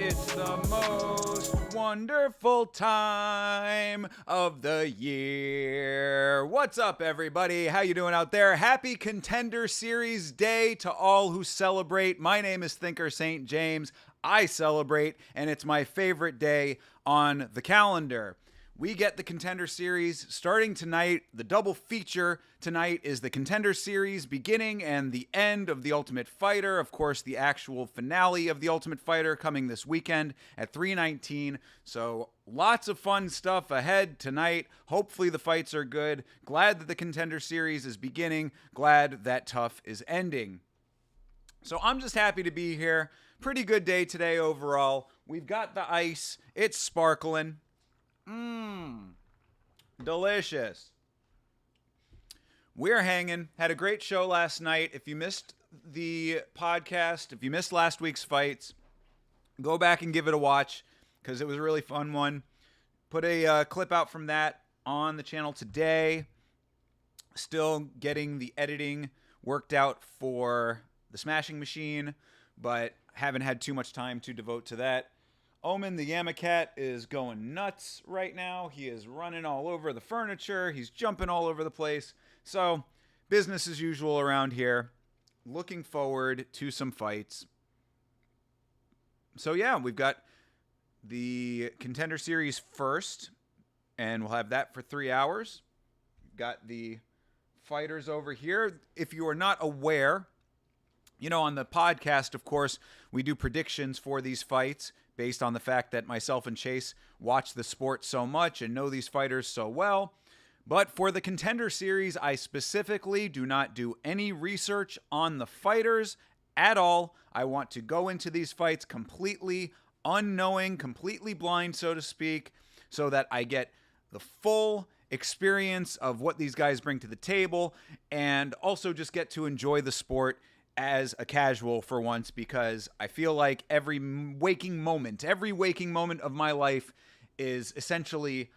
It's the most wonderful time of the year. What's up, everybody? How you doing out there? Happy Contender Series Day to all who celebrate. My name is Thinker St. James. I celebrate, and it's my favorite day on the calendar. We get the Contender Series starting tonight. The double feature tonight is the Contender Series beginning and the end of The Ultimate Fighter. Of course, the actual finale of The Ultimate Fighter coming this weekend at 3/19. So lots of fun stuff ahead tonight. Hopefully the fights are good. Glad that the Contender Series is beginning. Glad that Tough is ending. So I'm just happy to be here. Pretty good day today overall. We've got the ice. It's sparkling. Delicious. We're hanging. Had a great show last night. If you missed the podcast, if you missed last week's fights, go back and give it a watch because it was a really fun one. Put a clip out from that on the channel today. Still getting the editing worked out for the Smashing Machine, but haven't had too much time to devote to that. Omen the Yamacat is going nuts right now. He is running all over the furniture. He's jumping all over the place. So, business as usual around here. Looking forward to some fights. So yeah, we've got the Contender Series first, and we'll have that for 3 hours. Got the fighters over here. If you are not aware, on the podcast, of course, we do predictions for these fights based on the fact that myself and Chase watch the sport so much and know these fighters so well. But for the Contender Series, I specifically do not do any research on the fighters at all. I want to go into these fights completely unknowing, completely blind, so to speak, so that I get the full experience of what these guys bring to the table and also just get to enjoy the sport as a casual for once, because I feel like every waking moment of my life is essentially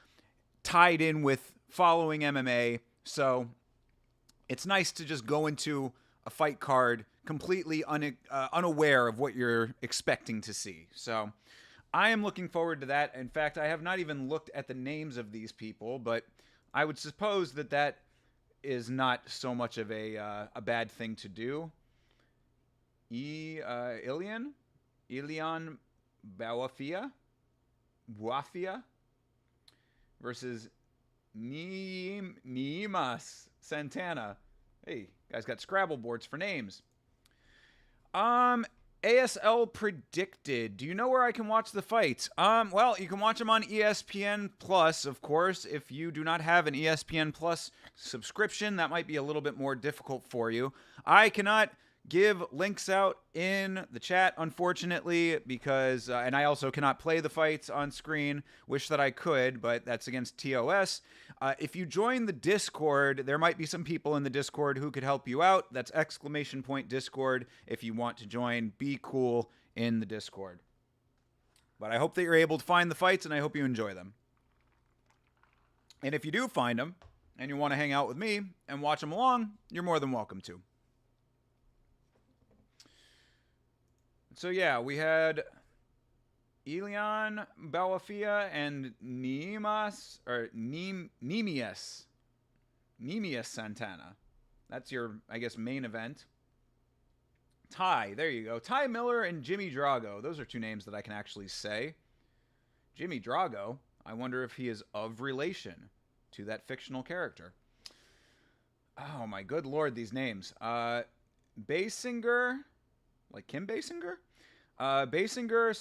tied in with following MMA. So it's nice to just go into a fight card completely unaware of what you're expecting to see. So I am looking forward to that. In fact, I have not even looked at the names of these people, but I would suppose that is not so much of a bad thing to do. Ilian Buafia versus Nimas Santana. Hey, guys got Scrabble boards for names. ASL predicted. Do you know where I can watch the fights? Well, you can watch them on ESPN Plus, of course. If you do not have an ESPN Plus subscription, that might be a little bit more difficult for you. I cannot give links out in the chat, unfortunately, because, and I also cannot play the fights on screen. Wish that I could, but that's against TOS. If you join the Discord, there might be some people in the Discord who could help you out. That's !Discord if you want to join. Be cool in the Discord. But I hope that you're able to find the fights, and I hope you enjoy them. And if you do find them, and you want to hang out with me and watch them along, you're more than welcome to. So yeah, we had Ilian Buafia and Nemias Santana. That's your, I guess, main event. Ty, there you go. Ty Miller and Jimmy Drago. Those are two names that I can actually say. Jimmy Drago, I wonder if he is of relation to that fictional character. Oh my good lord, these names. Basinger, like Kim Basinger? Basinger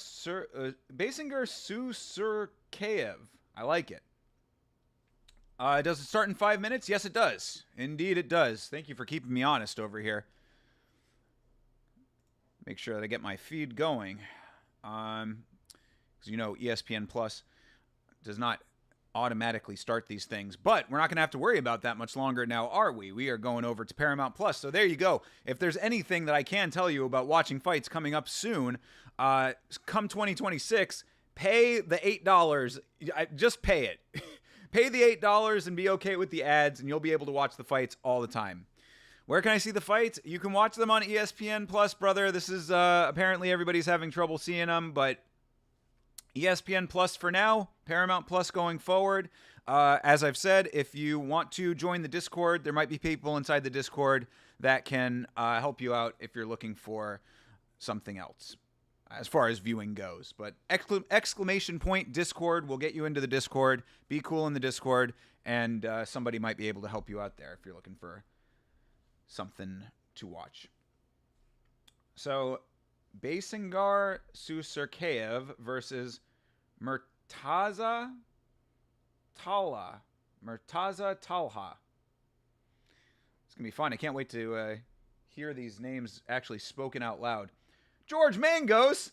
Susurkayev. I like it. Does it start in 5 minutes? Yes, it does. Indeed, it does. Thank you for keeping me honest over here. Make sure that I get my feed going. Because you know ESPN Plus does not automatically start these things, but we're not going to have to worry about that much longer now, are we? We are going over to Paramount Plus. So there you go. If there's anything that I can tell you about watching fights coming up soon, come 2026, pay the $8. Just pay it. Pay the $8 and be okay with the ads, and you'll be able to watch the fights all the time. Where can I see the fights? You can watch them on ESPN Plus, brother. This is apparently everybody's having trouble seeing them, but ESPN Plus for now, Paramount Plus going forward. As I've said, if you want to join the Discord, there might be people inside the Discord that can help you out if you're looking for something else as far as viewing goes. But exclamation point Discord will get you into the Discord. Be cool in the Discord, and somebody might be able to help you out there if you're looking for something to watch. So, Basingar Susurkaev versus Murtaza Talha. It's going to be fun. I can't wait to hear these names actually spoken out loud. George Mangos!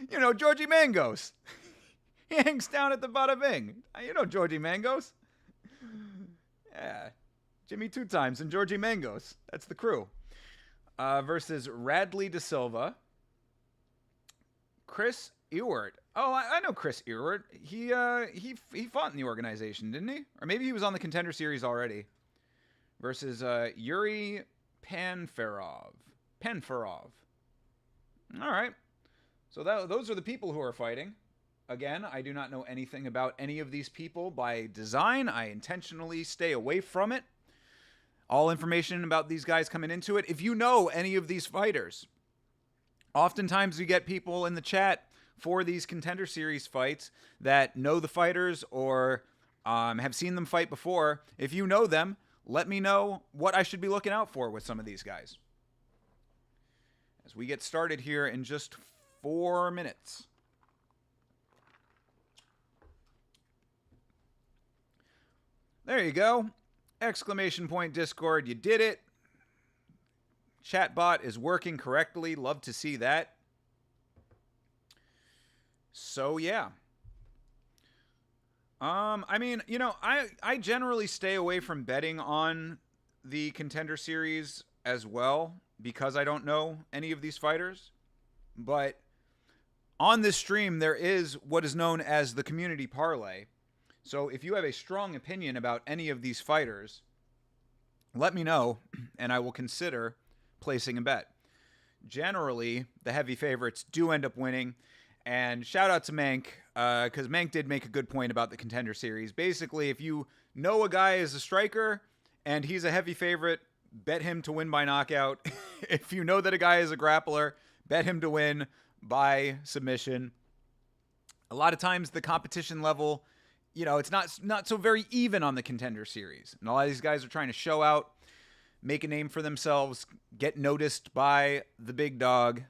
You know, Georgie Mangos. He hangs down at the Bada Bing. You know Georgie Mangos. Yeah. Jimmy Two Times and Georgie Mangos. That's the crew. Versus Radley De Silva. Chris Ewart. Oh, I know Chris Ewart. He fought in the organization, didn't he? Or maybe he was on the Contender Series already. Versus Yuri Panfarov. All right. So those are the people who are fighting. Again, I do not know anything about any of these people by design. I intentionally stay away from it. All information about these guys coming into it. If you know any of these fighters, oftentimes we get people in the chat for these Contender Series fights that know the fighters or have seen them fight before. If you know them, let me know what I should be looking out for with some of these guys. As we get started here in just 4 minutes. There you go. Exclamation point Discord, you did it. Chatbot is working correctly. Love to see that. So, yeah. I mean, you know, I generally stay away from betting on the Contender Series as well because I don't know any of these fighters. But on this stream, there is what is known as the Community Parlay. So if you have a strong opinion about any of these fighters, let me know, and I will consider placing a bet. Generally, the heavy favorites do end up winning. And shout out to Mank, because Mank did make a good point about the Contender Series. Basically, if you know a guy is a striker and he's a heavy favorite, bet him to win by knockout. If you know that a guy is a grappler, bet him to win by submission. A lot of times the competition level, you know, it's not so very even on the Contender Series. And a lot of these guys are trying to show out, make a name for themselves, get noticed by the big dog.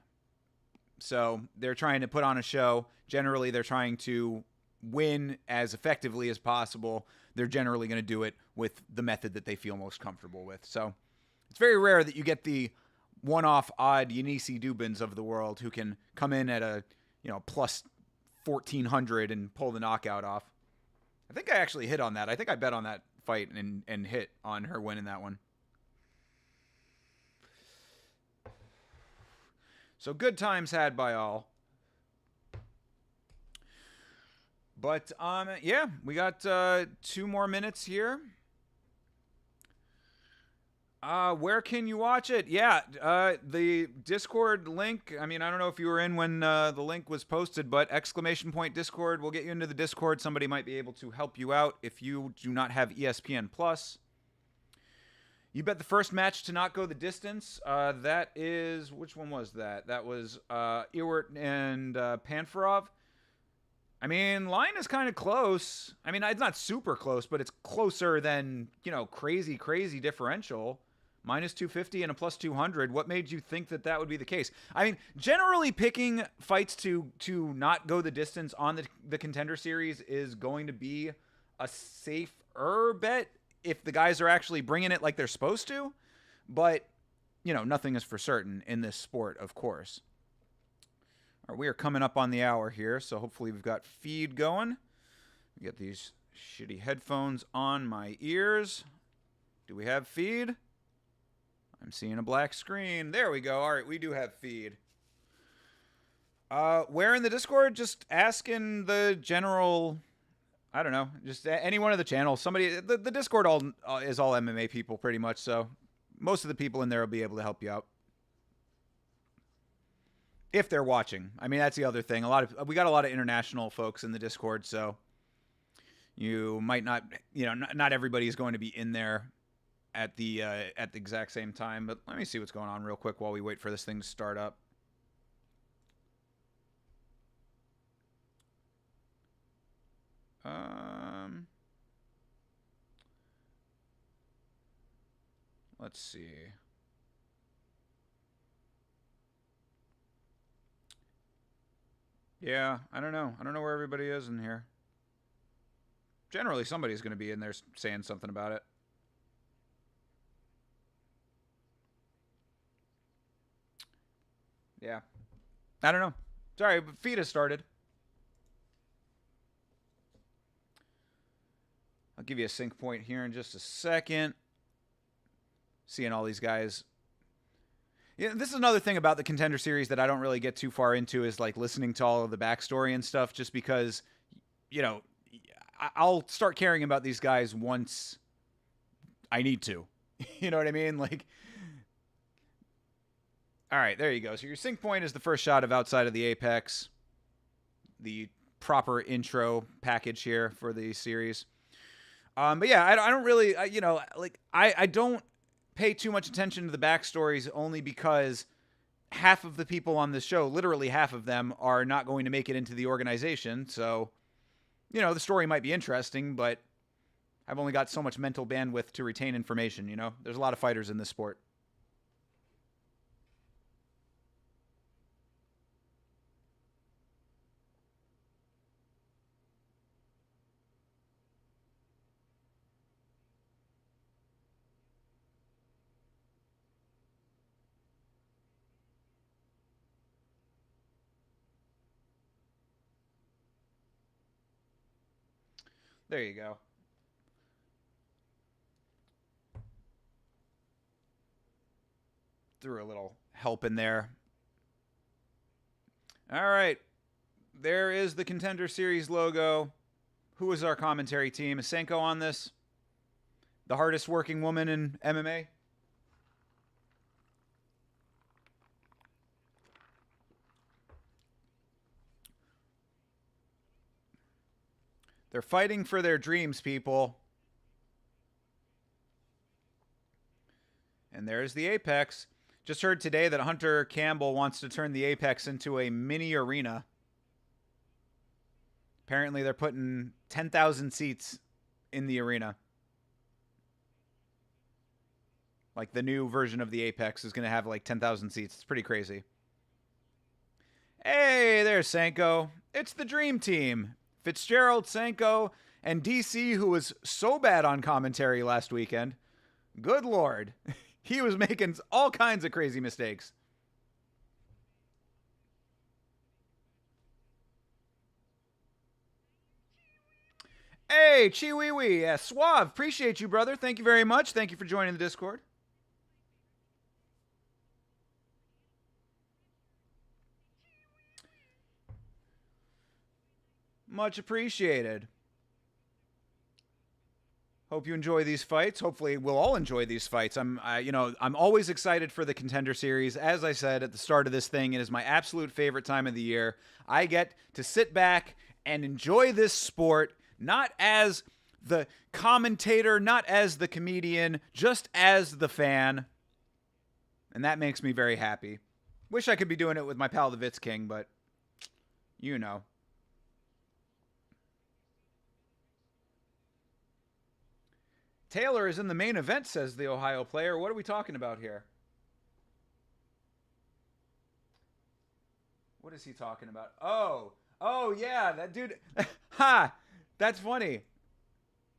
So they're trying to put on a show. Generally, they're trying to win as effectively as possible. They're generally going to do it with the method that they feel most comfortable with. So it's very rare that you get the one-off odd Yanisi Dubins of the world who can come in at a, you know, plus 1,400 and pull the knockout off. I think I actually hit on that. I think I bet on that fight and hit on her winning that one. So good times had by all. But, yeah, we got 2 more minutes here. Where can you watch it? Yeah, the Discord link. I mean, I don't know if you were in when the link was posted, but exclamation point Discord will get you into the Discord. Somebody might be able to help you out if you do not have ESPN Plus. You bet the first match to not go the distance. That is, which one was that? That was Ewart and Panfarov. I mean, line is kind of close. I mean, it's not super close, but it's closer than, you know, crazy differential. Minus 250 and a plus 200. What made you think that that would be the case? I mean, generally picking fights to not go the distance on the Contender Series is going to be a safer bet if the guys are actually bringing it like they're supposed to. But nothing is for certain in this sport, of course. All right, we are coming up on the hour here, so hopefully we've got feed going. We get these shitty headphones on my ears. Do we have feed? I'm seeing a black screen. There we go. All right, we do have feed. Where in the Discord? Just asking the general, I don't know, just any one of the channels. Somebody, the Discord is all MMA people pretty much, so most of the people in there will be able to help you out. If they're watching. I mean, that's the other thing. We got a lot of international folks in the Discord, so you might not, not everybody is going to be in there at the exact same time. But let me see what's going on real quick while we wait for this thing to start up. Let's see. Yeah, I don't know. I don't know where everybody is in here. Generally, somebody's going to be in there saying something about it. Yeah. I don't know. Sorry, but feed has started. I'll give you a sync point here in just a second. Seeing all these guys. Yeah, this is another thing about the Contender series that I don't really get too far into is like listening to all of the backstory and stuff, just because, I'll start caring about these guys once I need to. You know what I mean? Like, all right, there you go. So your sync point is the first shot of Outside of the Apex, the proper intro package here for the series. But yeah, I don't really, I don't pay too much attention to the backstories only because half of the people on this show, literally half of them, are not going to make it into the organization. So, the story might be interesting, but I've only got so much mental bandwidth to retain information, There's a lot of fighters in this sport. There you go. Threw a little help in there. All right. There is the Contender Series logo. Who is our commentary team? Is Senko on this? The hardest working woman in MMA? They're fighting for their dreams, people. And there's the Apex. Just heard today that Hunter Campbell wants to turn the Apex into a mini arena. Apparently they're putting 10,000 seats in the arena. Like the new version of the Apex is going to have like 10,000 seats. It's pretty crazy. Hey, there's Senko. It's the dream team. Fitzgerald, Senko, and DC, who was so bad on commentary last weekend. Good Lord. He was making all kinds of crazy mistakes. Hey, Chiwiwi. Yeah, Suave. Appreciate you, brother. Thank you very much. Thank you for joining the Discord. Much appreciated. Hope you enjoy these fights. Hopefully, we'll all enjoy these fights. I'm always excited for the Contender Series. As I said at the start of this thing, it is my absolute favorite time of the year. I get to sit back and enjoy this sport, not as the commentator, not as the comedian, just as the fan. And that makes me very happy. Wish I could be doing it with my pal, the Vitz King, but you know. Taylor is in the main event, says the Ohio player. What are we talking about here? What is he talking about? Oh yeah, that dude. Ha! That's funny.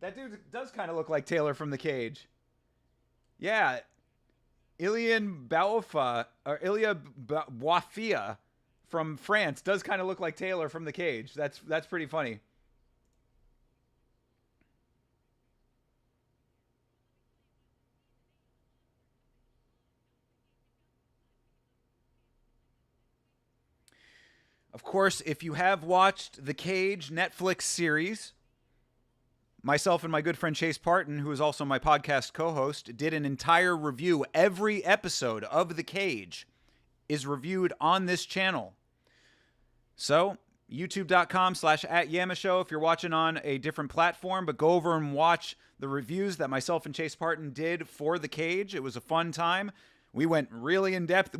That dude does kind of look like Taylor from The Cage. Yeah. Ilian Baofa, or Ilia Boafia from France does kind of look like Taylor from The Cage. That's pretty funny. Of course, if you have watched The Cage Netflix series, myself and my good friend Chase Parton, who is also my podcast co-host, did an entire review. Every episode of The Cage is reviewed on this channel. So, youtube.com/@YamaShow if you're watching on a different platform, but go over and watch the reviews that myself and Chase Parton did for The Cage. It was a fun time. We went really in depth.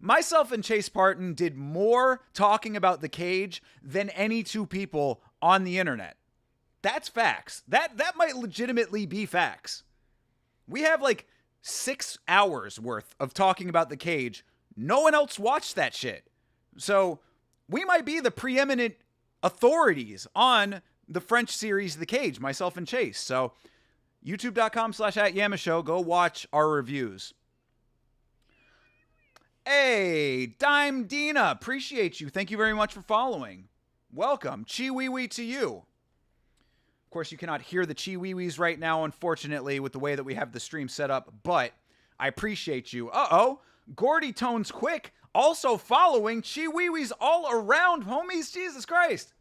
Myself and Chase Parton did more talking about The Cage than any two people on the internet. That's facts. That might legitimately be facts. We have like 6 hours worth of talking about The Cage. No one else watched that shit. So we might be the preeminent authorities on the French series The Cage, myself and Chase. So youtube.com/@YamaShow. Go watch our reviews. Hey, Dime Dina, appreciate you. Thank you very much for following. Welcome. Chi-wee-wee to you. Of course, you cannot hear the chi-wee-wees right now, unfortunately, with the way that we have the stream set up, but I appreciate you. Uh-oh, Gordy Tones Quick, also following chi-wee-wees all around, homies. Jesus Christ.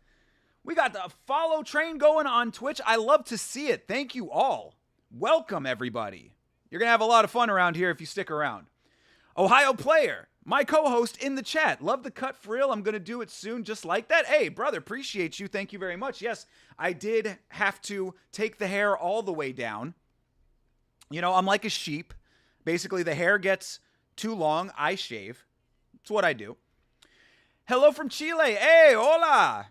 We got the follow train going on Twitch. I love to see it. Thank you all. Welcome, everybody. You're going to have a lot of fun around here if you stick around. Ohio Player, my co-host in the chat. Love the cut for real. I'm going to do it soon just like that. Hey, brother, appreciate you. Thank you very much. Yes, I did have to take the hair all the way down. You know, I'm like a sheep. Basically, the hair gets too long. I shave. That's what I do. Hello from Chile. Hey, hola.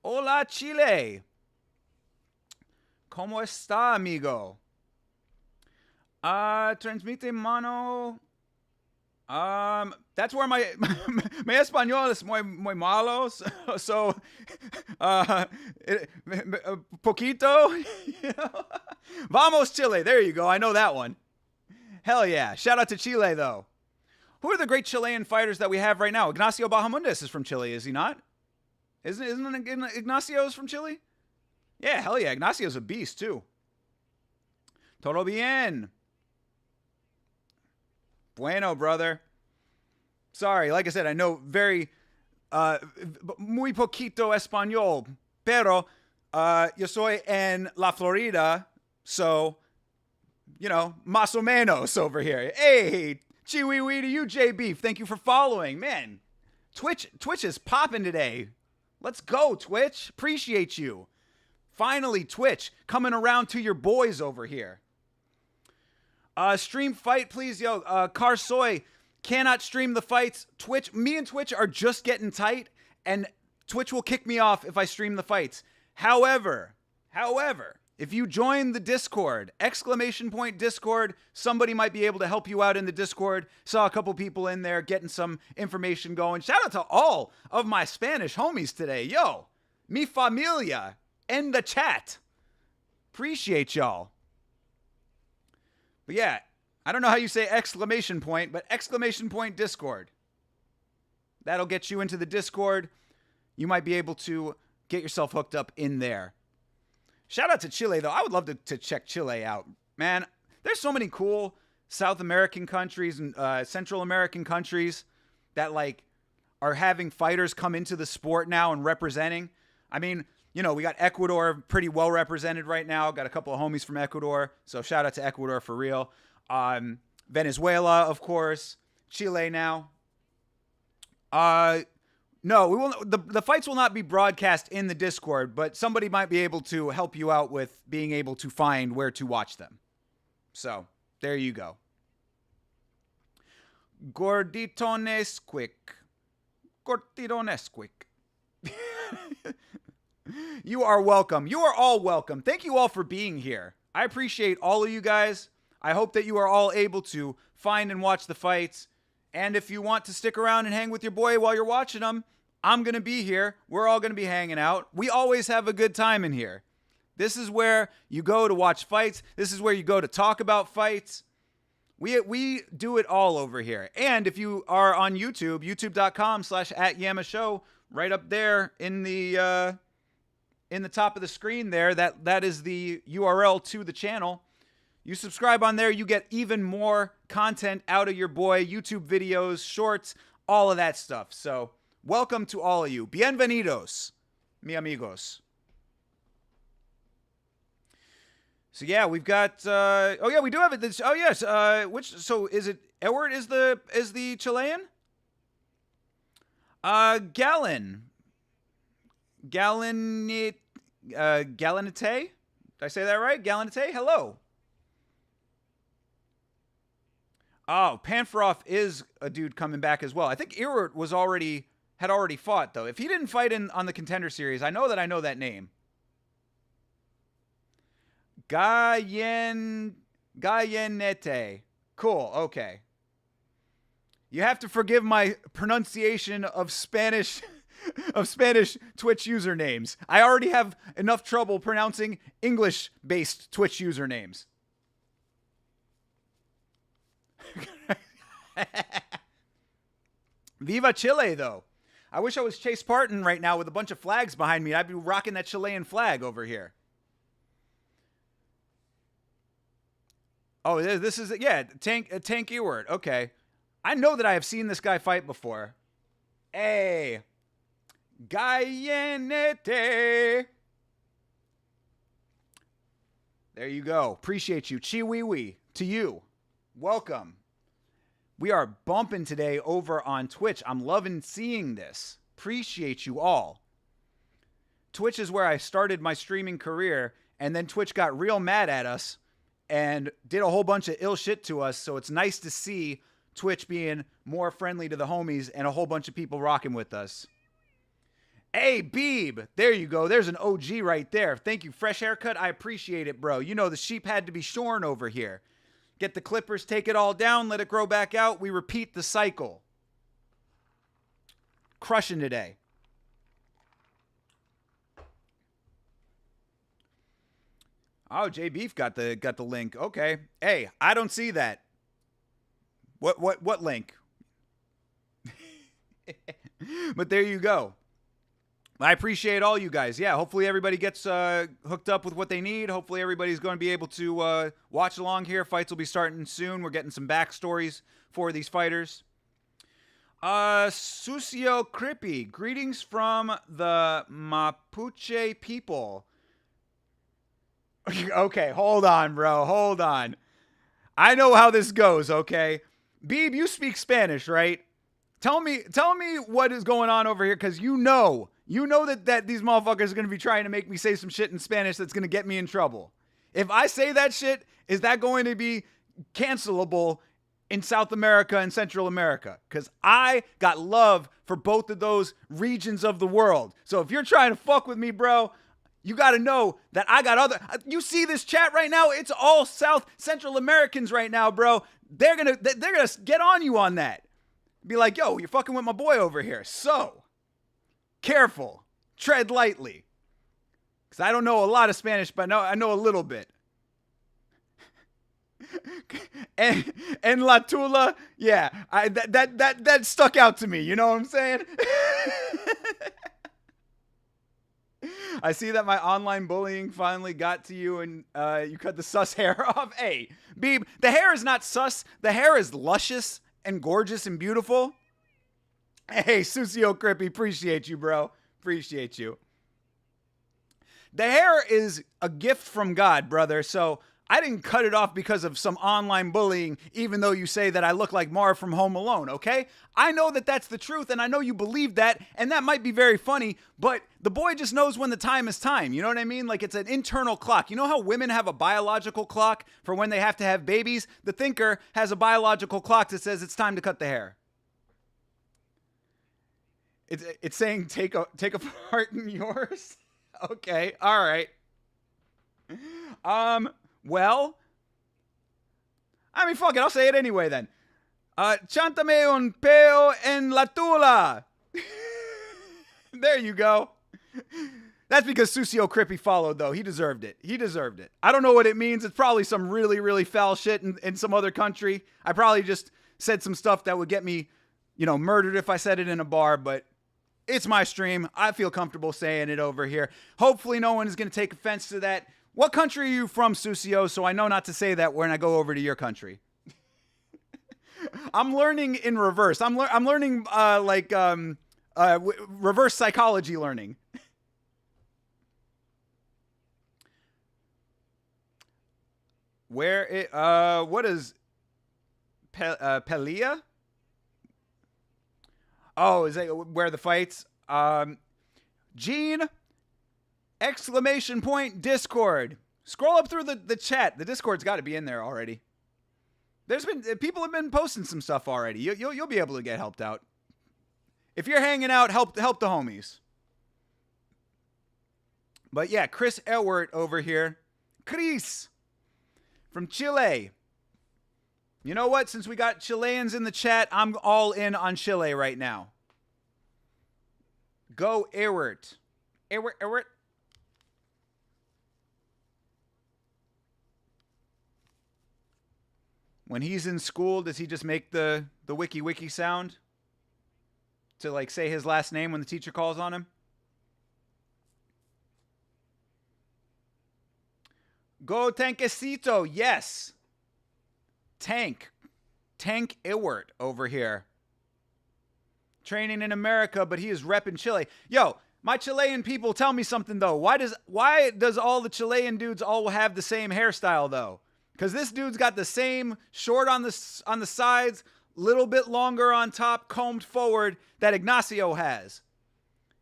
Hola, Chile. ¿Cómo está, amigo? Transmite mano... that's where my español is muy malo, so poquito, you know? Vamos Chile, there you go, I know that one. Hell yeah, shout out to Chile though. Who are the great Chilean fighters that we have right now? Ignacio Bahamondes is from Chile, is he not? Isn't Ignacio's from Chile? Yeah, hell yeah, Ignacio's a beast too. Todo bien. Bueno, brother. Sorry, like I said, I know muy poquito español, pero yo soy en La Florida, so, you know, más o menos over here. Hey, chi-wee-wee to you, J-Beef. Thank you for following. Man, Twitch is popping today. Let's go, Twitch. Appreciate you. Finally, Twitch, coming around to your boys over here. Stream fight, please. Yo, Carsoy cannot stream the fights. Me and Twitch are just getting tight, and Twitch will kick me off if I stream the fights. However, if you join the Discord, !Discord, somebody might be able to help you out in the Discord. Saw a couple people in there getting some information going. Shout out to all of my Spanish homies today. Yo, mi familia in the chat. Appreciate y'all. But yeah, I don't know how you say !, but !Discord. That'll get you into the Discord. You might be able to get yourself hooked up in there. Shout out to Chile, though. I would love to check Chile out. Man, there's so many cool South American countries and Central American countries that, like, are having fighters come into the sport now and representing. I mean, you know, we got Ecuador pretty well represented right now. Got a couple of homies from Ecuador. So shout out to Ecuador for real. Venezuela, of course. Chile now. No, we will. The fights will not be broadcast in the Discord, but somebody might be able to help you out with being able to find where to watch them. So, there you go. Gordito Nesquik. You are welcome. You are all welcome. Thank you all for being here. I appreciate all of you guys. I hope that you are all able to find and watch the fights. And if you want to stick around and hang with your boy while you're watching them, I'm going to be here. We're all going to be hanging out. We always have a good time in here. This is where you go to watch fights. This is where you go to talk about fights. We do it all over here. And if you are on YouTube, youtube.com/@YamaShow, right up there in the top of the screen there, that is the URL to the channel. You subscribe on there, you get even more content out of your boy, YouTube videos, shorts, all of that stuff. So welcome to all of you. Bienvenidos, mi amigos. So yeah, we've got. Oh yeah, we do have it. This, oh yes. So is it Edward? Is the Chilean? Gallon. Gallinite. Did I say that right? Gallinite. Hello. Oh, Panfroth is a dude coming back as well. I think Ewart had already fought though. If he didn't fight on the Contender series, I know that name. Gallinete. Cool, okay. You have to forgive my pronunciation of Spanish Twitch usernames. I already have enough trouble pronouncing English-based Twitch usernames. Viva Chile, though. I wish I was Chase Parton right now with a bunch of flags behind me. I'd be rocking that Chilean flag over here. Oh, this is, yeah, Tank Ewart. Okay. I know that I have seen this guy fight before. Hey. Gallinete. There you go. Appreciate you. Chiwiwi to you. Welcome. We are bumping today over on Twitch. I'm loving seeing this. Appreciate you all. Twitch is where I started my streaming career, and then Twitch got real mad at us and did a whole bunch of ill shit to us. So it's nice to see Twitch being more friendly to the homies and a whole bunch of people rocking with us. Hey, Beeb. There you go. There's an OG right there. Thank you. Fresh haircut. I appreciate it, bro. You know the sheep had to be shorn over here. Get the clippers, take it all down, let it grow back out. We repeat the cycle. Crushing today. Oh, J Beef got the link. Okay. Hey, I don't see that. What link? But there you go. I appreciate all you guys. Yeah, hopefully everybody gets hooked up with what they need. Hopefully everybody's going to be able to watch along here. Fights will be starting soon. We're getting some backstories for these fighters. Sucio Crippy. Greetings from the Mapuche people. Okay, hold on, bro. Hold on. I know how this goes, okay? Beeb, you speak Spanish, right? Tell me what is going on over here, because you know that these motherfuckers are going to be trying to make me say some shit in Spanish that's going to get me in trouble. If I say that shit, is that going to be cancelable in South America and Central America? Because I got love for both of those regions of the world. So if you're trying to fuck with me, bro, you got to know that I got other... You see this chat right now? It's all South Central Americans right now, bro. They're gonna get on you on that. Be like, yo, you're fucking with my boy over here. So, careful. Tread lightly. Because I don't know a lot of Spanish, but I know a little bit. and La Tula, yeah, that stuck out to me. You know what I'm saying? I see that my online bullying finally got to you, and you cut the sus hair off. Hey, Beeb, the hair is not sus. The hair is luscious and gorgeous and beautiful. Hey, Sucio Crippy, appreciate you, bro. Appreciate you. The hair is a gift from God, brother, so I didn't cut it off because of some online bullying, even though you say that I look like Marv from Home Alone, okay? I know that that's the truth, and I know you believe that, and that might be very funny, but the boy just knows when the time is time, you know what I mean? Like, it's an internal clock. You know how women have a biological clock for when they have to have babies? The thinker has a biological clock that says it's time to cut the hair. It's saying take a part in yours? Okay, all right. Well, I mean, fuck it, I'll say it anyway then. Chántame un peo en la tula. There you go. That's because Susio Crippy followed, though. He deserved it. He deserved it. I don't know what it means. It's probably some really, really foul shit in some other country. I probably just said some stuff that would get me, murdered if I said it in a bar, but it's my stream. I feel comfortable saying it over here. Hopefully no one is going to take offense to that. What country are you from, Susio? So I know not to say that when I go over to your country. I'm learning in reverse. I'm learning reverse psychology learning. What is Pelia? Oh, is that where the fights? Gene, ! Discord. Scroll up through the chat. The Discord's got to be in there already. People have been posting some stuff already. You'll be able to get helped out. If you're hanging out, help the homies. But yeah, Chris Elwert over here. Chris from Chile. You know what? Since we got Chileans in the chat, I'm all in on Chile right now. Go Elwert. Elwert. When he's in school, does he just make the wiki sound to like say his last name when the teacher calls on him? Go Tankecito, yes. Tank Ewert over here. Training in America, but he is repping Chile. Yo, my Chilean people, tell me something though. Why does all the Chilean dudes all have the same hairstyle though? Because this dude's got the same short on the sides, little bit longer on top, combed forward that Ignacio has.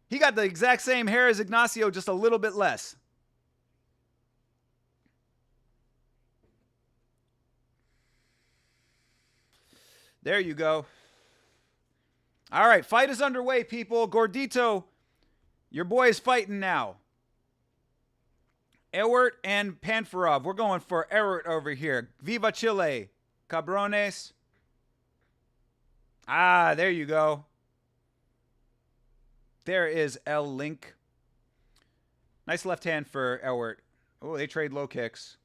He got the exact same hair as Ignacio, just a little bit less. There you go. All right, fight is underway, people. Gordito, your boy is fighting now. Ewert and Panfarov. We're going for Ewert over here. Viva Chile. Cabrones. Ah, there you go. There is L Link. Nice left hand for Ewert. Oh, they trade low kicks.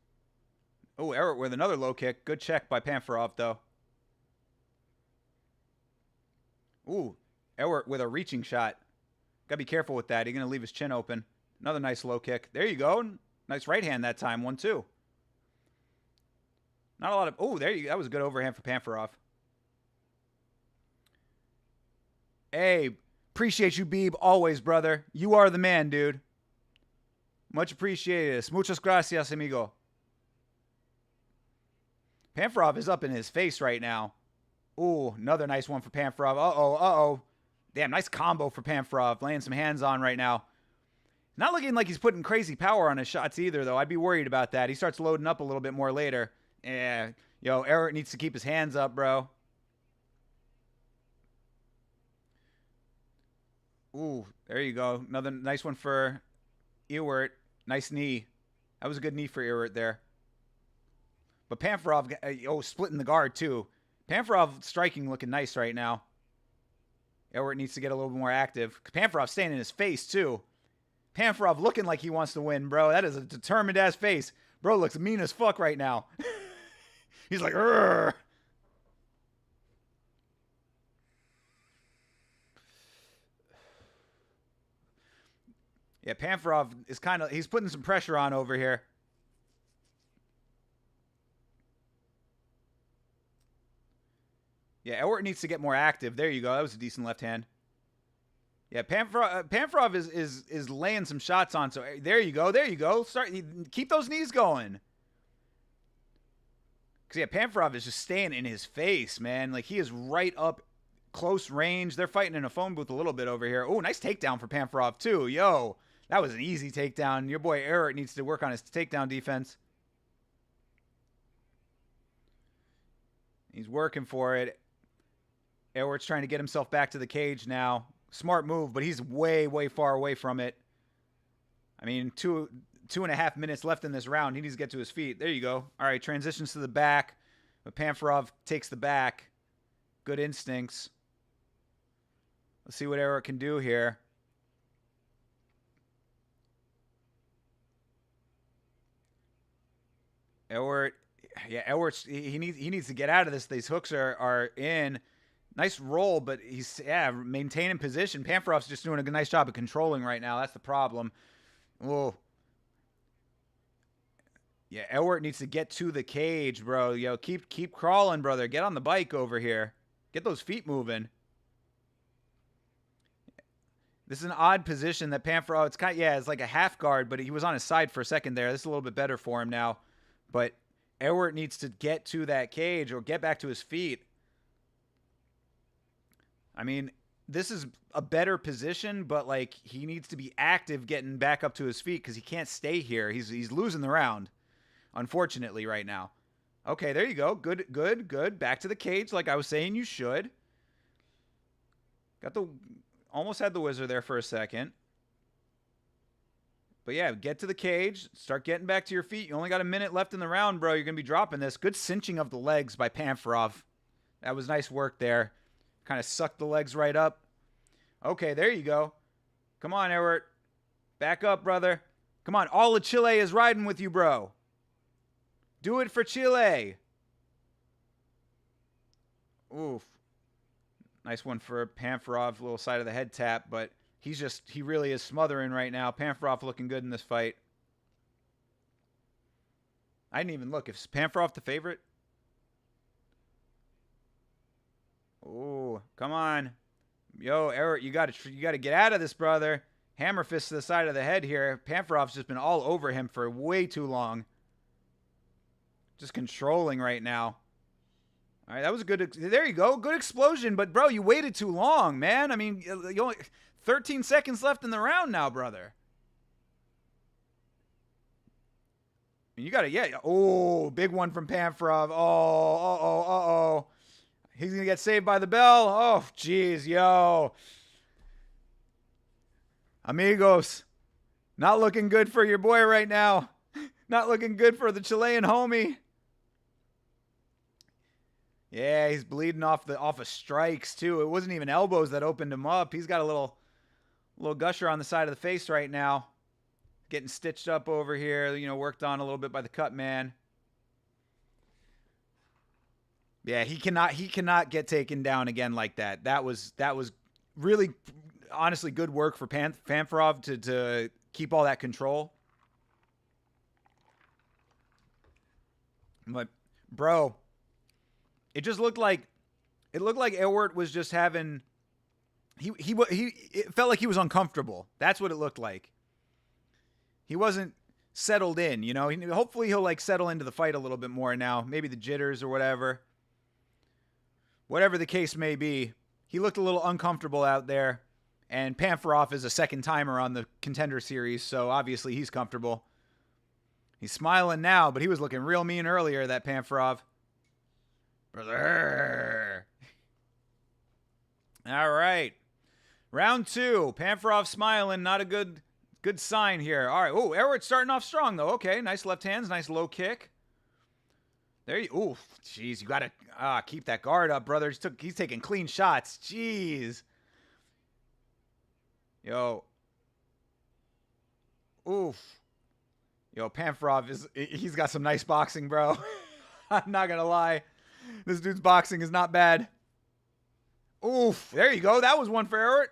Oh, Ewert with another low kick. Good check by Panfarov, though. Ooh, Ewert with a reaching shot. Gotta be careful with that. He's gonna leave his chin open. Another nice low kick. There you go. Nice right hand that time. 1-2. Not a lot of... Oh, there you go. That was a good overhand for Panfarov. Hey, appreciate you, Beeb. Always, brother. You are the man, dude. Much appreciated. Muchas gracias, amigo. Panfarov is up in his face right now. Ooh, another nice one for Panfarov. Uh-oh. Damn, nice combo for Panfarov. Laying some hands on right now. Not looking like he's putting crazy power on his shots either, though. I'd be worried about that. He starts loading up a little bit more later. Yeah, yo, Ewert needs to keep his hands up, bro. Ooh, there you go. Another nice one for Ewert. Nice knee. That was a good knee for Ewert there. But Panfarov, splitting the guard, too. Panfarov striking looking nice right now. Ewert needs to get a little bit more active. Panfarov staying in his face, too. Panfarov looking like he wants to win, bro. That is a determined-ass face. Bro looks mean as fuck right now. He's like, "Urgh." Yeah, Panfarov is he's putting some pressure on over here. Yeah, Ewert needs to get more active. There you go. That was a decent left hand. Yeah, Panfarov is laying some shots on. So there you go. There you go. Keep those knees going. Because, yeah, Panfarov is just staying in his face, man. Like, he is right up close range. They're fighting in a phone booth a little bit over here. Oh, nice takedown for Panfarov, too. Yo, that was an easy takedown. Your boy Ewert needs to work on his takedown defense. He's working for it. Ewert's trying to get himself back to the cage now. Smart move, but he's way, way far away from it. I mean, 2.5 minutes left in this round. He needs to get to his feet. There you go. All right, transitions to the back. But Panfarov takes the back. Good instincts. Let's see what Ewert can do here. Elwart, yeah, Elwart's he needs to get out of this. These hooks are in. Nice roll, but he's maintaining position. Panferov's just doing a nice job of controlling right now. That's the problem. Oh. Yeah, Elwart needs to get to the cage, bro. Yo, keep crawling, brother. Get on the bike over here. Get those feet moving. This is an odd position that Panferov, it's like a half guard, but he was on his side for a second there. This is a little bit better for him now. But Elwart needs to get to that cage or get back to his feet. I mean, this is a better position, but like he needs to be active getting back up to his feet because he can't stay here. He's losing the round, unfortunately, right now. Okay, there you go. Good. Back to the cage like I was saying you should. Almost had the wizard there for a second. But yeah, get to the cage. Start getting back to your feet. You only got a minute left in the round, bro. You're going to be dropping this. Good cinching of the legs by Panferov. That was nice work there. Kind of sucked the legs right up. Okay, there you go. Come on, Elwart. Back up, brother. Come on. All of Chile is riding with you, bro. Do it for Chile. Oof. Nice one for Panferov, little side of the head tap, but he really is smothering right now. Panferov looking good in this fight. I didn't even look. Is Panferov the favorite? Oh, come on. Yo, Eric, you got to get out of this, brother. Hammer fist to the side of the head here. Panferov's just been all over him for way too long. Just controlling right now. All right, that was a good. There you go. Good explosion. But, bro, you waited too long, man. I mean, you only 13 seconds left in the round now, brother. You got to, Oh, big one from Panferov. Oh. He's going to get saved by the bell. Oh, jeez, yo. Amigos, not looking good for your boy right now. Not looking good for the Chilean homie. Yeah, he's bleeding off of strikes too. It wasn't even elbows that opened him up. He's got a little gusher on the side of the face right now. Getting stitched up over here, worked on a little bit by the cut man. Yeah, he cannot get taken down again like that. That was really honestly good work for Panferov to keep all that control. But bro, it just looked like Elwart was just having it felt like he was uncomfortable. That's what it looked like. He wasn't settled in, Hopefully he'll settle into the fight a little bit more now. Maybe the jitters or whatever. Whatever the case may be, he looked a little uncomfortable out there. And Panferov is a second timer on the Contender series, so obviously he's comfortable. He's smiling now, but he was looking real mean earlier, that Panferov. Brother. All right. Round 2. Panferov smiling. Not a good sign here. All right. Oh, Elwart's starting off strong, though. Okay. Nice left hands. Nice low kick. There you... Ooh, jeez. You got to keep that guard up, brother. He's taking clean shots. Jeez. Yo. Oof. Yo, Panferov he's got some nice boxing, bro. I'm not going to lie. This dude's boxing is not bad. Oof. There you go. That was one for Elwart.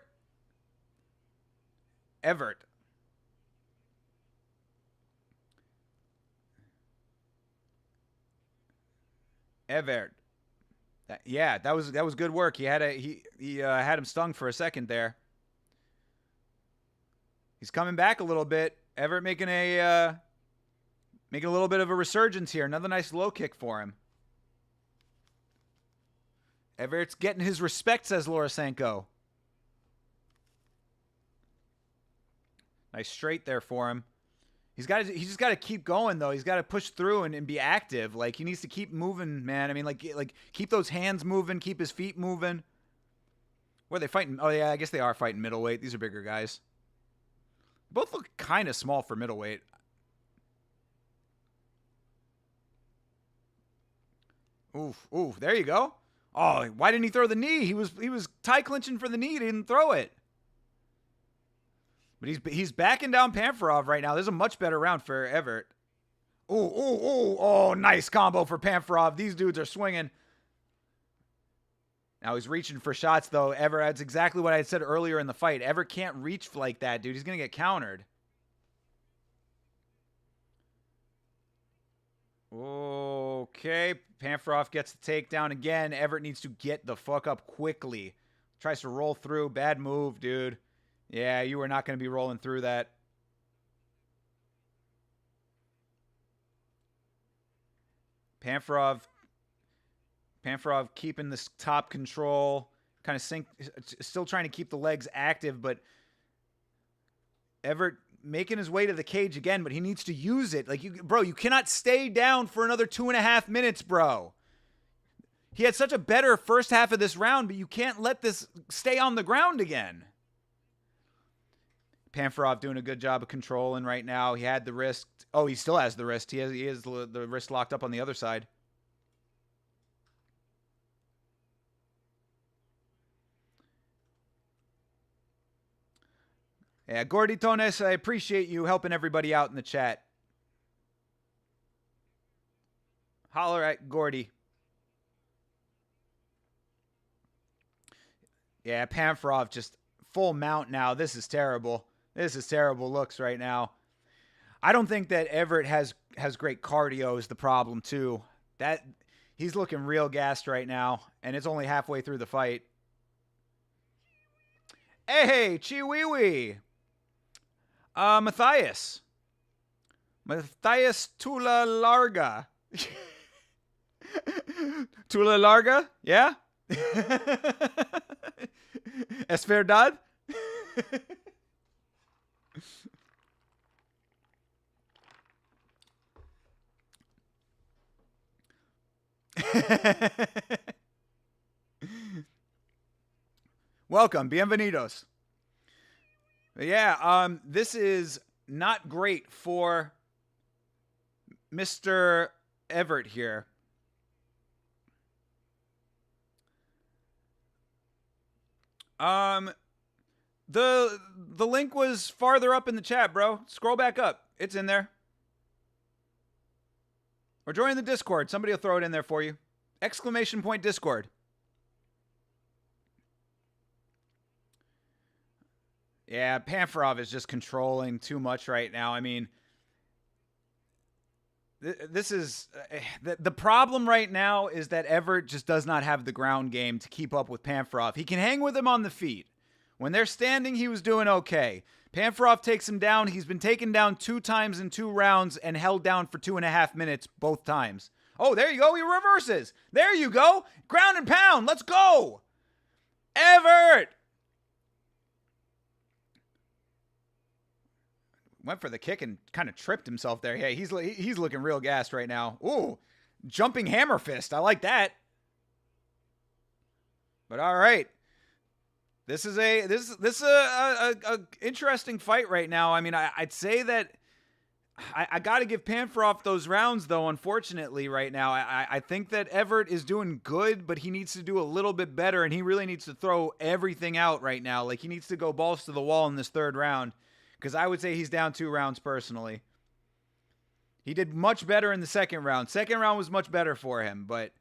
Evert. Yeah, that was good work. He had him stung for a second there. He's coming back a little bit. Everett making a little bit of a resurgence here. Another nice low kick for him. Everett's getting his respect, says Lorisenko. Nice straight there for him. He's just got to keep going, though. He's got to push through and be active. Like, he needs to keep moving, man. I mean, like keep those hands moving, keep his feet moving. What are they fighting? Oh, yeah, I guess they are fighting middleweight. These are bigger guys. Both look kind of small for middleweight. Oof, there you go. Oh, why didn't he throw the knee? He was tie clinching for the knee. He didn't throw it. But he's backing down Panferov right now. There's a much better round for Everett. Ooh, ooh, ooh. Oh, nice combo for Panfarov. These dudes are swinging. Now he's reaching for shots, though. Everett, that's exactly what I had said earlier in the fight. Everett can't reach like that, dude. He's going to get countered. Okay. Panfarov gets the takedown again. Everett needs to get the fuck up quickly. Tries to roll through. Bad move, dude. Yeah, you were not going to be rolling through that. Panfarov keeping this top control, kind of still trying to keep the legs active, but Everett making his way to the cage again, but he needs to use it. Like, you cannot stay down for another 2.5 minutes, bro. He had such a better first half of this round, but you can't let this stay on the ground again. Panfarov doing a good job of controlling right now. He had the wrist. Oh, he still has the wrist. He has the wrist locked up on the other side. Yeah, Gordy Tones, I appreciate you helping everybody out in the chat. Holler at Gordy. Yeah, Panfarov just full mount now. This is terrible. This is terrible looks right now. I don't think that Everett has great cardio is the problem too. That he's looking real gassed right now, and it's only halfway through the fight. Hey, Chiwiwi. Matthias Tula Larga. Tula Larga? Yeah? Es verdad? Welcome, bienvenidos. Yeah, this is not great for Mr. Everett here. The link was farther up in the chat, bro. Scroll back up. It's in there. Or join the Discord. Somebody will throw it in there for you. Exclamation point Discord. Yeah, Panfarov is just controlling too much right now. I mean, this is the problem right now is that Everett just does not have the ground game to keep up with Panfarov. He can hang with him on the feet. When they're standing, he was doing okay. Panfarov takes him down. He's been taken down 2 times in 2 rounds and held down for 2.5 minutes both times. Oh, there you go. He reverses. There you go. Ground and pound. Let's go. Everett. Went for the kick and kind of tripped himself there. Yeah, he's looking real gassed right now. Ooh, jumping hammer fist. I like that. But all right. This is a interesting fight right now. I mean, I'd say that I got to give Panfarov those rounds, though, unfortunately, right now. I think that Everett is doing good, but he needs to do a little bit better, and he really needs to throw everything out right now. Like, he needs to go balls to the wall in this 3rd round, because I would say he's down 2 rounds personally. He did much better in the 2nd round. 2nd round was much better for him, but,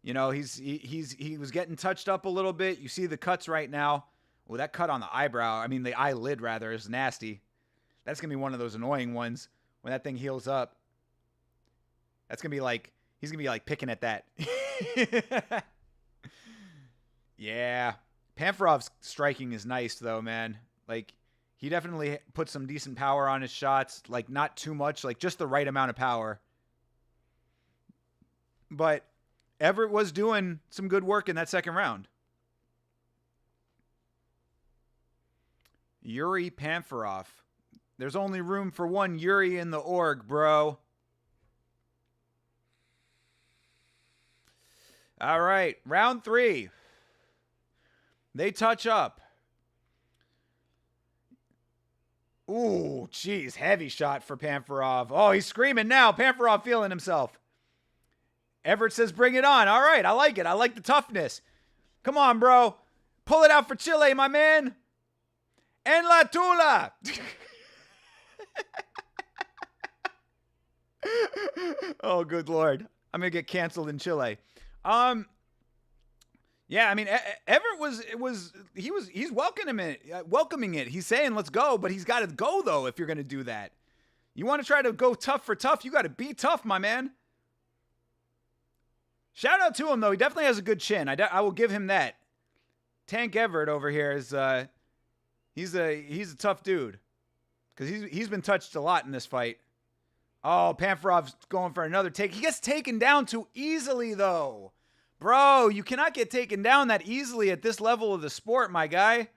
you know, he was getting touched up a little bit. You see the cuts right now. Well, that cut on the eyebrow, I mean the eyelid, rather, is nasty. That's going to be one of those annoying ones when that thing heals up. That's going to be like, he's going to be like picking at that. Yeah. Panfarov's striking is nice, though, man. Like, he definitely put some decent power on his shots. Like, not too much, like just the right amount of power. But Everett was doing some good work in that 2nd round. Yuri Panfarov. There's only room for one Yuri in the org, bro. All right, round 3. They touch up. Ooh, jeez, heavy shot for Panfarov. Oh, he's screaming now. Panfarov feeling himself. Everett says, bring it on. All right, I like it. I like the toughness. Come on, bro. Pull it out for Chile, my man. En la Tula. Oh, good Lord. I'm going to get canceled in Chile. Yeah, I mean, Everett he's welcoming it. He's saying, let's go, but he's got to go, though, if you're going to do that. You want to try to go tough for tough, you got to be tough, my man. Shout out to him, though. He definitely has a good chin. I will give him that. Tank Everett over here is, he's a tough dude. Because he's been touched a lot in this fight. Oh, Panferov's going for another take. He gets taken down too easily, though. Bro, you cannot get taken down that easily at this level of the sport, my guy.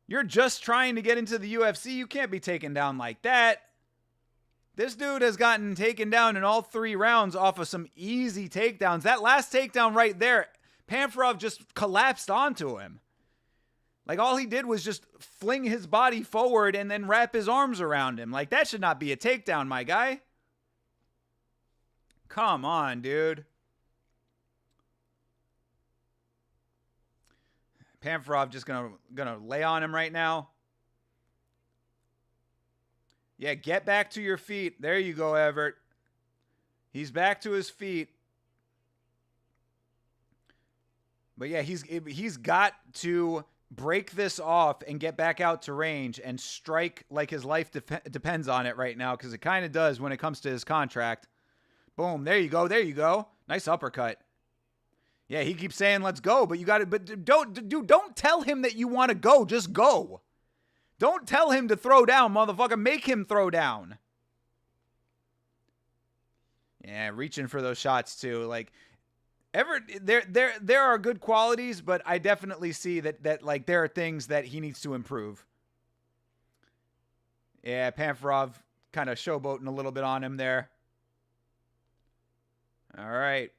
You're just trying to get into the UFC. You can't be taken down like that. This dude has gotten taken down in all 3 rounds off of some easy takedowns. That last takedown right there, Panferov just collapsed onto him. Like, all he did was just fling his body forward and then wrap his arms around him. Like, that should not be a takedown, my guy. Come on, dude. Panferov just gonna lay on him right now. Yeah, get back to your feet. There you go, Everett. He's back to his feet. But yeah, he's got to break this off and get back out to range and strike like his life depends on it right now, because it kind of does when it comes to his contract. Boom, there you go, there you go. Nice uppercut. Yeah, he keeps saying let's go, but you got to, but don't tell him that you want to go, just go. Don't tell him to throw down, motherfucker. Make him throw down. Yeah, reaching for those shots too. Like, Everett, there are good qualities, but I definitely see that like there are things that he needs to improve. Yeah, Panferov kind of showboating a little bit on him there. All right.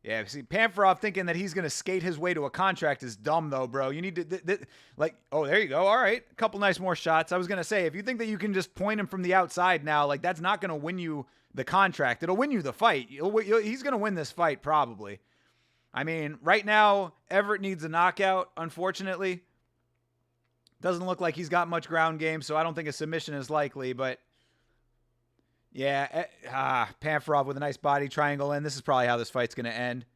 Yeah, see, Panferov thinking that he's going to skate his way to a contract is dumb, though, bro. You need to, like, oh, there you go. All right. A couple nice more shots. I was going to say, if you think that you can just point him from the outside now, like, that's not going to win you the contract. It'll win you the fight. He's going to win this fight, probably. I mean, right now, Everett needs a knockout, unfortunately. Doesn't look like he's got much ground game, so I don't think a submission is likely, but yeah, Panferov with a nice body triangle in. This is probably how this fight's going to end.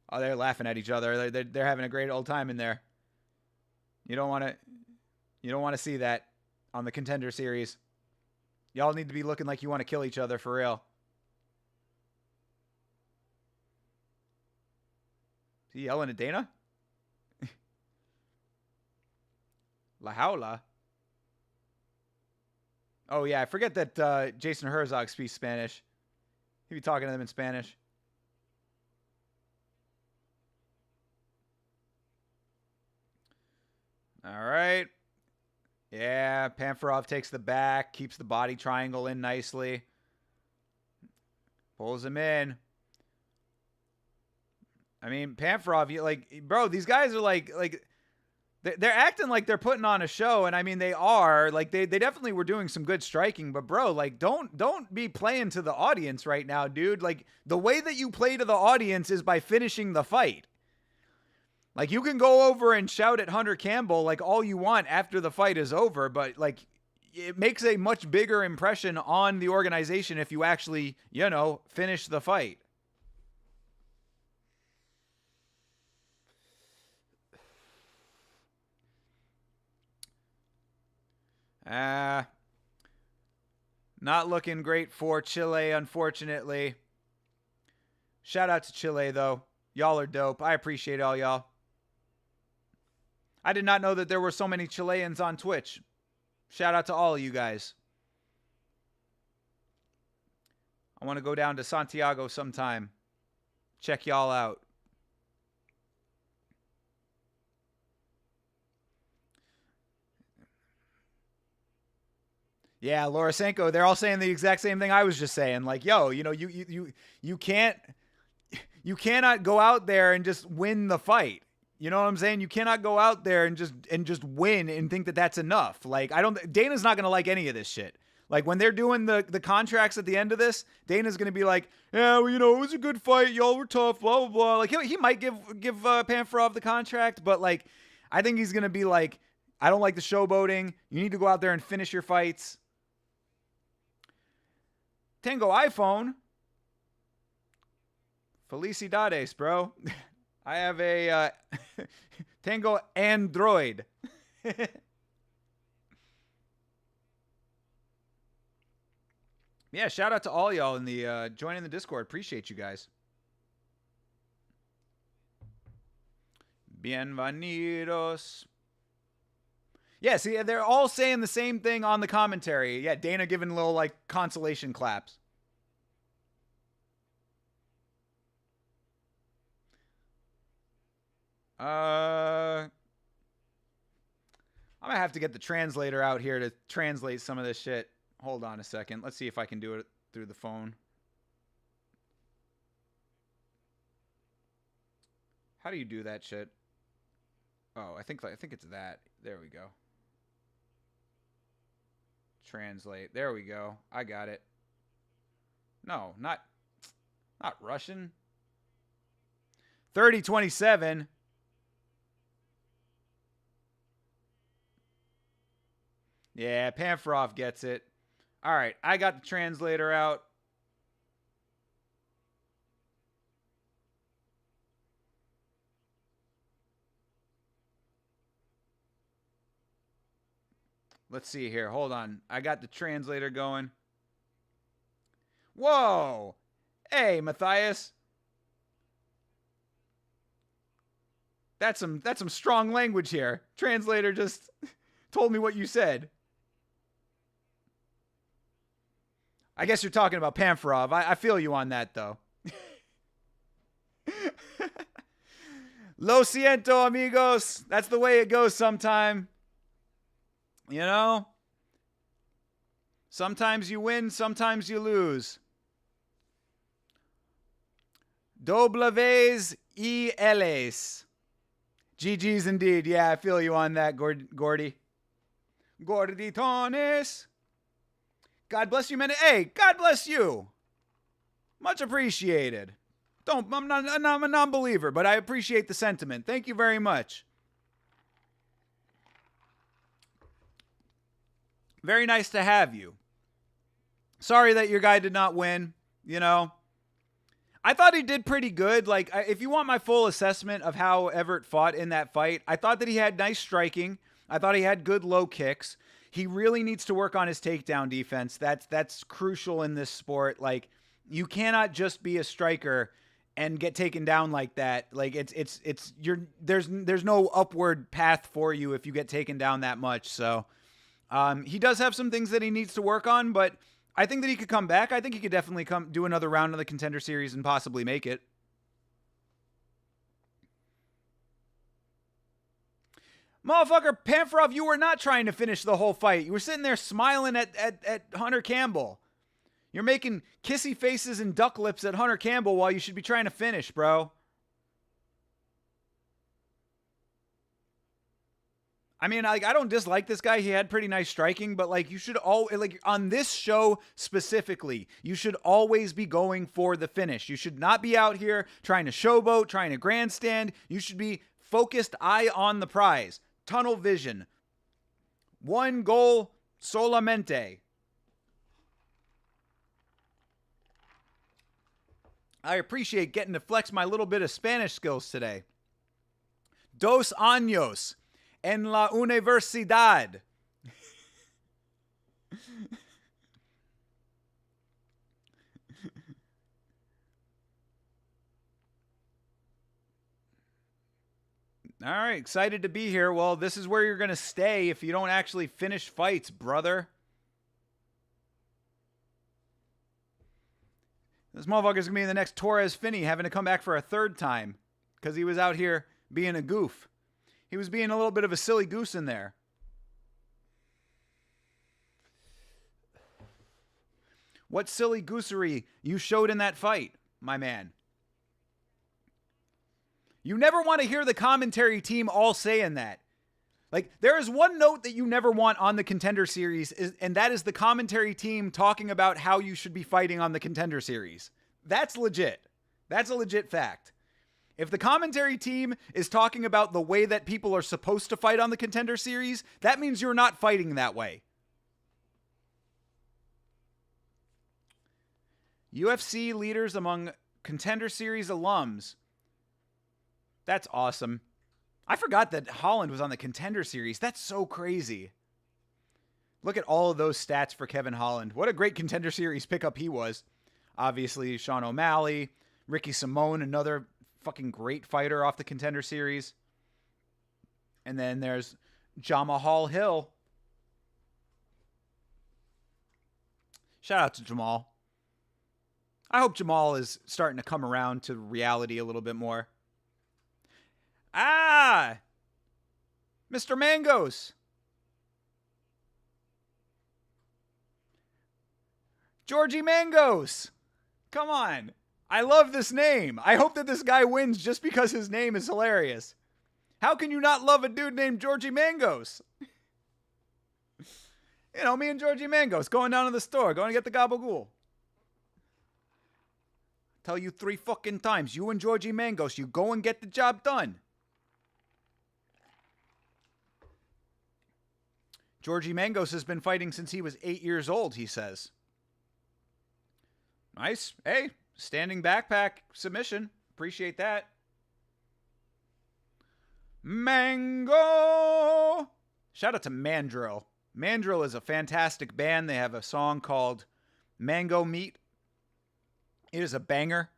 Oh, they're laughing at each other. They're having a great old time in there. You don't want to see that on the Contender series. Y'all need to be looking like you want to kill each other for real. Is he yelling at Dana? La Howla. Oh, yeah, I forget that Jason Herzog speaks Spanish. He'd be talking to them in Spanish. All right. Yeah, Panferov takes the back, keeps the body triangle in nicely. Pulls him in. I mean, Panferov, like, bro, these guys are like they're acting like they're putting on a show, and I mean they are. Like they definitely were doing some good striking, but bro, like don't be playing to the audience right now, dude. Like the way that you play to the audience is by finishing the fight. Like you can go over and shout at Hunter Campbell like all you want after the fight is over, but like it makes a much bigger impression on the organization if you actually, finish the fight. Not looking great for Chile, unfortunately. Shout out to Chile, though. Y'all are dope. I appreciate all y'all. I did not know that there were so many Chileans on Twitch. Shout out to all of you guys. I want to go down to Santiago sometime. Check y'all out. Yeah, Lorisenko, they're all saying the exact same thing I was just saying. Like, yo, you cannot go out there and just win the fight. You know what I'm saying? You cannot go out there and just win and think that that's enough. Like, Dana's not going to like any of this shit. Like, when they're doing the contracts at the end of this, Dana's going to be like, yeah, well, it was a good fight. Y'all were tough, blah, blah, blah. Like, he might give Panferov the contract, but, like, I think he's going to be like, I don't like the showboating. You need to go out there and finish your fights. Tango iPhone. Felicidades, bro. I have a Tango Android. Yeah, shout out to all y'all in the joining the Discord. Appreciate you guys. Bienvenidos. Yeah, see, they're all saying the same thing on the commentary. Yeah, Dana giving little, like, consolation claps. I'm going to have to get the translator out here to translate some of this shit. Hold on a second. Let's see if I can do it through the phone. How do you do that shit? Oh, I think it's that. There we go. Translate. There we go. I got it. No, not Russian. 3027. Yeah, Panfarov gets it. All right, I got the translator out. Let's see here. Hold on. I got the translator going. Whoa. Hey, Matthias. That's some strong language here. Translator just told me what you said. I guess you're talking about Panfarov. I feel you on that, though. Lo siento, amigos. That's the way it goes sometime. You know? Sometimes you win, sometimes you lose. Dobles y Ls. GG's indeed. Yeah, I feel you on that, Gordy. Gorditones. God bless you, man. Hey, God bless you. Much appreciated. I'm not a non-believer, but I appreciate the sentiment. Thank you very much. Very nice to have you. Sorry that your guy did not win, you know. I thought he did pretty good. Like, if you want my full assessment of how Everett fought in that fight, I thought that he had nice striking. I thought he had good low kicks. He really needs to work on his takedown defense. That's crucial in this sport. Like, you cannot just be a striker and get taken down like that. Like, there's no upward path for you if you get taken down that much. So, he does have some things that he needs to work on, but I think that he could come back. I think he could definitely do another round of the Contender Series and possibly make it. Motherfucker, Panfarov, you were not trying to finish the whole fight. You were sitting there smiling at Hunter Campbell. You're making kissy faces and duck lips at Hunter Campbell while you should be trying to finish, bro. I mean, like, I don't dislike this guy. He had pretty nice striking, but like, you should on this show specifically, you should always be going for the finish. You should not be out here trying to showboat, trying to grandstand. You should be focused, eye on the prize. Tunnel vision. One goal solamente. I appreciate getting to flex my little bit of Spanish skills today. Dos años en la universidad. All right, excited to be here. Well, this is where you're going to stay if you don't actually finish fights, brother. This motherfucker's going to be in the next Torres Finney, having to come back for a third time because he was out here being a goof. He was being a little bit of a silly goose in there. What silly goosery you showed in that fight, my man. You never want to hear the commentary team all saying that. Like, there is one note that you never want on the Contender Series, and that is the commentary team talking about how you should be fighting on the Contender Series. That's legit. That's a legit fact. If the commentary team is talking about the way that people are supposed to fight on the Contender Series, that means you're not fighting that way. UFC leaders among Contender Series alums. That's awesome. I forgot that Holland was on the Contender Series. That's so crazy. Look at all of those stats for Kevin Holland. What a great Contender Series pickup he was. Obviously, Sean O'Malley, Ricky Simone, another fucking great fighter off the Contender Series. And then there's Jamal Hill. Shout out to Jamal. I hope Jamal is starting to come around to reality a little bit more. Ah! Mr. Mangos. Georgie Mangos. Come on. I love this name. I hope that this guy wins just because his name is hilarious. How can you not love a dude named Georgie Mangos? You know, me and Georgie Mangos going down to the store, going to get the gabagool. Tell you 3 fucking times, you and Georgie Mangos, you go and get the job done. Georgie Mangos has been fighting since he was 8 years old, he says. Nice. Hey, standing backpack submission. Appreciate that. Mango! Shout out to Mandrill. Mandrill is a fantastic band. They have a song called Mango Meat. It is a banger.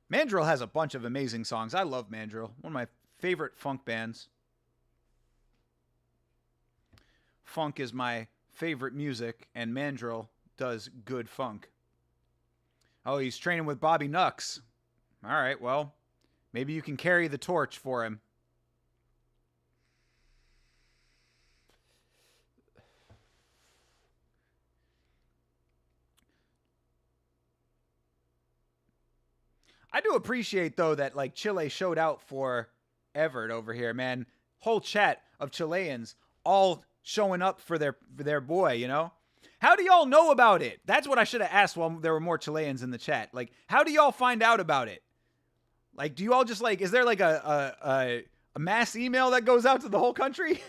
Mandrill has a bunch of amazing songs. I love Mandrill. One of my favorite funk bands. Funk is my favorite music, and Mandrill does good funk. Oh, he's training with Bobby Nux. All right, well, maybe you can carry the torch for him. I do appreciate, though, that, like, Chile showed out for Everett over here, man. Whole chat of Chileans all showing up for their boy, you know? How do y'all know about it? That's what I should have asked while there were more Chileans in the chat. Like, how do y'all find out about it? Like, do you all just, like, is there, like, a mass email that goes out to the whole country?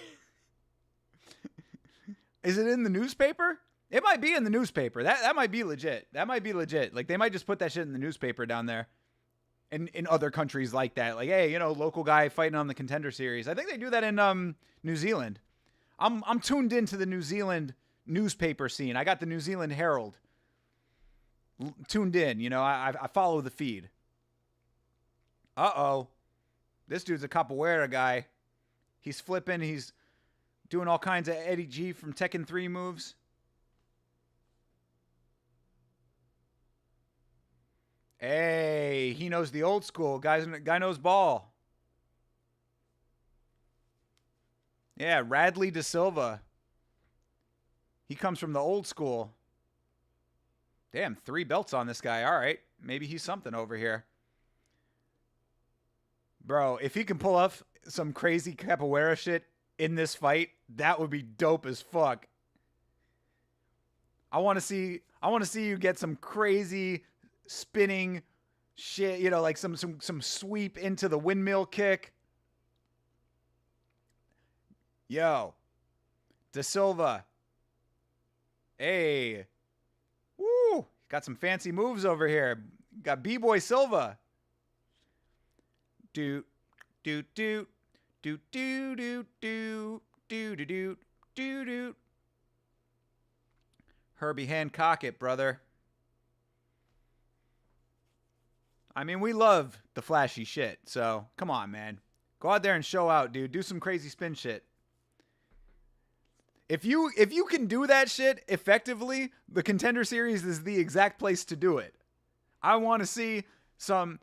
Is it in the newspaper? It might be in the newspaper. That might be legit. That might be legit. Like, they might just put that shit in the newspaper down there. In other countries like that. Like, hey, you know, local guy fighting on the Contender Series. I think they do that in New Zealand. I'm tuned into the New Zealand newspaper scene. I got the New Zealand Herald tuned in. You know, I follow the feed. Uh-oh. This dude's a capoeira guy. He's flipping. He's doing all kinds of Eddie G from Tekken 3 moves. Hey, he knows the old school. Guy knows ball. Yeah, Radley De Silva. He comes from the old school. Damn, 3 belts on this guy. All right, maybe he's something over here. Bro, if he can pull off some crazy capoeira shit in this fight, that would be dope as fuck. I want to see you get some crazy spinning shit, you know, like some sweep into the windmill kick. Yo, De Silva. Hey. Woo. Got some fancy moves over here. Got B-Boy Silva. Do do do do do do do do do do do do. Herbie Hancock it, brother. I mean, we love the flashy shit, so come on, man. Go out there and show out, dude. Do some crazy spin shit. If you can do that shit effectively, the Contender Series is the exact place to do it. I want to see some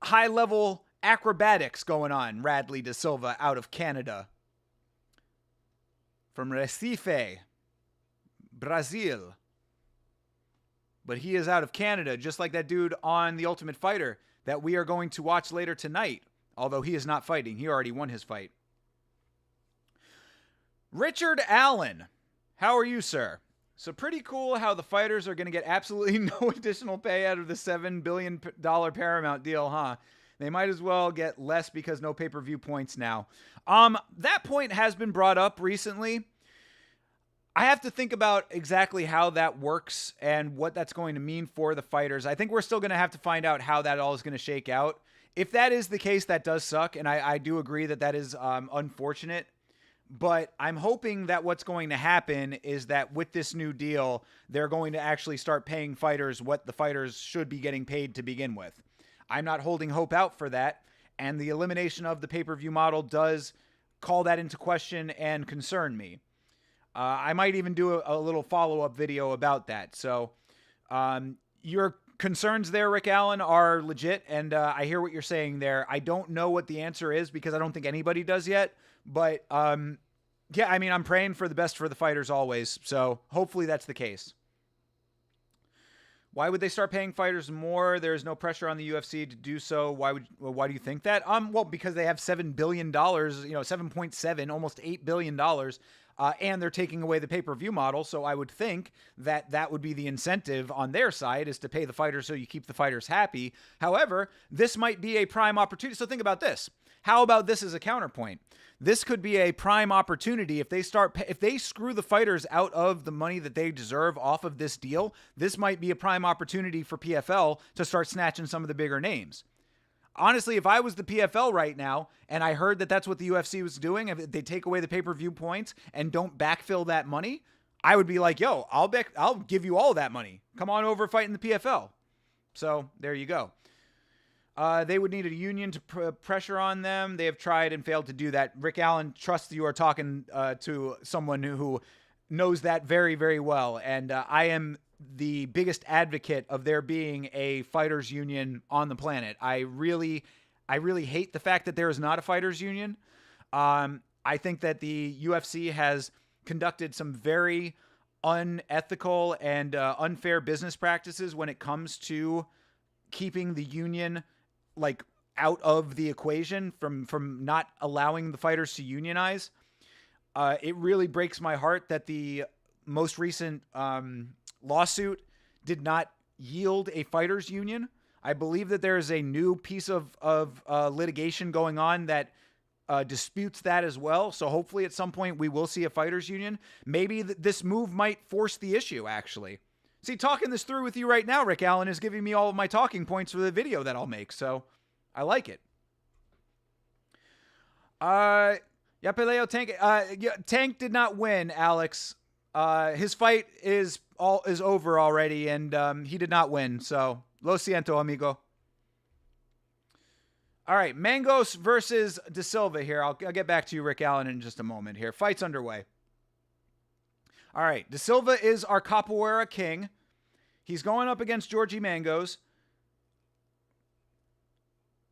high-level acrobatics going on. Radley De Silva out of Canada. From Recife, Brazil. But he is out of Canada, just like that dude on The Ultimate Fighter that we are going to watch later tonight. Although he is not fighting. He already won his fight. Richard Allen. How are you, sir? So pretty cool how the fighters are going to get absolutely no additional pay out of the $7 billion Paramount deal, huh? They might as well get less because no pay-per-view points now. That point has been brought up recently. I have to think about exactly how that works and what that's going to mean for the fighters. I think we're still going to have to find out how that all is going to shake out. If that is the case, that does suck, and I do agree that that is unfortunate. But I'm hoping that what's going to happen is that with this new deal, they're going to actually start paying fighters what the fighters should be getting paid to begin with. I'm not holding hope out for that, and the elimination of the pay-per-view model does call that into question and concern me. I might even do a little follow-up video about that. So your concerns there, Rick Allen, are legit, and I hear what you're saying there. I don't know what the answer is because I don't think anybody does yet. But yeah, I mean, I'm praying for the best for the fighters always. So hopefully that's the case. Why would they start paying fighters more? There's no pressure on the UFC to do so. Why do you think that? Well, because they have $7 billion, 7.7, almost $8 billion, and they're taking away the pay-per-view model. So I would think that that would be the incentive on their side, is to pay the fighters so you keep the fighters happy. However, this might be a prime opportunity. So think about this. How about this as a counterpoint? This could be a prime opportunity if they screw the fighters out of the money that they deserve off of this deal. This might be a prime opportunity for PFL to start snatching some of the bigger names. Honestly, if I was the PFL right now and I heard that that's what the UFC was doing, if they take away the pay-per-view points and don't backfill that money, I would be like, yo, I'll give you all that money. Come on over, fight in the PFL. So there you go. They would need a union to pressure on them. They have tried and failed to do that. Rick Allen, trust you are talking to someone who knows that very, very well. And I am the biggest advocate of there being a fighters union on the planet. I really hate the fact that there is not a fighters union. I think that the UFC has conducted some very unethical and unfair business practices when it comes to keeping the union like out of the equation, from not allowing the fighters to unionize. It really breaks my heart that the most recent lawsuit did not yield a fighters union. I believe that there is a new piece of litigation going on that disputes that as well. So hopefully at some point we will see a fighters union. Maybe this move might force the issue, actually. See, talking this through with you right now, Rick Allen, is giving me all of my talking points for the video that I'll make. So I like it. Yapeleo Tank. Tank did not win, Alex. His fight is over already, and he did not win. So lo siento, amigo. All right, Mangos versus De Silva here. I'll get back to you, Rick Allen, in just a moment here. Fight's underway. All right, De Silva is our Capoeira king. He's going up against Georgie Mangos.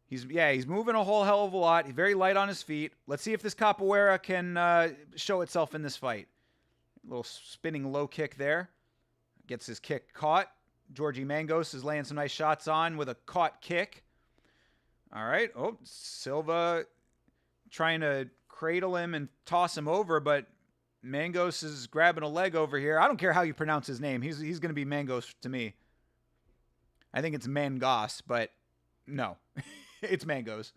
He's moving a whole hell of a lot. He's very light on his feet. Let's see if this Capoeira can show itself in this fight. A little spinning low kick there. Gets his kick caught. Georgie Mangos is laying some nice shots on with a caught kick. All right. Oh, Silva trying to cradle him and toss him over, but Mangos is grabbing a leg over here. I don't care how you pronounce his name. He's going to be Mangos to me. I think it's Mangos, but no. It's Mangos.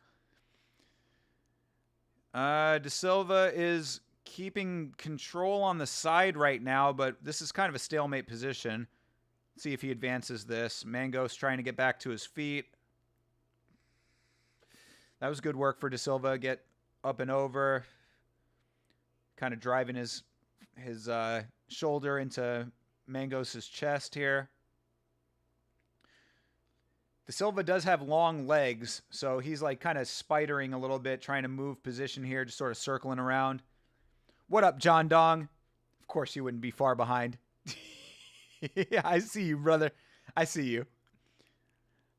De Silva is keeping control on the side right now, but this is kind of a stalemate position. Let's see if he advances this. Mangos trying to get back to his feet. That was good work for De Silva. Get up and over. Kind of driving his shoulder into Mangos' chest here. De Silva does have long legs, so he's like kind of spidering a little bit, trying to move position here, just sort of circling around. What up, John Dong? Of course you wouldn't be far behind. Yeah, I see you, brother. I see you.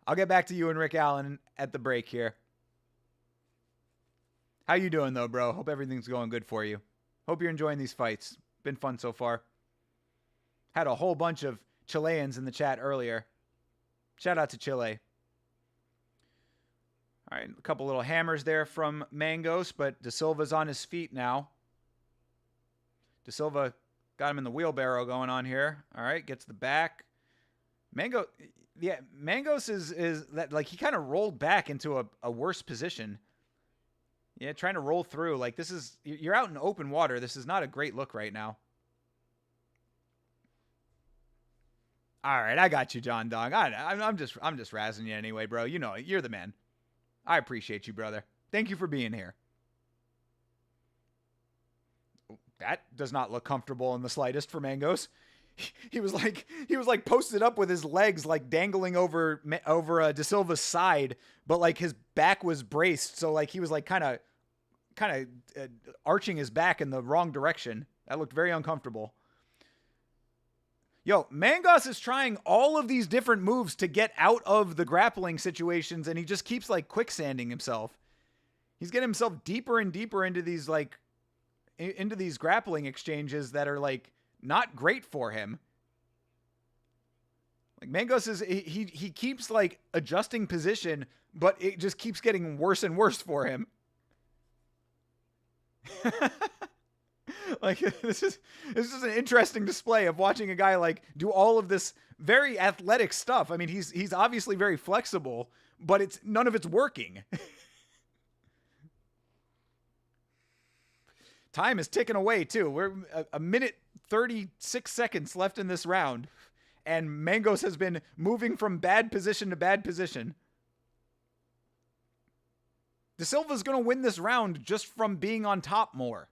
I'll get back to you and Rick Allen at the break here. How you doing, though, bro? Hope everything's going good for you. Hope you're enjoying these fights. Been fun so far. Had a whole bunch of Chileans in the chat earlier. Shout out to Chile. All right, a couple little hammers there from Mangos, but De Silva's on his feet now. De Silva got him in the wheelbarrow going on here. All right, gets the back. Mangos is that, like, he kind of rolled back into a worse position. Yeah, trying to roll through. Like, this is, you're out in open water. This is not a great look right now. All right, I got you, John Dog. I'm just razzing you anyway, bro. You know it. You're the man. I appreciate you, brother. Thank you for being here. That does not look comfortable in the slightest for Mangos. He was like posted up with his legs like dangling over De Silva's side, but like his back was braced, so like he was like kind of arching his back in the wrong direction. That looked very uncomfortable. Yo, Mangos is trying all of these different moves to get out of the grappling situations, and he just keeps like quicksanding himself. He's getting himself deeper and deeper into these grappling exchanges that are like not great for him. Like Mangos is he keeps like adjusting position, but it just keeps getting worse and worse for him. Like this is an interesting display of watching a guy like do all of this very athletic stuff. I mean, he's obviously very flexible, but none of it's working. Time is ticking away too. We're a minute 36 seconds left in this round, and Mangos has been moving from bad position to bad position. De Silva's going to win this round just from being on top more.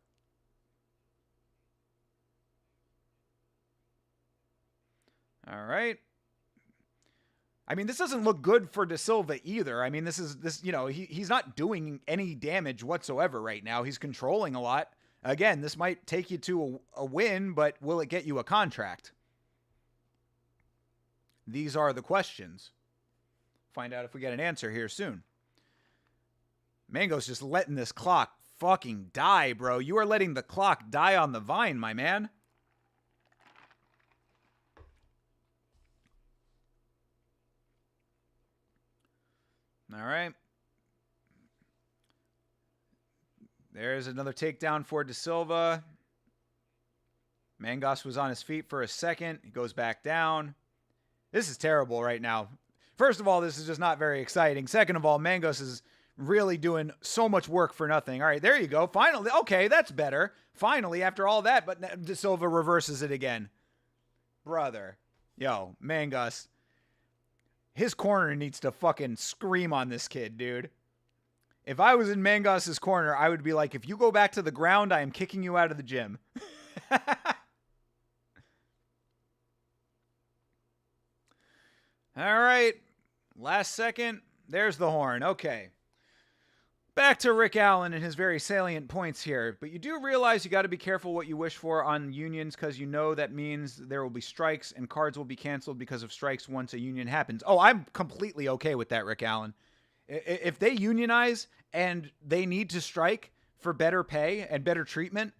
All right. I mean, this doesn't look good for De Silva either. I mean, he's not doing any damage whatsoever right now. He's controlling a lot. Again, this might take you to a win, but will it get you a contract? These are the questions. Find out if we get an answer here soon. Mango's just letting this clock fucking die, bro. You are letting the clock die on the vine, my man. All right. There's another takedown for De Silva. Mangos was on his feet for a second. He goes back down. This is terrible right now. First of all, this is just not very exciting. Second of all, Mangos is really doing so much work for nothing. All right, there you go. Finally. Okay, that's better. Finally, after all that, but De Silva reverses it again. Brother. Yo, Mangos. His corner needs to fucking scream on this kid, dude. If I was in Mangos' corner, I would be like, if you go back to the ground, I am kicking you out of the gym. All right. Last second. There's the horn. Okay. Back to Rick Allen and his very salient points here. But you do realize you got to be careful what you wish for on unions, because you know that means there will be strikes and cards will be canceled because of strikes once a union happens. Oh, I'm completely okay with that, Rick Allen. If they unionize and they need to strike for better pay and better treatment,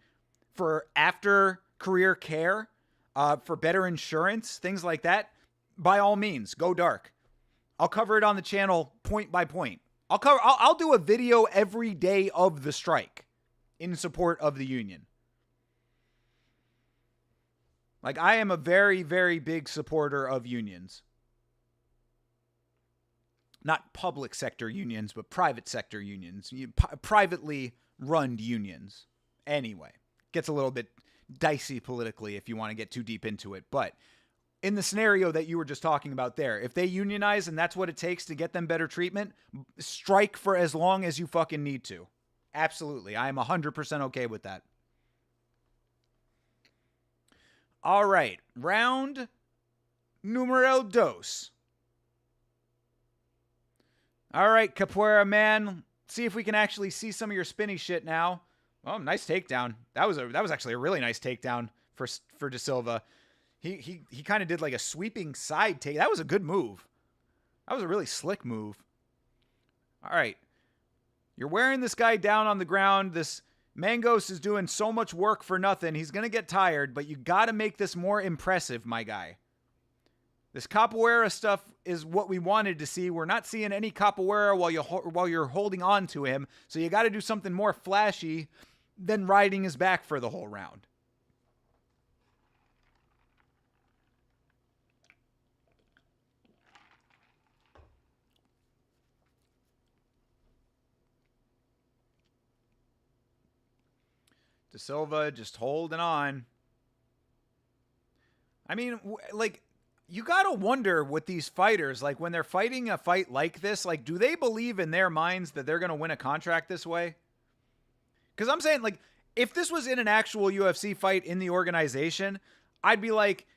for after career care, for better insurance, things like that, by all means, go dark. I'll cover it on the channel point by point. I'll do a video every day of the strike in support of the union. Like, I am a very, very big supporter of unions. Not public sector unions, but private sector unions. Privately run unions. Anyway, gets a little bit dicey politically if you want to get too deep into it. But in the scenario that you were just talking about there, if they unionize and that's what it takes to get them better treatment, strike for as long as you fucking need to. Absolutely. I am 100% okay with that. All right. Round numero dos. All right, Capoeira man. See if we can actually see some of your spinny shit now. Oh, nice takedown. That was actually a really nice takedown for De Silva. He kind of did like a sweeping side take. That was a good move. That was a really slick move. All right. You're wearing this guy down on the ground. This Mangos is doing so much work for nothing. He's going to get tired, but you got to make this more impressive, my guy. This capoeira stuff is what we wanted to see. We're not seeing any capoeira while you're holding on to him, so you got to do something more flashy than riding his back for the whole round. De Silva just holding on. I mean, like, You got to wonder with these fighters, like when they're fighting a fight like this, like do they believe in their minds that they're going to win a contract this way? Because I'm saying, like, if this was in an actual UFC fight in the organization, I'd be like,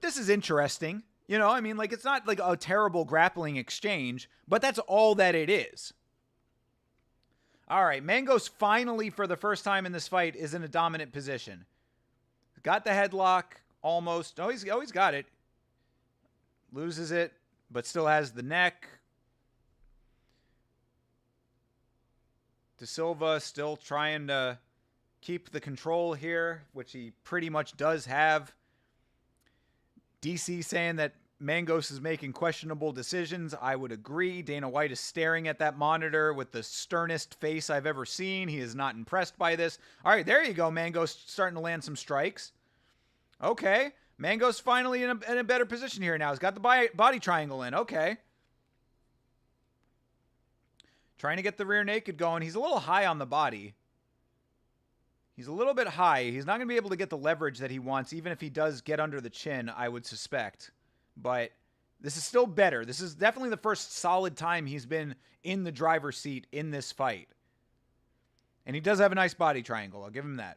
this is interesting. You know, I mean, like, it's not like a terrible grappling exchange, but that's all that it is. All right, Mangos finally, for the first time in this fight, is in a dominant position. Got the headlock, almost. Oh, he's got it. Loses it, but still has the neck. De Silva still trying to keep the control here, which he pretty much does have. DC saying that Mangos is making questionable decisions. I would agree. Dana White is staring at that monitor with the sternest face I've ever seen. He is not impressed by this. All right, there you go. Mangos starting to land some strikes. Okay. Mangos finally in a better position here now. He's got the body triangle in. Okay. Trying to get the rear naked going. He's a little high on the body. He's a little bit high. He's not going to be able to get the leverage that he wants, even if he does get under the chin, I would suspect. But this is still better. This is definitely the first solid time he's been in the driver's seat in this fight. And he does have a nice body triangle. I'll give him that.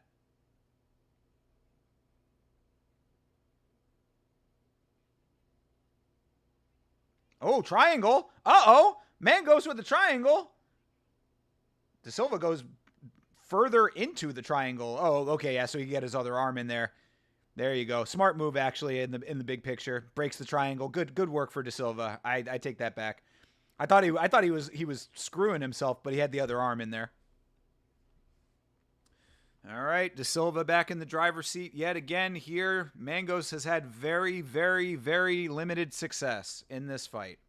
Oh, triangle. Uh-oh. Mangos with the triangle. De Silva goes further into the triangle. Oh, okay, yeah, so he can get his other arm in there. There you go. Smart move, actually, in the big picture. Breaks the triangle. Good work for De Silva. I take that back. I thought he was screwing himself, but he had the other arm in there. All right, De Silva back in the driver's seat yet again here. Mangos has had very, very, very limited success in this fight.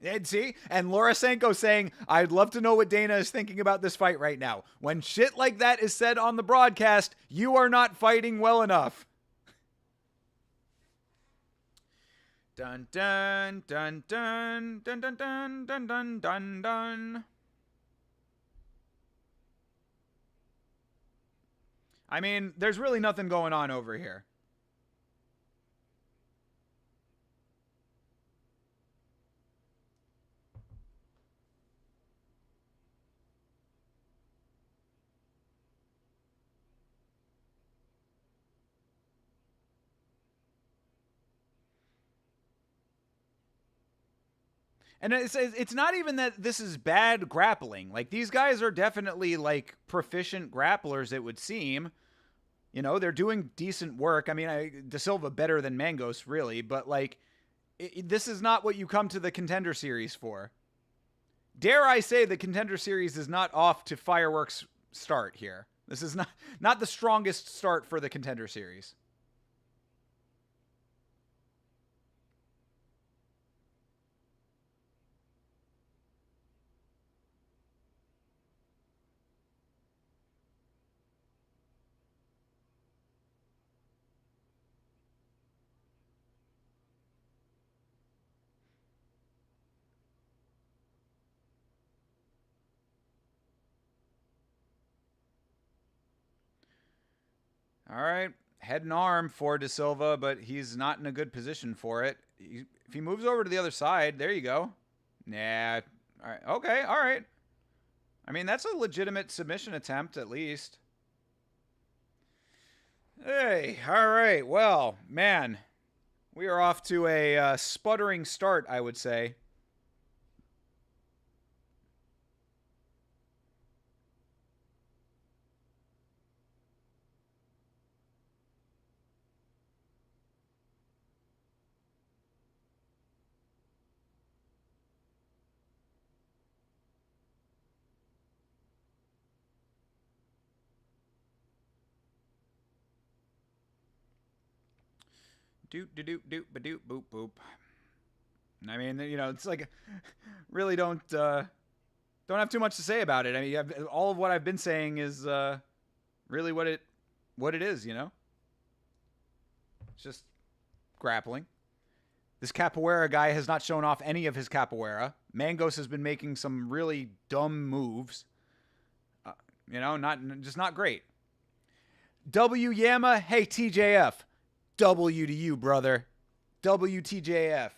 And see? And Lorisenko saying, I'd love to know what Dana is thinking about this fight right now. When shit like that is said on the broadcast, you are not fighting well enough. Dun dun dun dun dun dun dun dun dun dun dun. I mean, there's really nothing going on over here. And it's not even that this is bad grappling. Like, these guys are definitely, like, proficient grapplers, it would seem. You know, they're doing decent work. I mean, De Silva better than Mangos, really. But, like, this is not what you come to the Contender Series for. Dare I say the Contender Series is not off to fireworks start here. This is not the strongest start for the Contender Series. All right. Head and arm for De Silva, but he's not in a good position for it. If he moves over to the other side, there you go. Nah. All right. Okay. All right. I mean, that's a legitimate submission attempt, at least. Hey. All right. Well, man, we are off to a sputtering start, I would say. Doop doop doop doop ba doop boop boop. I mean, you know, it's like really don't have too much to say about it. I mean, all of what I've been saying is really what it is. You know, it's just grappling. This capoeira guy has not shown off any of his capoeira. Mangos has been making some really dumb moves. You know, just not great. W Yama, hey TJF. W to you, brother. WTJF.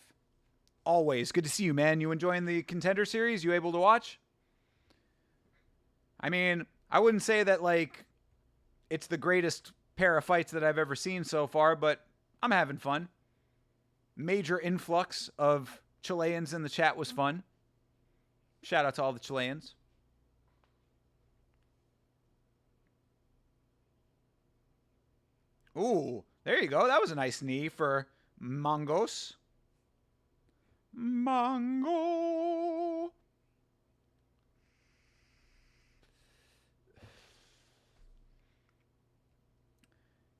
Always. Good to see you, man. You enjoying the Contender series? You able to watch? I mean, I wouldn't say that, like, it's the greatest pair of fights that I've ever seen so far, but I'm having fun. Major influx of Chileans in the chat was fun. Shout out to all the Chileans. Ooh, there you go. That was a nice knee for Mangos. Mango.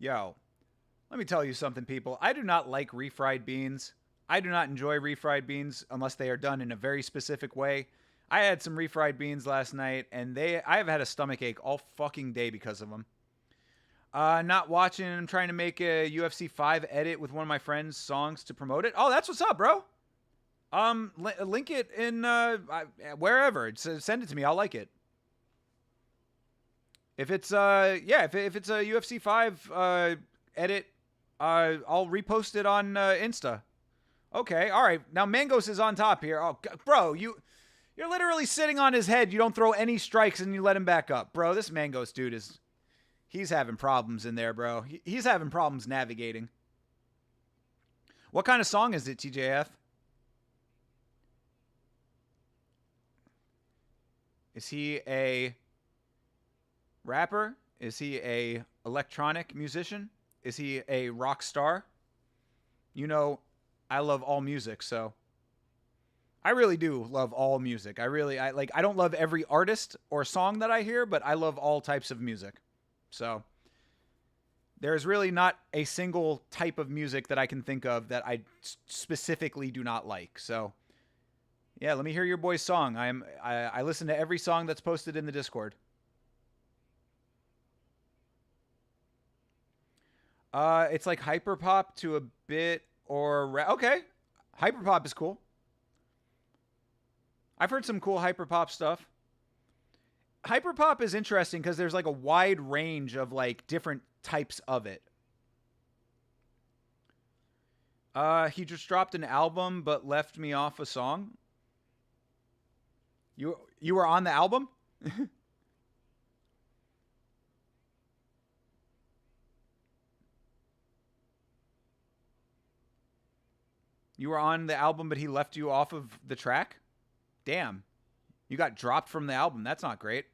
Yo, let me tell you something, people. I do not like refried beans. I do not enjoy refried beans unless they are done in a very specific way. I had some refried beans last night, and I have had a stomach ache all fucking day because of them. Not watching. I'm trying to make a UFC 5 edit with one of my friends' songs to promote it. Oh, that's what's up, bro. Link it in wherever. Send it to me. I'll like it. If it's if it's a UFC 5 edit, I'll repost it on Insta. Okay, all right. Now Mangos is on top here. Oh, bro, you're literally sitting on his head. You don't throw any strikes and you let him back up, bro. This Mangos dude he's having problems in there, bro. He's having problems navigating. What kind of song is it, TJF? Is he a rapper? Is he a electronic musician? Is he a rock star? You know, I love all music, so I really do love all music. I don't love every artist or song that I hear, but I love all types of music. So there's really not a single type of music that I can think of that I specifically do not like. So yeah, let me hear your boy's song. I listen to every song that's posted in the Discord. It's like hyperpop to a bit or okay. Hyperpop is cool. I've heard some cool hyperpop stuff. Hyperpop is interesting because there's like a wide range of like different types of it. He just dropped an album but left me off a song. You were on the album? You were on the album, but he left you off of the track? Damn. You got dropped from the album. That's not great.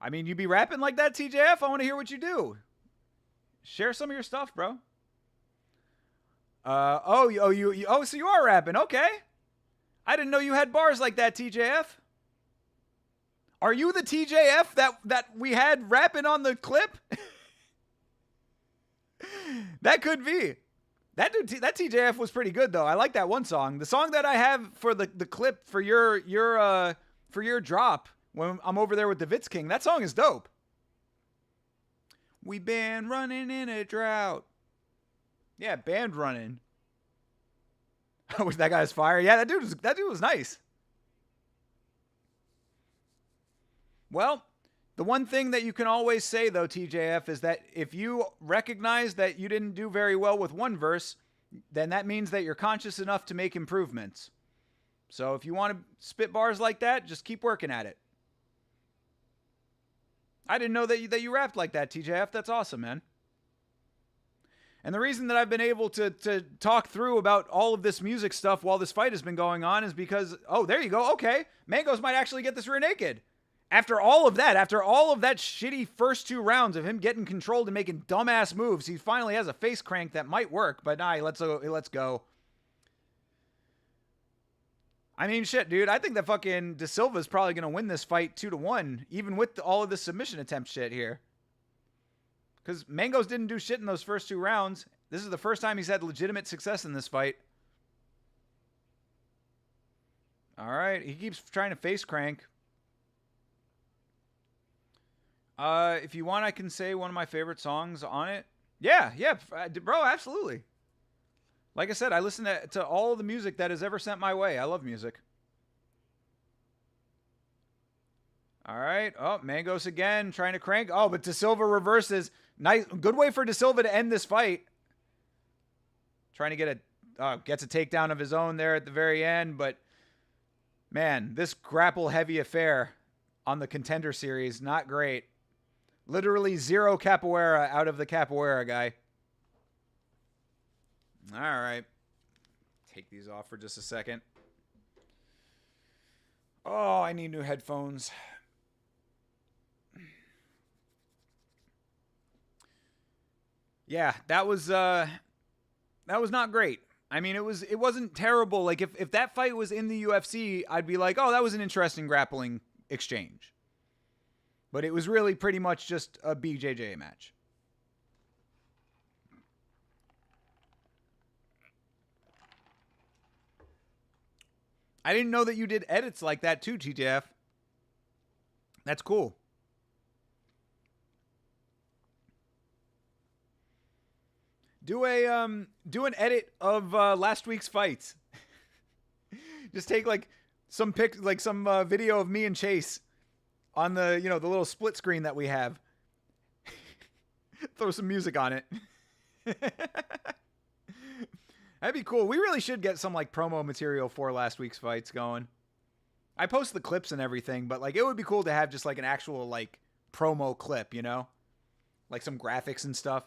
I mean, you be rapping like that, TJF? I want to hear what you do. Share some of your stuff, bro. So you are rapping. Okay. I didn't know you had bars like that, TJF. Are you the TJF that we had rapping on the clip? That could be. That TJF was pretty good though. I like that one song. The song that I have for the clip for your drop when I'm over there with the Vitz King, that song is dope. We been running in a drought. Yeah, band running. Oh, that guy's fire. Yeah, that dude was nice. Well, the one thing that you can always say, though, TJF, is that if you recognize that you didn't do very well with one verse, then that means that you're conscious enough to make improvements. So if you want to spit bars like that, just keep working at it. I didn't know that you rapped like that, TJF. That's awesome, man. And the reason that I've been able to talk through about all of this music stuff while this fight has been going on is because, oh, there you go. Okay, Mangos might actually get this rear naked. After all of that shitty first 2 rounds of him getting controlled and making dumbass moves, he finally has a face crank that might work, but nah, let's go. I mean, shit, dude, I think that fucking De Silva's probably going to win this fight 2-1, even with all of this submission attempt shit here. Because Mangos didn't do shit in those first 2 rounds. This is the first time he's had legitimate success in this fight. All right, he keeps trying to face crank. If you want, I can say one of my favorite songs on it. Yeah, bro, absolutely. Like I said, I listen to all the music that is ever sent my way. I love music. All right. Oh, Mangos again trying to crank. Oh, but De Silva reverses. Nice, good way for De Silva to end this fight. Trying to get gets a takedown of his own there at the very end, but man, this grapple heavy affair on the Contender series, not great. Literally zero capoeira out of the capoeira guy. All right. Take these off for just a second. Oh, I need new headphones. Yeah, that was not great. I mean, it wasn't terrible. Like if that fight was in the UFC, I'd be like, "Oh, that was an interesting grappling exchange." But it was really pretty much just a BJJ match. I didn't know that you did edits like that too, TTF. That's cool. Do an edit of last week's fights. Just take like some video of me and Chase on the the little split screen that we have. Throw some music on it. That'd be cool. We really should get some like promo material for last week's fights going. I post the clips and everything, but like it would be cool to have just like an actual like promo clip, like some graphics and stuff.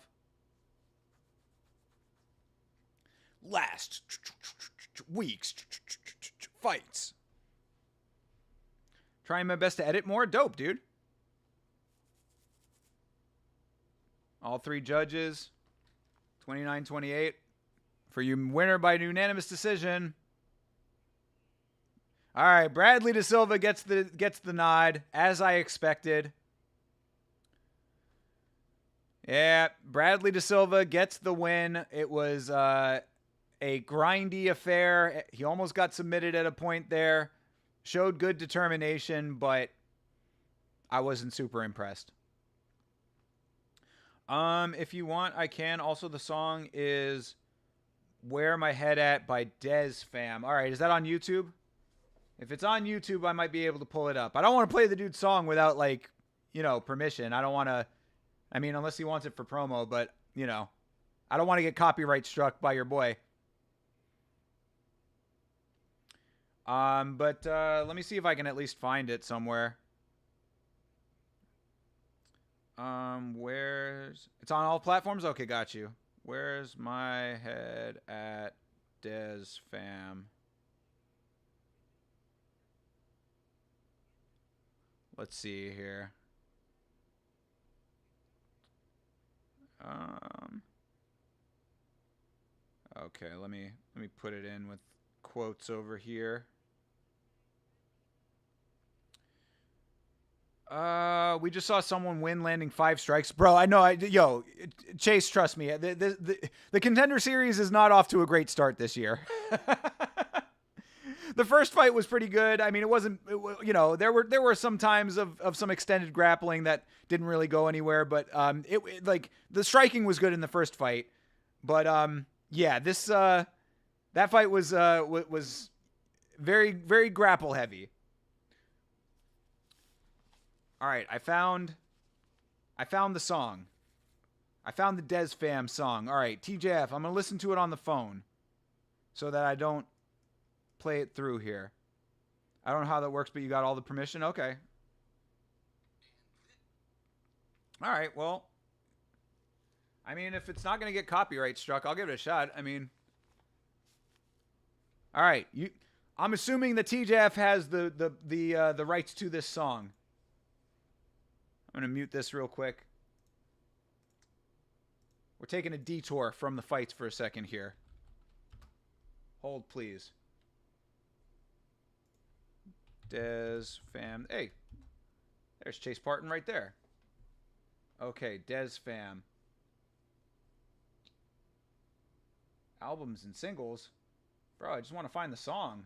Last week's fights. Trying my best to edit more. Dope, dude. All three judges. 29-28. For you, winner by unanimous decision. All right, Bradley De Silva gets the nod, as I expected. Yeah, Bradley De Silva gets the win. It was a grindy affair. He almost got submitted at a point there. Showed good determination, but I wasn't super impressed. If you want, I can. Also, the song is Where My Head At by Dez Fam. All right, is that on YouTube? If it's on YouTube, I might be able to pull it up. I don't want to play the dude's song without, like, permission. I don't want to, I mean, unless he wants it for promo, but, I don't want to get copyright struck by your boy. But let me see if I can at least find it somewhere. It's on all platforms? Okay, got you. Where's my head at Dez Fam? Let's see here. Okay, let me put it in with quotes over here. We just saw someone win landing 5 strikes. Bro, I know. Chase, trust me. The Contender series is not off to a great start this year. The first fight was pretty good. I mean, there were some times of some extended grappling that didn't really go anywhere, but the striking was good in the first fight. But yeah, that fight was very, very grapple heavy. All right, I found the song. I found the Dez Fam song. All right, TJF, I'm going to listen to it on the phone so that I don't play it through here. I don't know how that works, but you got all the permission? Okay. All right, well, I mean, if it's not going to get copyright struck, I'll give it a shot. I mean, all right, I'm assuming that TJF has the rights to this song. I'm going to mute this real quick. We're taking a detour from the fights for a second here. Hold, please. Dez Fam. Hey, there's Chase Parton right there. Okay, Dez Fam. Albums and singles. Bro, I just want to find the song.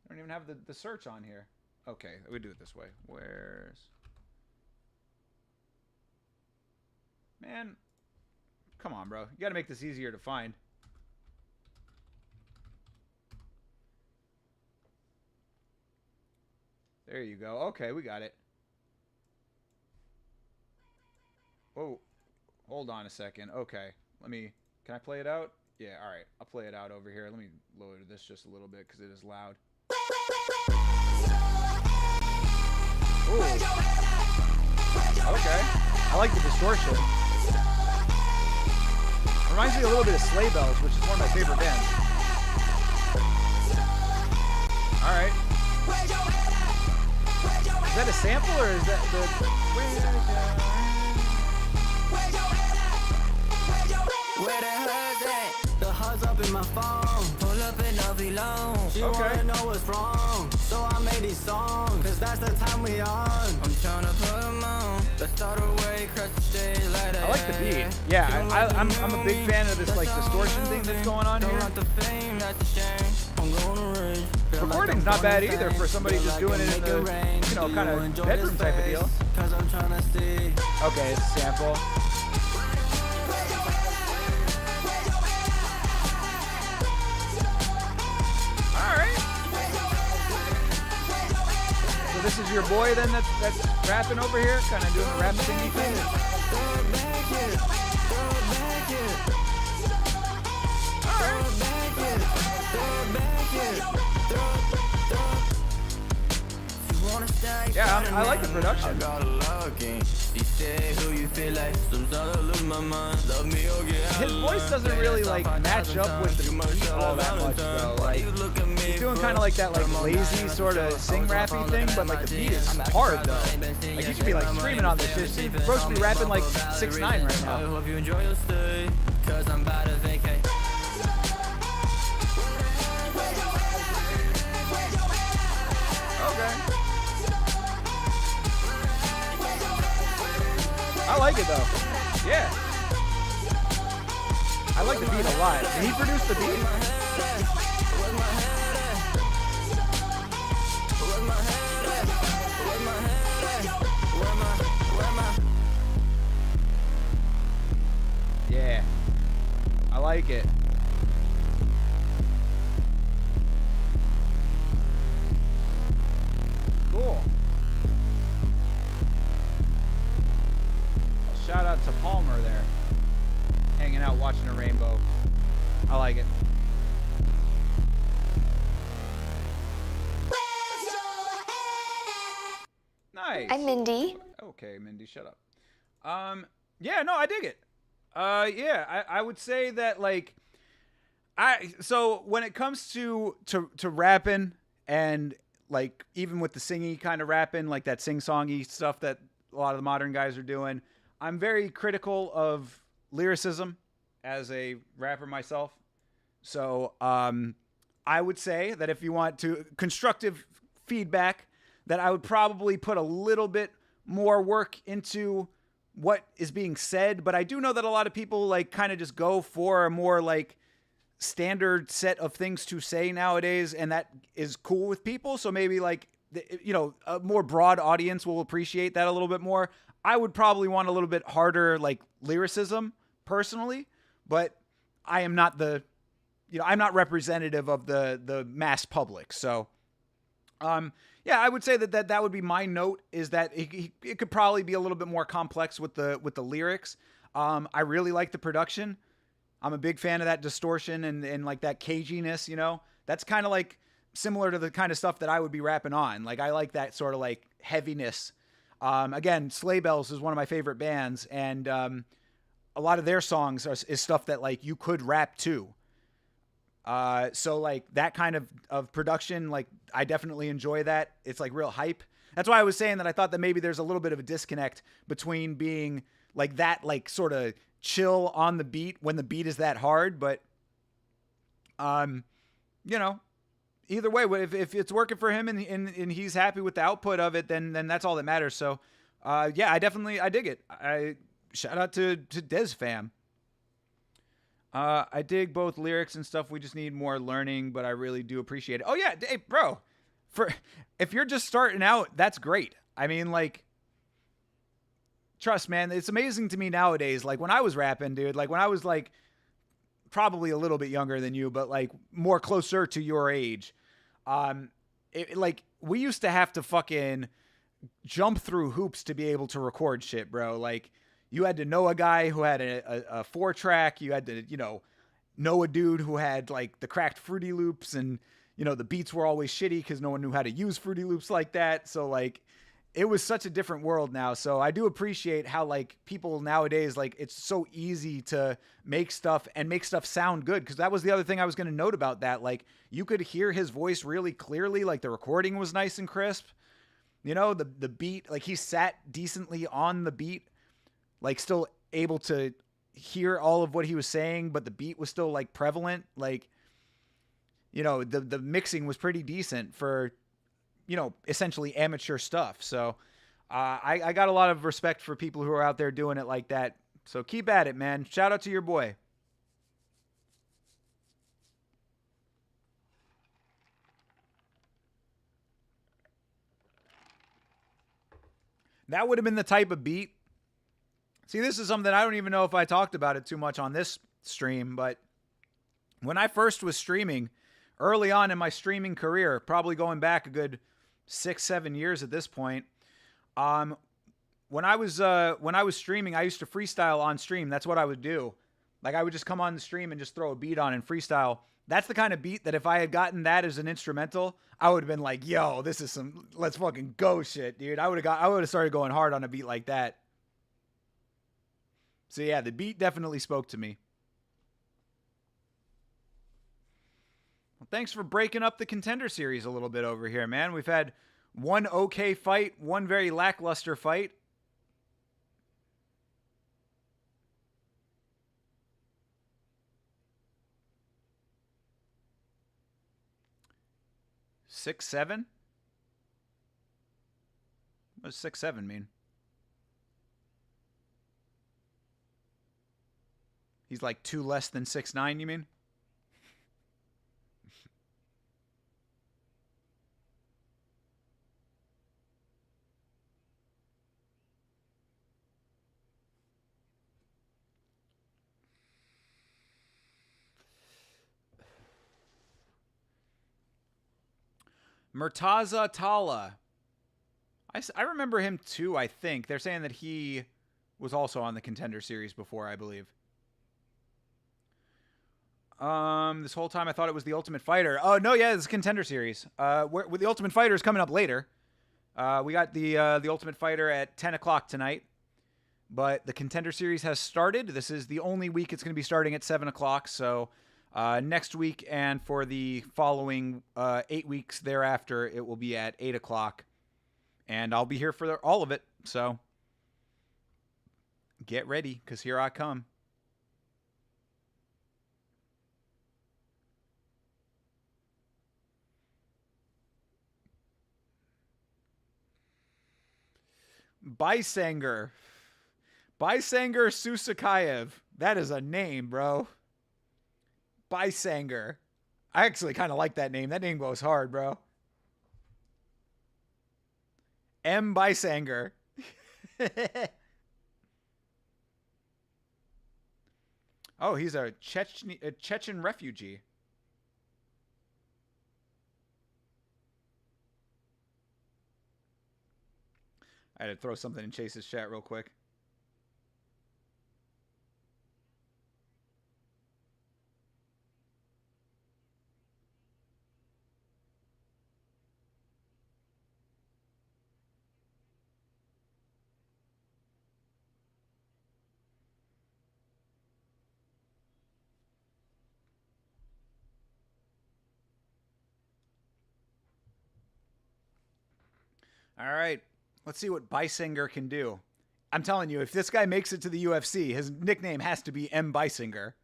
I don't even have the search on here. Okay, we do it this way. Where's... Man, come on, bro. You got to make this easier to find. There you go. Okay, we got it. Oh, hold on a second. Okay, can I play it out? Yeah, all right. I'll play it out over here. Let me lower this just a little bit because it is loud. Ooh. Okay. I like the distortion. Reminds me a little bit of Sleigh Bells, which is one of my favorite bands. All right. Is that a sample or is that the... Where the hell's at? The hug's up in my phone. Pull up in a V-Long. She wanna know what's wrong. So I made these songs. Cause that's the time we on. I'm tryna put them on. Let's start away, crush the stage like that. I like the beat. Yeah, I'm a big fan of this like distortion thing that's going on here. Recording's not bad either for somebody just doing it in the, you know, kind of bedroom type of deal. Okay, it's a sample. This is your boy then that's rapping over here, kind of doing the rap thingy thing. Yeah, I like the production. His voice doesn't really like match up with the beat all that much though. Like he's doing kind of like that like lazy sort of sing rappy thing, but like the beat is hard though. Like he should be like screaming on this shit. He's supposed to be rapping like 6ix9ine right now. I hope you enjoy your stay, cause I'm about to vacate. Okay. I like it though. Yeah. I like the beat a lot. Did he produce the beat? Yeah. I like it. Cool. Shout out to Palmer there. Hanging out watching a rainbow. I like it. Nice. I'm Mindy. Okay, Mindy, shut up. Yeah, no, I dig it. Yeah, I would say that like so when it comes to rapping and like even with the singy kind of rapping, like that sing-songy stuff that a lot of the modern guys are doing, I'm very critical of lyricism as a rapper myself. So I would say that if you want to constructive feedback, that I would probably put a little bit more work into what is being said. But I do know that a lot of people like kind of just go for a more like standard set of things to say nowadays, and that is cool with people. So maybe like, you know, a more broad audience will appreciate that a little bit more. I would probably want a little bit harder like lyricism personally, but I am not the, you know, I'm not representative of the mass public. So, yeah, I would say that would be my note, is that it could probably be a little bit more complex with the lyrics. I really like the production. I'm a big fan of that distortion and like that caginess, you know, that's kind of like similar to the kind of stuff that I would be rapping on. Like I like that sort of like heaviness. Again, Sleigh Bells is one of my favorite bands, and a lot of their songs is stuff that like you could rap to. So like that kind of production, like I definitely enjoy that. It's like real hype. That's why I was saying that I thought that maybe there's a little bit of a disconnect between being like that, like sort of chill on the beat when the beat is that hard. But, you know, either way, if it's working for him and he's happy with the output of it, then that's all that matters. So, yeah, I dig it. Shout out to Des fam. I dig both lyrics and stuff. We just need more learning, but I really do appreciate it. Oh yeah, hey, bro, if you're just starting out, that's great. I mean, like, trust, man, it's amazing to me nowadays. Like when I was rapping, dude, like when I was like probably a little bit younger than you, but like more closer to your age, like we used to have to fucking jump through hoops to be able to record shit, bro. Like, you had to know a guy who had a 4-track. You had to, know a dude who had, like, the cracked Fruity Loops, and, the beats were always shitty because no one knew how to use Fruity Loops like that. So, like, it was such a different world now. So I do appreciate how, like, people nowadays, like, it's so easy to make stuff and make stuff sound good. Because that was the other thing I was going to note about that. Like, you could hear his voice really clearly. Like, the recording was nice and crisp. The beat, like, he sat decently on the beat, like, still able to hear all of what he was saying, but the beat was still, like, prevalent. Like, the mixing was pretty decent for, essentially amateur stuff. So I got a lot of respect for people who are out there doing it like that. So keep at it, man. Shout out to your boy. That would have been the type of beat. See, this is something I don't even know if I talked about it too much on this stream, but when I first was streaming, early on in my streaming career, probably going back a good 6-7 years at this point, when I was streaming, I used to freestyle on stream. That's what I would do. Like, I would just come on the stream and just throw a beat on and freestyle. That's the kind of beat that if I had gotten that as an instrumental, I would have been like, yo, this is some let's fucking go shit, dude. I would have started going hard on a beat like that. So yeah, the beat definitely spoke to me. Well, thanks for breaking up the Contender series a little bit over here, man. We've had one okay fight, one very lackluster fight. Six, 7? What does 6-7 mean? He's like 2 less than 6'9", you mean? Murtaza Talla. I remember him too, I think. They're saying that he was also on the Contender series before, I believe. This whole time I thought it was the Ultimate Fighter. Oh, no, yeah, it's Contender series. With the Ultimate Fighter is coming up later. We got the Ultimate Fighter at 10 o'clock tonight. But the Contender series has started. This is the only week it's going to be starting at 7 o'clock. So next week and for the following 8 weeks thereafter, it will be at 8 o'clock. And I'll be here for all of it. So get ready, because here I come. Bysanger Susakayev. That is a name, bro. Bysanger. I actually kind of like that name. That name goes hard, bro. M. Bysanger. Oh, he's a Chechen refugee. I had to throw something in Chase's chat real quick. All right. Let's see what Bysinger can do. I'm telling you, if this guy makes it to the UFC, his nickname has to be M. Bysinger.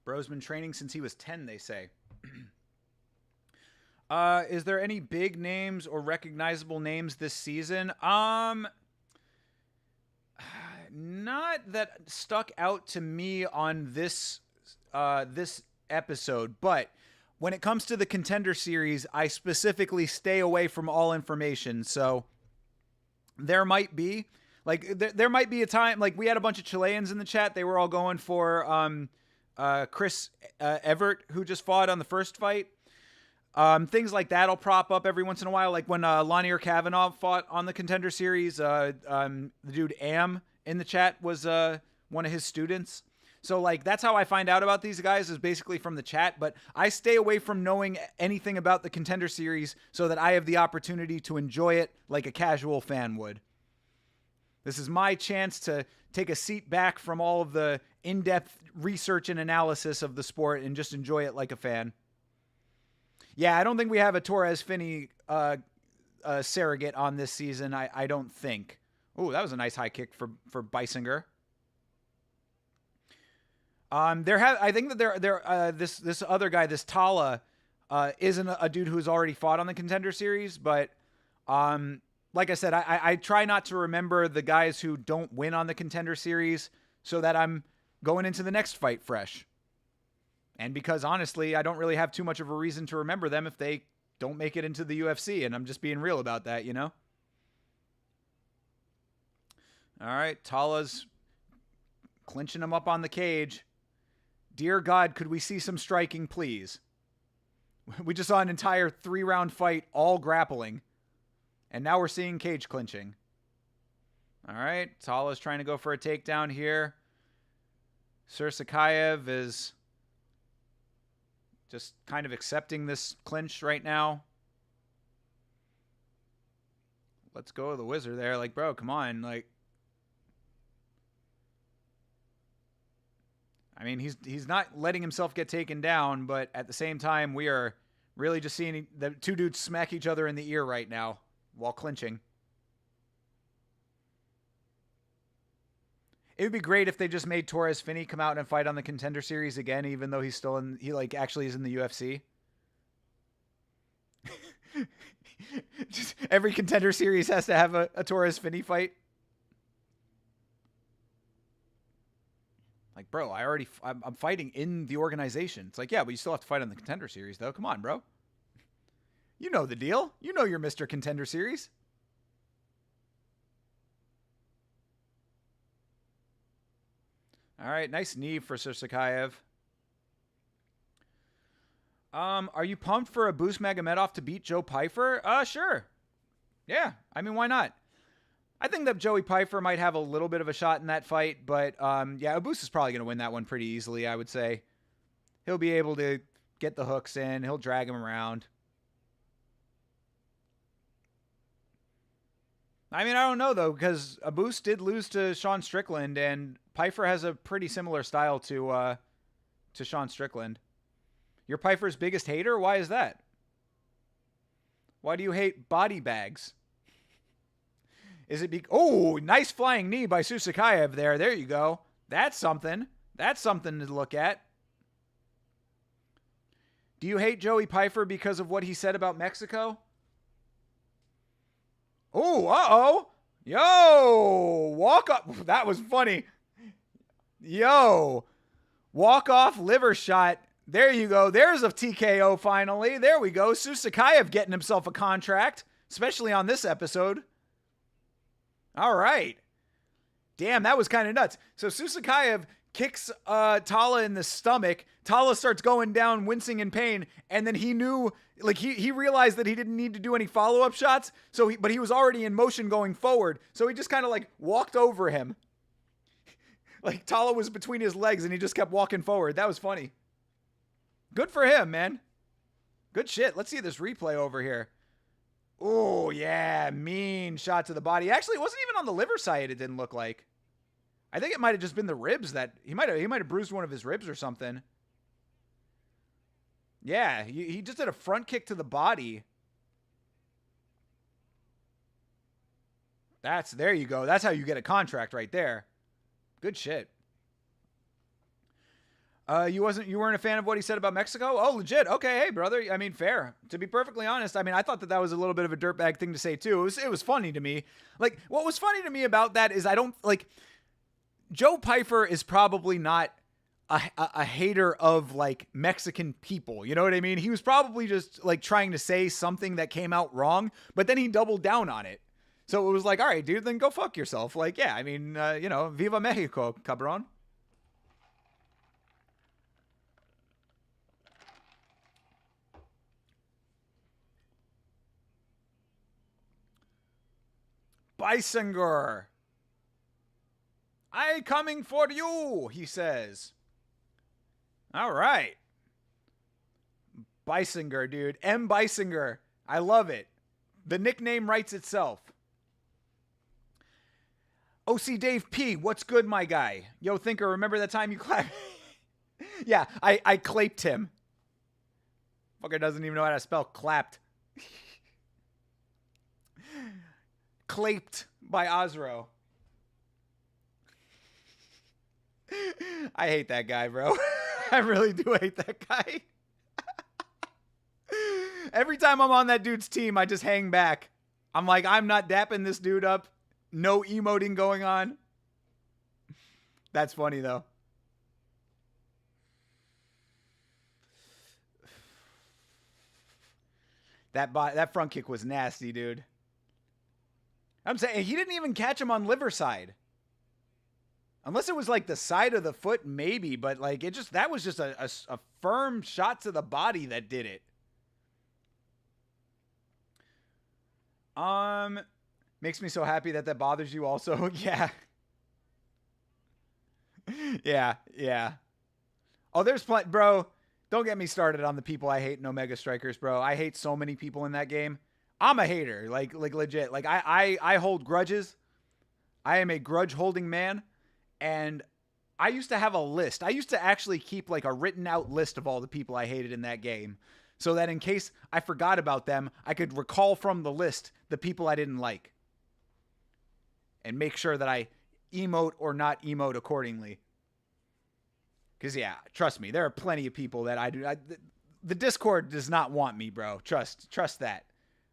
Bro's been training since he was 10, they say. Is there any big names or recognizable names this season? Not that stuck out to me on this this episode, but when it comes to the Contender Series, I specifically stay away from all information. So there might be there might be a time, like we had a bunch of Chileans in the chat. They were all going for Chris Everett, who just fought on the first fight. Things like that will prop up every once in a while. Like when Lanier Kavanaugh fought on the Contender Series, the dude Am in the chat was one of his students. So like that's how I find out about these guys, is basically from the chat. But I stay away from knowing anything about the Contender Series so that I have the opportunity to enjoy it like a casual fan would. This is my chance to take a seat back from all of the in-depth research and analysis of the sport and just enjoy it like a fan. Yeah, I don't think we have a Torres Finney surrogate on this season. I don't think. Oh, that was a nice high kick for Beisinger. I think that this other guy, this Tala, isn't a dude who's already fought on the Contender Series, but like I said, I try not to remember the guys who don't win on the Contender Series so that I'm going into the next fight fresh. And because honestly, I don't really have too much of a reason to remember them if they don't make it into the UFC, and I'm just being real about that, you know? All right, Tala's clinching him up on the cage. Dear God, could we see some striking, please? We just saw an entire 3-round fight, all grappling. And now we're seeing cage clinching. All right, Tala's trying to go for a takedown here. Sursakayev is just kind of accepting this clinch right now. Let's go with the wizard there. Like, bro, come on. Like, I mean, he's not letting himself get taken down, but at the same time, we are really just seeing the two dudes smack each other in the ear right now while clinching. It would be great if they just made Torres Finney come out and fight on the Contender Series again, even though he's still he actually is in the UFC. Just every Contender Series has to have a Torres Finney fight. Like, bro, I'm fighting in the organization. It's like, yeah, but you still have to fight on the Contender Series, though. Come on, bro. You know the deal. You know you're Mr. Contender Series. All right, nice knee for Sursakayev. Are you pumped for Abus Magomedov to beat Joe Pyfer? Sure. Yeah, I mean, why not? I think that Joey Pyfer might have a little bit of a shot in that fight, but yeah, Abus is probably going to win that one pretty easily, I would say. He'll be able to get the hooks in. He'll drag him around. I mean, I don't know, though, because Abus did lose to Sean Strickland, and Pyfer has a pretty similar style to Sean Strickland. You're Pyfer's biggest hater? Why is that? Why do you hate body bags? Is it oh, nice flying knee by Sursakayev there. There you go. That's something. That's something to look at. Do you hate Joey Pyfer because of what he said about Mexico? Oh, uh-oh. Yo, walk up. That was funny. Yo, walk off liver shot. There you go. There's a TKO finally. There we go. Sursakayev getting himself a contract, especially on this episode. All right. Damn, that was kind of nuts. So Sursakayev kicks Tala in the stomach. Tala starts going down, wincing in pain, and then he knew, like he realized that he didn't need to do any follow-up shots. But he was already in motion going forward. So he just kind of like walked over him. Like Tala was between his legs and he just kept walking forward. That was funny. Good for him, man. Good shit. Let's see this replay over here. Oh, yeah. Mean shot to the body. Actually, it wasn't even on the liver side, it didn't look like. I think it might have just been the ribs that he might have bruised one of his ribs or something. Yeah, he just did a front kick to the body. There you go. That's how you get a contract right there. Good shit. You weren't a fan of what he said about Mexico? Oh, legit. Okay, hey, brother. I mean, fair. To be perfectly honest, I mean, I thought that was a little bit of a dirtbag thing to say too. It was funny to me. Like, what was funny to me about that is Joe Pyfer is probably not a hater of like Mexican people. You know what I mean? He was probably just like trying to say something that came out wrong, but then he doubled down on it. So it was like, all right, dude, then go fuck yourself. Like, yeah, I mean, Viva Mexico, cabron. Beisinger. I coming for you, he says. All right. Beisinger, dude. M. Beisinger. I love it. The nickname writes itself. OC Dave P, what's good, my guy? Yo, Thinker, remember that time you clapped? Yeah, I clapped him. Fucker doesn't even know how to spell clapped. Claped by Osro. I hate that guy, bro. I really do hate that guy. Every time I'm on that dude's team, I just hang back. I'm like, I'm not dapping this dude up. No emoting going on. That's funny, though. That front kick was nasty, dude. I'm saying he didn't even catch him on liver side. Unless it was like the side of the foot, maybe, but like that was just a firm shot to the body that did it. Makes me so happy that bothers you also. Yeah. Yeah. Oh, there's plenty, bro. Don't get me started on the people I hate in Omega Strikers, bro. I hate so many people in that game. I'm a hater, like legit. Like I hold grudges. I am a grudge holding man, and I used to have a list. I used to actually keep like a written out list of all the people I hated in that game, so that in case I forgot about them, I could recall from the list the people I didn't like, and make sure that I emote or not emote accordingly. Because, yeah, trust me, there are plenty of people that I do. The Discord does not want me, bro. Trust that.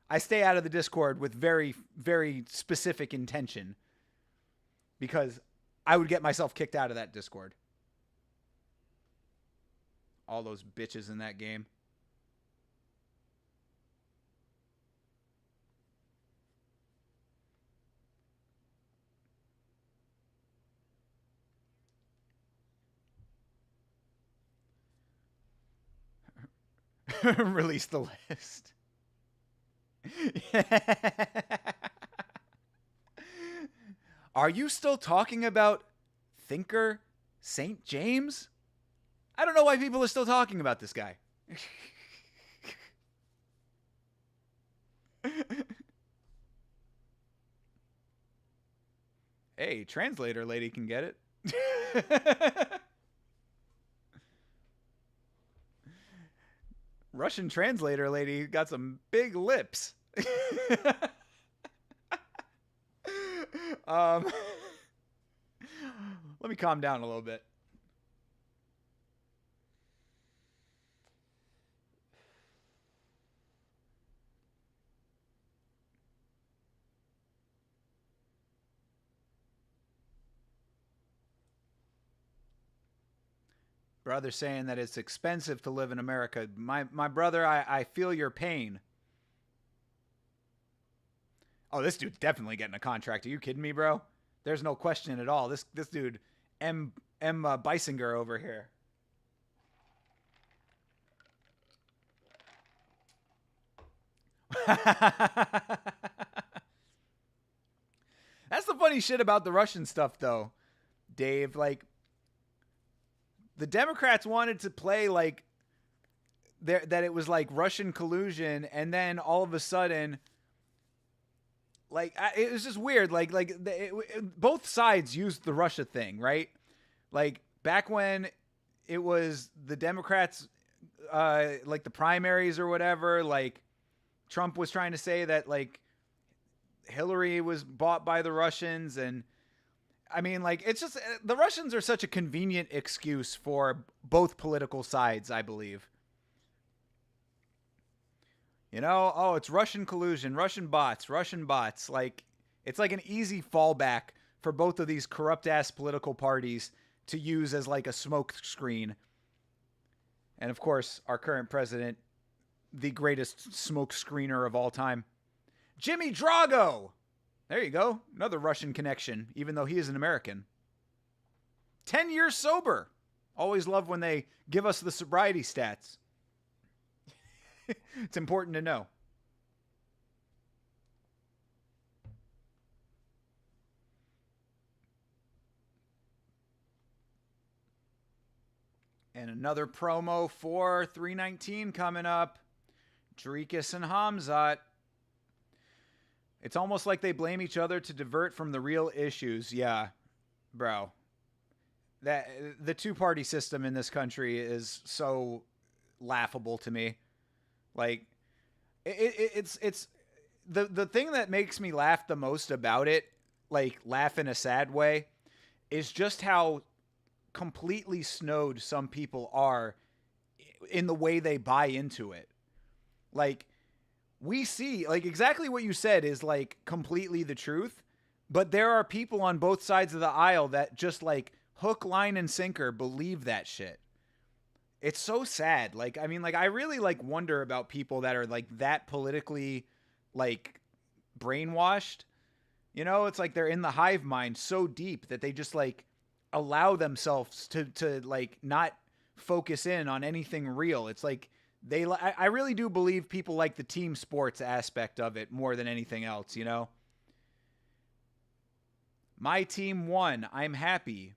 I stay out of the Discord with very, very specific intention. Because I would get myself kicked out of that Discord. All those bitches in that game. Release the list. Are you still talking about Thinker St. James? I don't know why people are still talking about this guy. Hey, translator lady can get it. Russian translator lady got some big lips. Let me calm down a little bit. Brother saying that it's expensive to live in America. My brother, I feel your pain. Oh, this dude's definitely getting a contract. Are you kidding me, bro? There's no question at all. This dude, M. Beisinger over here. That's the funny shit about the Russian stuff, though, Dave. Like, the Democrats wanted to play like that it was like Russian collusion, and then all of a sudden, like, it was just weird. Both sides used the Russia thing, right? Like, back when it was the Democrats, like the primaries or whatever, like Trump was trying to say that like Hillary was bought by the Russians, and I mean, like, it's just, the Russians are such a convenient excuse for both political sides, I believe. You know, oh, it's Russian collusion, Russian bots. Like, it's like an easy fallback for both of these corrupt-ass political parties to use as like a smoke screen. And of course, our current president, the greatest smoke screener of all time, Jimmy Drago. There you go. Another Russian connection, even though he is an American. 10 years sober. Always love when they give us the sobriety stats. It's important to know. And another promo for 319 coming up. Drekus and Hamzat. It's almost like they blame each other to divert from the real issues. Yeah, bro. That the two-party system in this country is so laughable to me. Like, it's the thing that makes me laugh the most about it, like laugh in a sad way, is just how completely snowed some people are in the way they buy into it. Like, we see, like, exactly what you said is like completely the truth, but there are people on both sides of the aisle that just like hook, line, and sinker believe that shit. It's so sad. Like, I mean, like, I really like wonder about people that are like that politically like brainwashed. You know, it's like they're in the hive mind so deep that they just like allow themselves to like not focus in on anything real. It's like I really do believe people like the team sports aspect of it more than anything else, you know? My team won. I'm happy.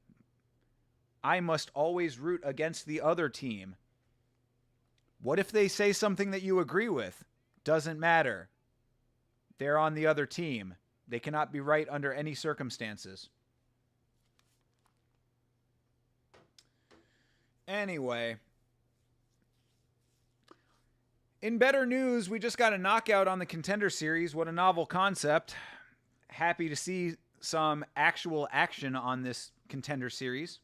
I must always root against the other team. What if they say something that you agree with? Doesn't matter. They're on the other team. They cannot be right under any circumstances. Anyway. In better news, we just got a knockout on the Contender series. What a novel concept. Happy to see some actual action on this Contender series.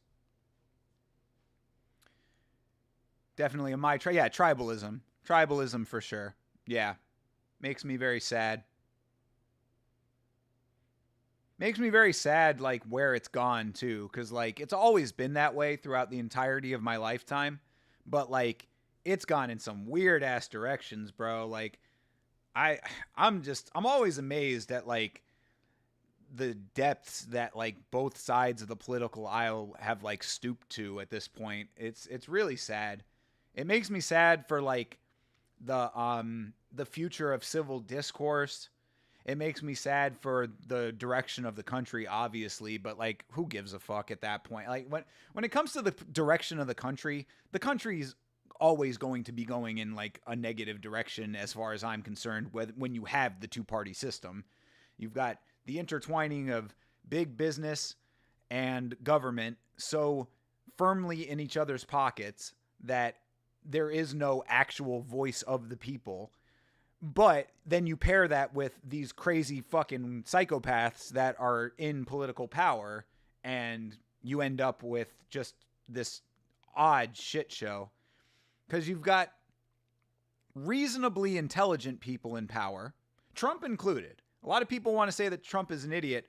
Definitely tribalism. Tribalism for sure. Yeah. Makes me very sad. Makes me very sad, like, where it's gone, too. Because, like, it's always been that way throughout the entirety of my lifetime. But, like, it's gone in some weird-ass directions, bro. Like, I'm always amazed at, like, the depths that, like, both sides of the political aisle have, like, stooped to at this point. It's really sad. It makes me sad for, like, the future of civil discourse. It makes me sad for the direction of the country, obviously, but, like, who gives a fuck at that point? Like, when it comes to the direction of the country's always going to be going in, like, a negative direction as far as I'm concerned when you have the two-party system. You've got the intertwining of big business and government so firmly in each other's pockets that there is no actual voice of the people. But then you pair that with these crazy fucking psychopaths that are in political power, and you end up with just this odd shit show. Because you've got reasonably intelligent people in power, Trump included. A lot of people want to say that Trump is an idiot.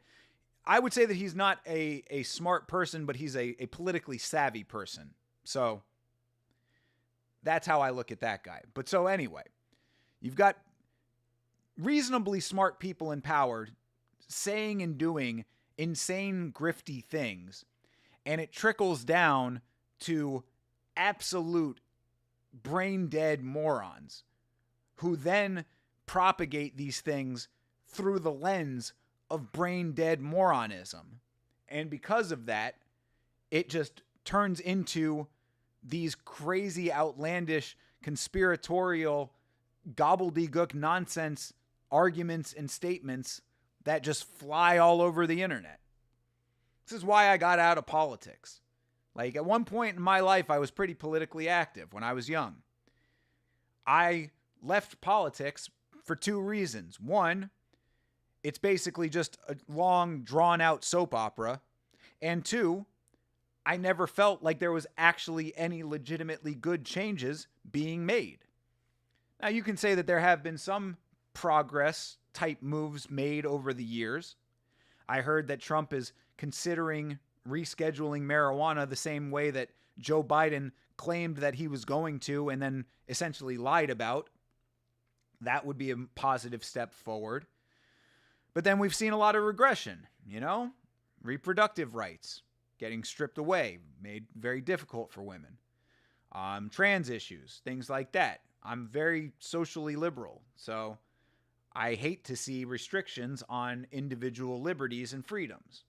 I would say that he's not a smart person, but he's a politically savvy person. So that's how I look at that guy. But so anyway, you've got reasonably smart people in power saying and doing insane, grifty things, and it trickles down to absolute brain-dead morons who then propagate these things through the lens of brain-dead moronism. And because of that, it just turns into these crazy, outlandish, conspiratorial, gobbledygook nonsense arguments and statements that just fly all over the internet. This is why I got out of politics. Like, at one point in my life, I was pretty politically active when I was young. I left politics for two reasons. One, it's basically just a long, drawn-out soap opera. And two, I never felt like there was actually any legitimately good changes being made. Now, you can say that there have been some progress-type moves made over the years. I heard that Trump is considering rescheduling marijuana the same way that Joe Biden claimed that he was going to and then essentially lied about. That would be a positive step forward. But then we've seen a lot of regression, reproductive rights getting stripped away, made very difficult for women. Trans issues, things like that. I'm very socially liberal, so I hate to see restrictions on individual liberties and freedoms.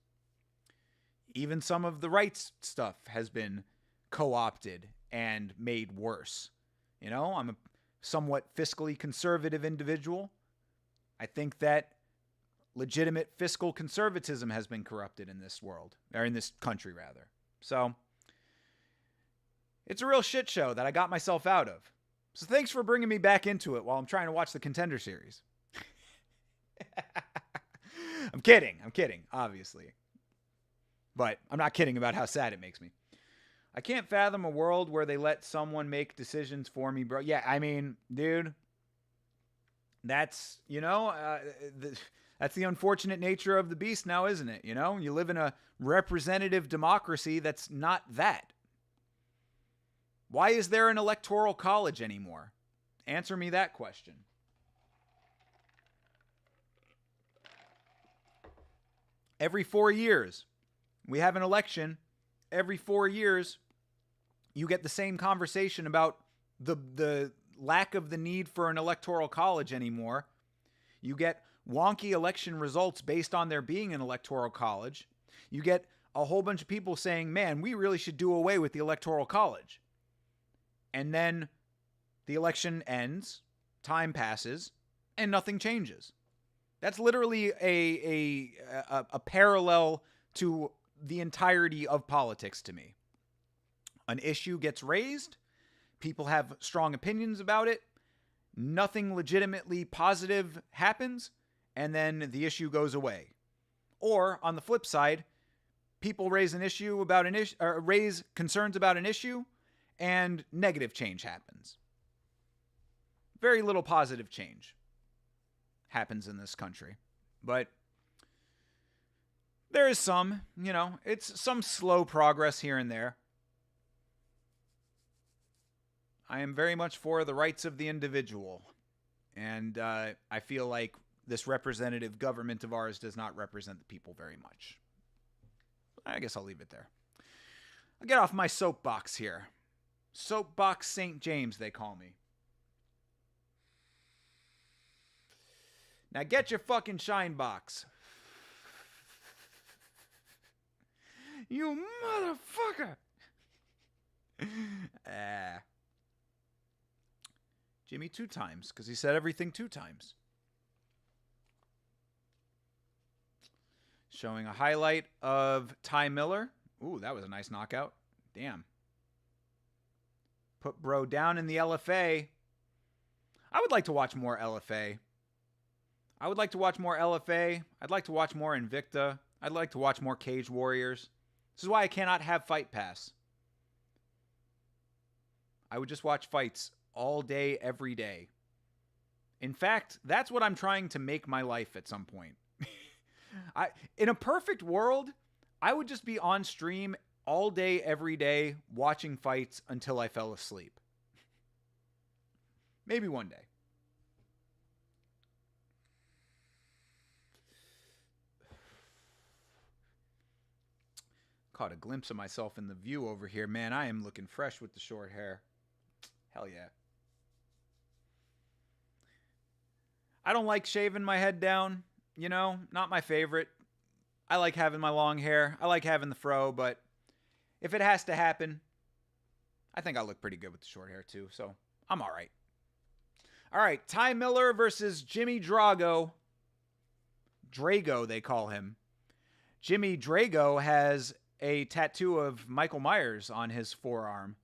Even some of the rights stuff has been co-opted and made worse. I'm a somewhat fiscally conservative individual. I think that legitimate fiscal conservatism has been corrupted in this world, or in this country, rather. So it's a real shit show that I got myself out of. So thanks for bringing me back into it while I'm trying to watch the Contender series. I'm kidding, obviously. But I'm not kidding about how sad it makes me. I can't fathom a world where they let someone make decisions for me, bro. Yeah, I mean, dude, that's, that's the unfortunate nature of the beast now, isn't it? You live in a representative democracy that's not that. Why is there an electoral college anymore? Answer me that question. Every 4 years, we have an election. Every 4 years, you get the same conversation about the lack of the need for an electoral college anymore. You get wonky election results based on there being an electoral college. You get a whole bunch of people saying, man, we really should do away with the electoral college. And then the election ends, time passes, and nothing changes. That's literally a parallel to the entirety of politics to me. An issue gets raised, people have strong opinions about it, nothing legitimately positive happens, and then the issue goes away. Or on the flip side, people raise an issue about an issue, or raise concerns about an issue, and negative change happens. Very little positive change happens in this country. But there is some, it's some slow progress here and there. I am very much for the rights of the individual. And I feel like this representative government of ours does not represent the people very much. I guess I'll leave it there. I'll get off my soapbox here. Soapbox St. James, they call me. Now get your fucking shine box. You motherfucker. Jimmy 2 times, because he said everything 2 times. Showing a highlight of Ty Miller. Ooh, that was a nice knockout. Damn. Put bro down in the LFA. I would like to watch more LFA. I'd like to watch more Invicta. I'd like to watch more Cage Warriors. This is why I cannot have Fight Pass. I would just watch fights all day, every day. In fact, that's what I'm trying to make my life at some point. In a perfect world, I would just be on stream all day, every day, watching fights until I fell asleep. Maybe one day. Caught a glimpse of myself in the view over here. Man, I am looking fresh with the short hair. Hell yeah. I don't like shaving my head down. Not my favorite. I like having my long hair. I like having the fro, but if it has to happen, I think I look pretty good with the short hair too, so I'm all right. All right, Ty Miller versus Jimmy Drago. Drago, they call him. Jimmy Drago has a tattoo of Michael Myers on his forearm.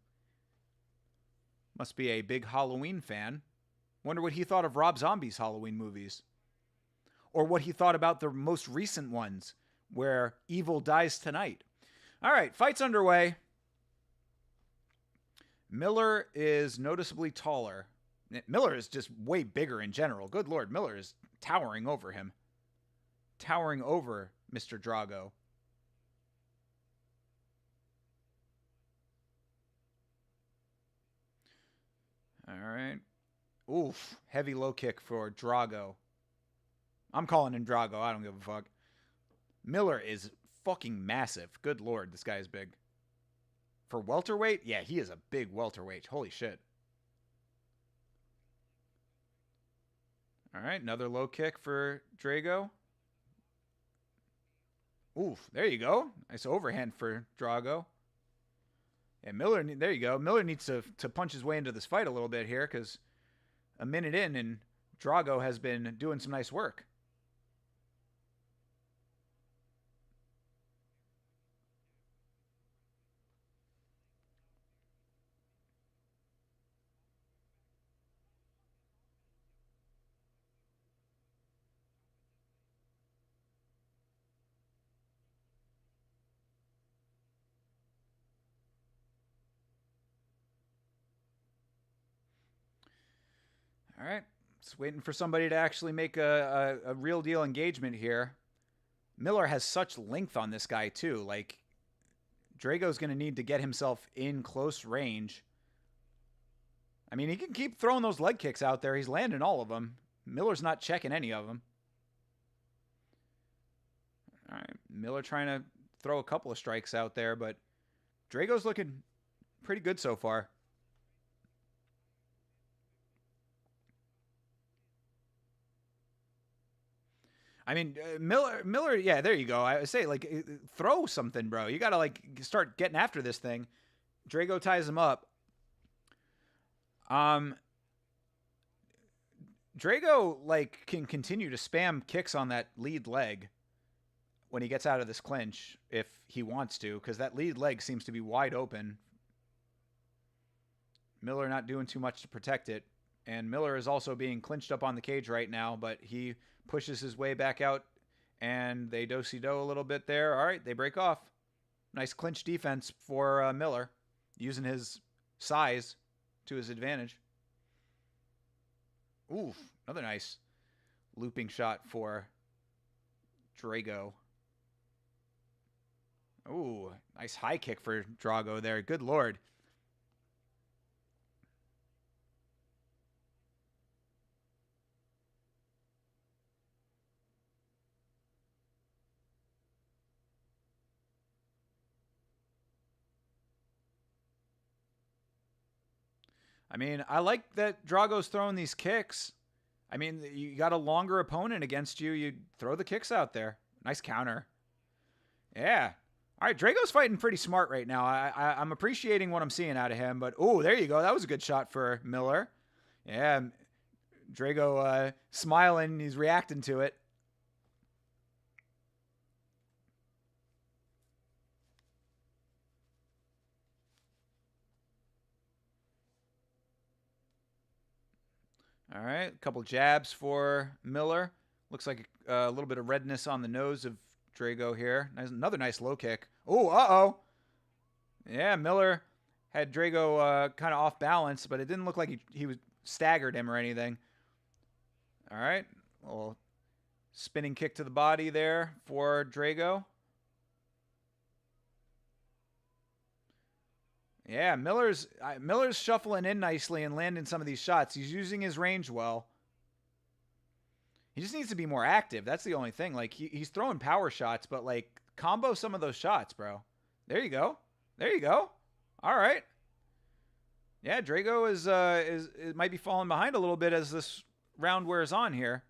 Must be a big Halloween fan. Wonder what he thought of Rob Zombie's Halloween movies. Or what he thought about the most recent ones, where evil dies tonight. All right, fight's underway. Miller is noticeably taller. Miller is just way bigger in general. Good Lord, Miller is towering over him. Towering over Mr. Drago. Oof. Heavy low kick for Drago. I'm calling him Drago. I don't give a fuck. Miller is fucking massive. Good lord, this guy is big. For welterweight? Yeah, he is a big welterweight. Holy shit. All right, another low kick for Drago. Oof, there you go. Nice overhand for Drago. Yeah, Miller, there you go. Miller needs to punch his way into this fight a little bit here because a minute in and Drago has been doing some nice work. All right. Just waiting for somebody to actually make a real deal engagement here. Miller has such length on this guy, too. Like, Drago's going to need to get himself in close range. I mean, he can keep throwing those leg kicks out there. He's landing all of them. Miller's not checking any of them. All right. Miller trying to throw a couple of strikes out there, but Drago's looking pretty good so far. I mean, Miller, yeah, there you go. I say, like, throw something, bro. You got to, like, start getting after this thing. Drago ties him up. Drago, like, can continue to spam kicks on that lead leg when he gets out of this clinch, if he wants to, because that lead leg seems to be wide open. Miller not doing too much to protect it. And Miller is also being clinched up on the cage right now, but he pushes his way back out, and they do-si-do a little bit there. All right, they break off. Nice clinch defense for Miller, using his size to his advantage. Ooh, another nice looping shot for Drago. Ooh, nice high kick for Drago there. Good lord. I mean, I like that Drago's throwing these kicks. I mean, you got a longer opponent against you. You throw the kicks out there. Nice counter. Yeah. All right, Drago's fighting pretty smart right now. I'm appreciating what I'm seeing out of him. But, oh, there you go. That was a good shot for Miller. Yeah, Drago smiling. He's reacting to it. All right, a couple jabs for Miller. Looks like a little bit of redness on the nose of Drago here. Another nice low kick. Oh, uh-oh. Yeah, Miller had Drago kind of off balance, but it didn't look like he was staggered him or anything. All right, a little spinning kick to the body there for Drago. Yeah, Miller's shuffling in nicely and landing some of these shots. He's using his range well. He just needs to be more active. That's the only thing. Like, he's throwing power shots, but, like, combo some of those shots, bro. There you go. There you go. All right. Yeah, Drago is might be falling behind a little bit as this round wears on here.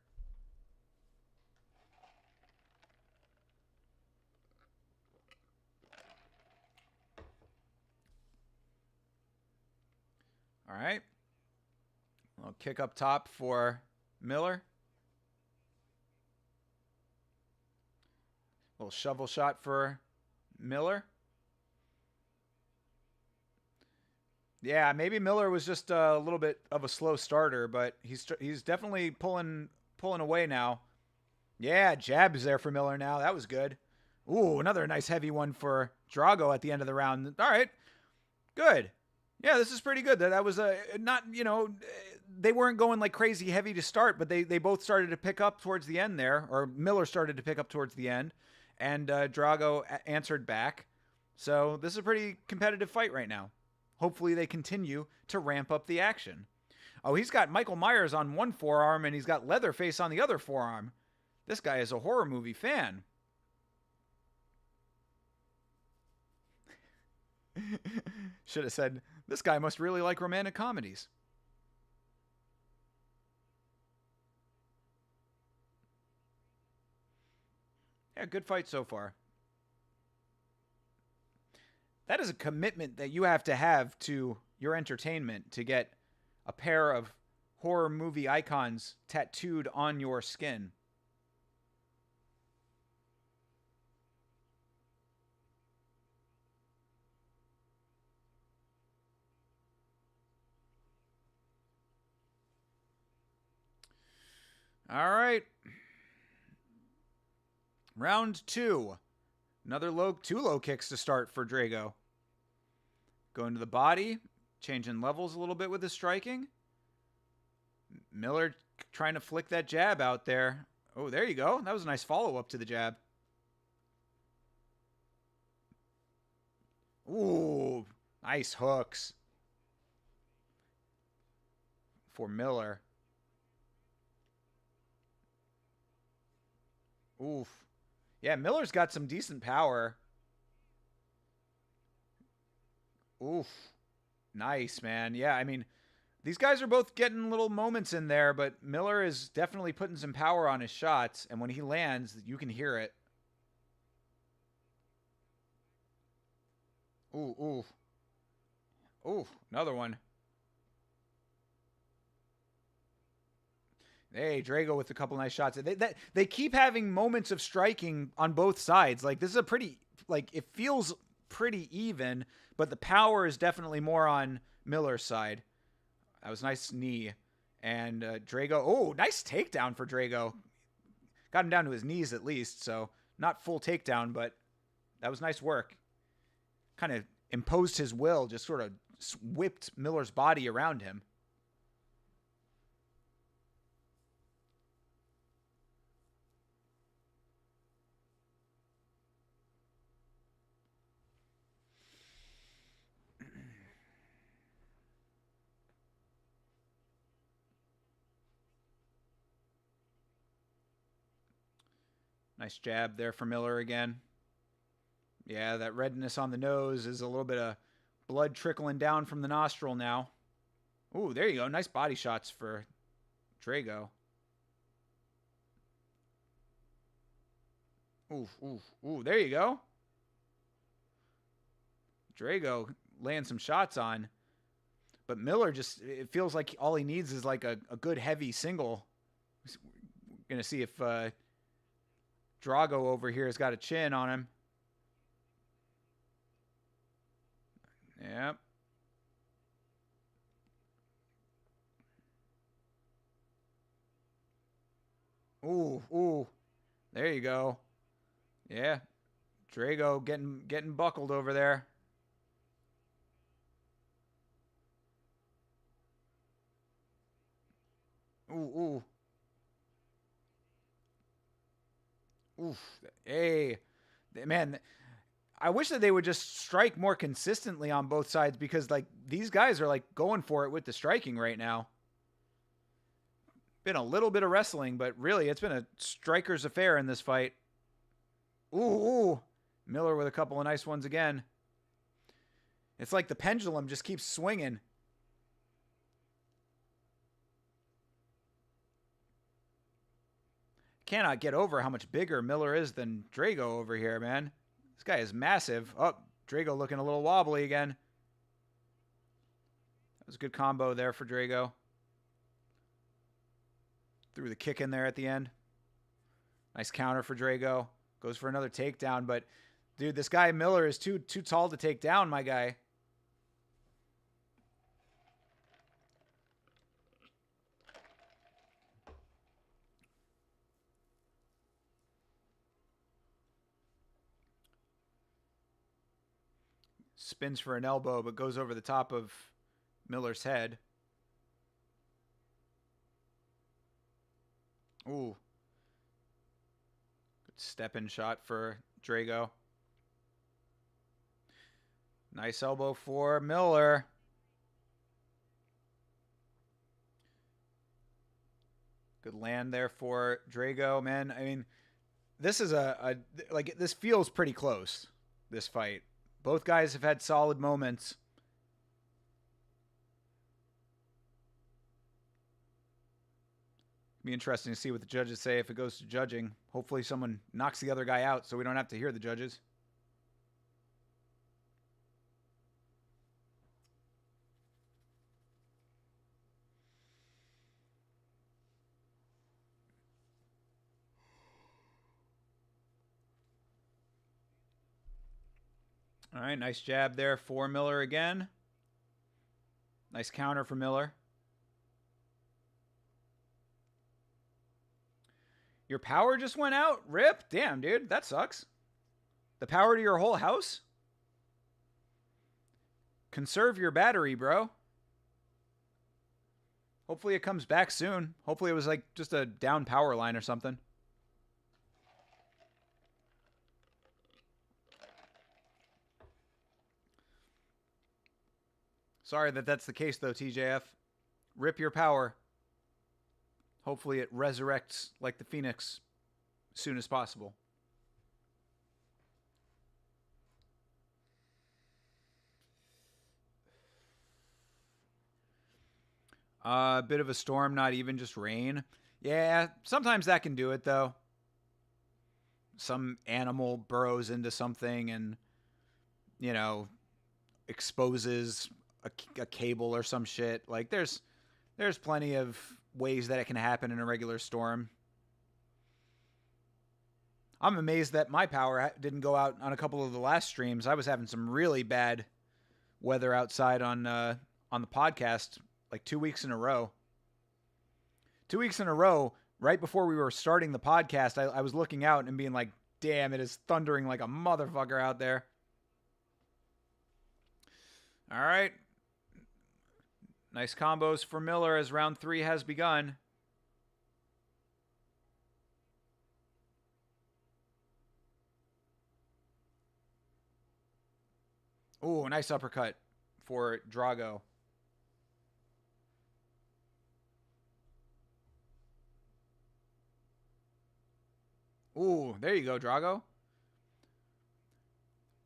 All right. A little kick up top for Miller. A little shovel shot for Miller. Yeah, maybe Miller was just a little bit of a slow starter, but he's definitely pulling away now. Yeah, jabs there for Miller now. That was good. Ooh, another nice heavy one for Drago at the end of the round. All right. Good. Yeah, this is pretty good. That was not, they weren't going like crazy heavy to start, but they both started to pick up towards the end there, or Miller started to pick up towards the end, and Drago answered back. So this is a pretty competitive fight right now. Hopefully they continue to ramp up the action. Oh, he's got Michael Myers on one forearm and he's got Leatherface on the other forearm. This guy is a horror movie fan. Should have said, this guy must really like romantic comedies. Yeah, good fight so far. That is a commitment that you have to your entertainment to get a pair of horror movie icons tattooed on your skin. All right. Round 2. Another two low kicks to start for Drago. Going to the body, changing levels a little bit with his striking. Miller trying to flick that jab out there. Oh, there you go. That was a nice follow-up to the jab. Ooh, nice hooks for Miller. Oof. Yeah, Miller's got some decent power. Oof. Nice, man. Yeah, I mean, these guys are both getting little moments in there, but Miller is definitely putting some power on his shots, and when he lands, you can hear it. Ooh, ooh. Ooh, another one. Hey, Drago with a couple nice shots. They keep having moments of striking on both sides. Like, this is a pretty, like, it feels pretty even, but the power is definitely more on Miller's side. That was a nice knee. And Drago, oh, nice takedown for Drago. Got him down to his knees at least, so not full takedown, but that was nice work. Kind of imposed his will, just sort of whipped Miller's body around him. Nice jab there for Miller again. Yeah, that redness on the nose is a little bit of blood trickling down from the nostril now. Ooh, there you go. Nice body shots for Drago. Oof, oof, ooh, there you go. Drago laying some shots on. But Miller just, it feels like all he needs is like a good heavy single. We're going to see if Drago over here has got a chin on him. Yep. Ooh, ooh. There you go. Yeah. Drago getting buckled over there. Ooh, ooh. Oof. Hey. Man, I wish that they would just strike more consistently on both sides because, like, these guys are, like, going for it with the striking right now. Been a little bit of wrestling, but really, it's been a striker's affair in this fight. Ooh, ooh. Miller with a couple of nice ones again. It's like the pendulum just keeps swinging. Cannot get over how much bigger Miller is than Drago over here, man. This guy is massive. Oh, Drago looking a little wobbly again. That was a good combo there for Drago. Threw the kick in there at the end. Nice counter for Drago. Goes for another takedown, but dude, this guy Miller is too tall to take down, my guy. Spins for an elbow, but goes over the top of Miller's head. Ooh. Good step-in shot for Drago. Nice elbow for Miller. Good land there for Drago, man. I mean, this is like this feels pretty close. This fight, both guys have had solid moments. Be interesting to see what the judges say if it goes to judging. Hopefully, someone knocks the other guy out so we don't have to hear the judges. All right, nice jab there for Miller again. Nice counter for Miller. Your power just went out? Rip? Damn, dude, that sucks. The power to your whole house? Conserve your battery, bro. Hopefully it comes back soon. Hopefully it was like just a down power line or something. Sorry that that's the case, though, TJF. Rip your power. Hopefully it resurrects like the Phoenix as soon as possible. A bit of a storm, not even just rain. Yeah, sometimes that can do it, though. Some animal burrows into something and, you know, exposes a cable or some shit. Like, there's plenty of ways that it can happen in a regular storm. I'm amazed that my power didn't go out on a couple of the last streams. I was having some really bad weather outside on the podcast like 2 weeks in a row. 2 weeks in a row, right before we were starting the podcast, I was looking out and being like, damn, it is thundering like a motherfucker out there. All right. Nice combos for Miller as round 3 has begun. Ooh, nice uppercut for Drago. Ooh, there you go, Drago.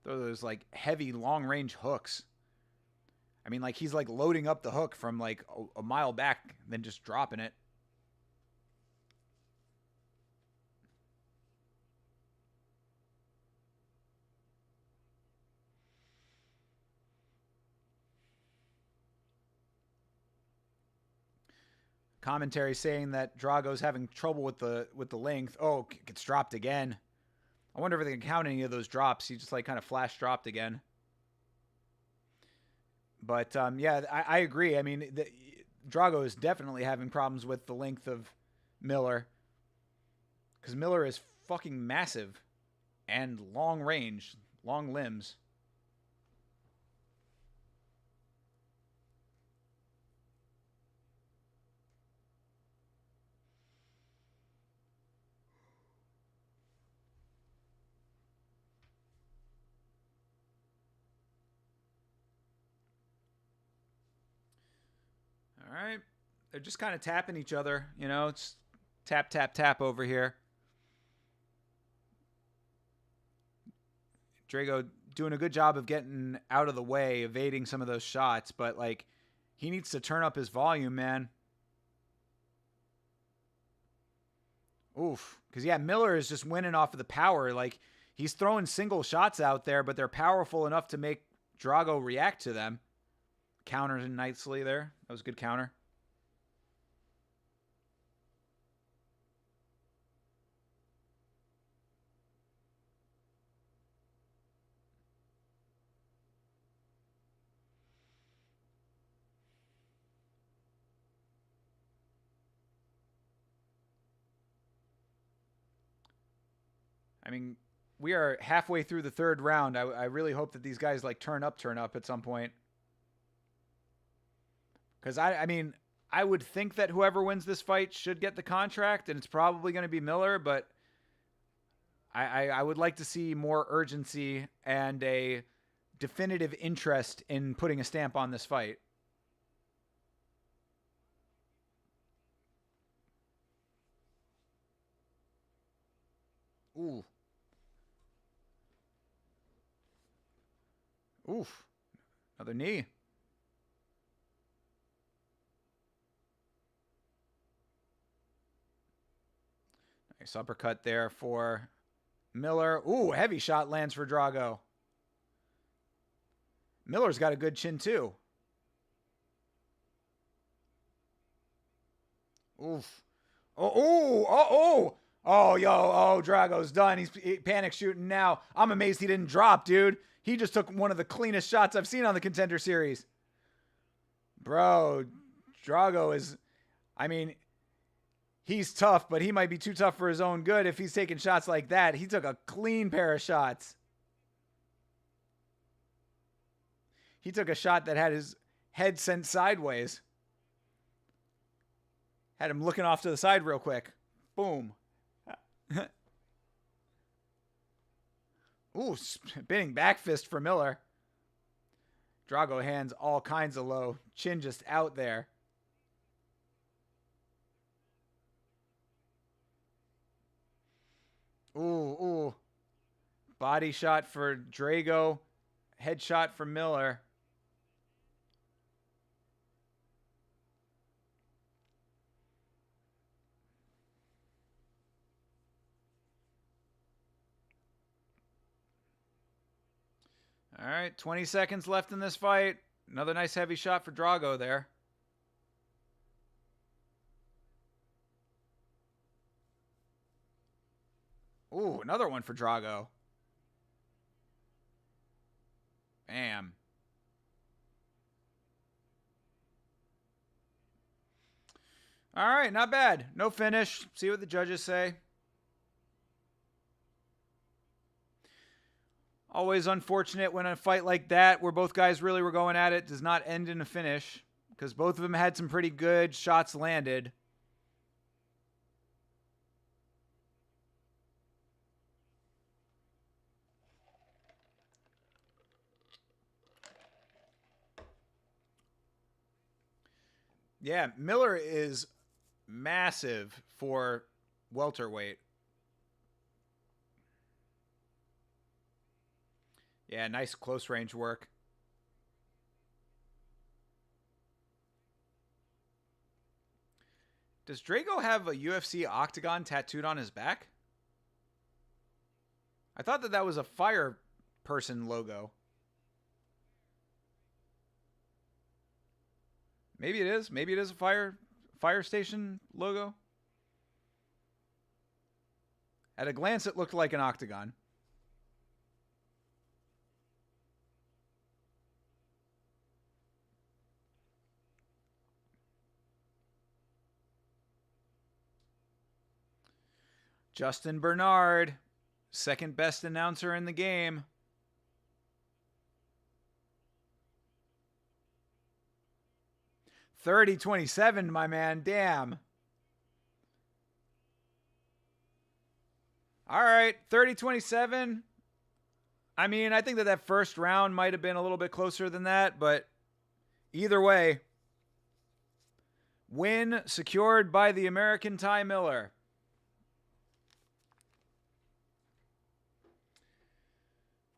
Those like heavy long-range hooks. I mean, like, he's, like, loading up the hook from, like, a mile back, then just dropping it. Commentary saying that Drago's having trouble with the length. Oh, gets dropped again. I wonder if they can count any of those drops. He just, like, kind of flash dropped again. But, yeah, I agree. I mean, Drago is definitely having problems with the length of Miller. Because Miller is fucking massive. And long range. Long limbs. All right. They're just kind of tapping each other. You know, it's tap, tap, tap over here. Drago doing a good job of getting out of the way, evading some of those shots. But, like, he needs to turn up his volume, man. Oof. Because, yeah, Miller is just winning off of the power. Like, he's throwing single shots out there, but they're powerful enough to make Drago react to them. Counters nicely there. That was a good counter. I mean, we are halfway through the third round. I really hope that these guys, like, turn up at some point. Because, I mean, I would think that whoever wins this fight should get the contract, and it's probably going to be Miller, but I would like to see more urgency and a definitive interest in putting a stamp on this fight. Ooh. Oof. Another knee. Nice uppercut there for Miller. Ooh, heavy shot lands for Drago. Miller's got a good chin too. Oof. Oh, Drago's done. He's panic shooting now. I'm amazed he didn't drop, dude. He just took one of the cleanest shots I've seen on the Contender Series. Bro, Drago is, I mean, he's tough, but he might be too tough for his own good if he's taking shots like that. He took a clean pair of shots. He took a shot that had his head sent sideways. Had him looking off to the side real quick. Boom. Ooh, spinning back fist for Miller. Drago hands all kinds of low. Chin just out there. Ooh. Body shot for Drago. Headshot for Miller. All right, 20 seconds left in this fight. Another nice heavy shot for Drago there. Ooh, another one for Drago. Bam. All right, not bad. No finish. See what the judges say. Always unfortunate when a fight like that, where both guys really were going at it, does not end in a finish, because both of them had some pretty good shots landed. Yeah, Miller is massive for welterweight. Yeah, nice close range work. Does Drago have a UFC octagon tattooed on his back? I thought that was a fire person logo. Maybe it is. Maybe it is a fire station logo. At a glance, it looked like an octagon. Justin Bernard, second best announcer in the game. $30-27, my man. Damn. All right, 30-27. I mean, I think that first round might have been a little bit closer than that, but either way, win secured by the American Ty Miller.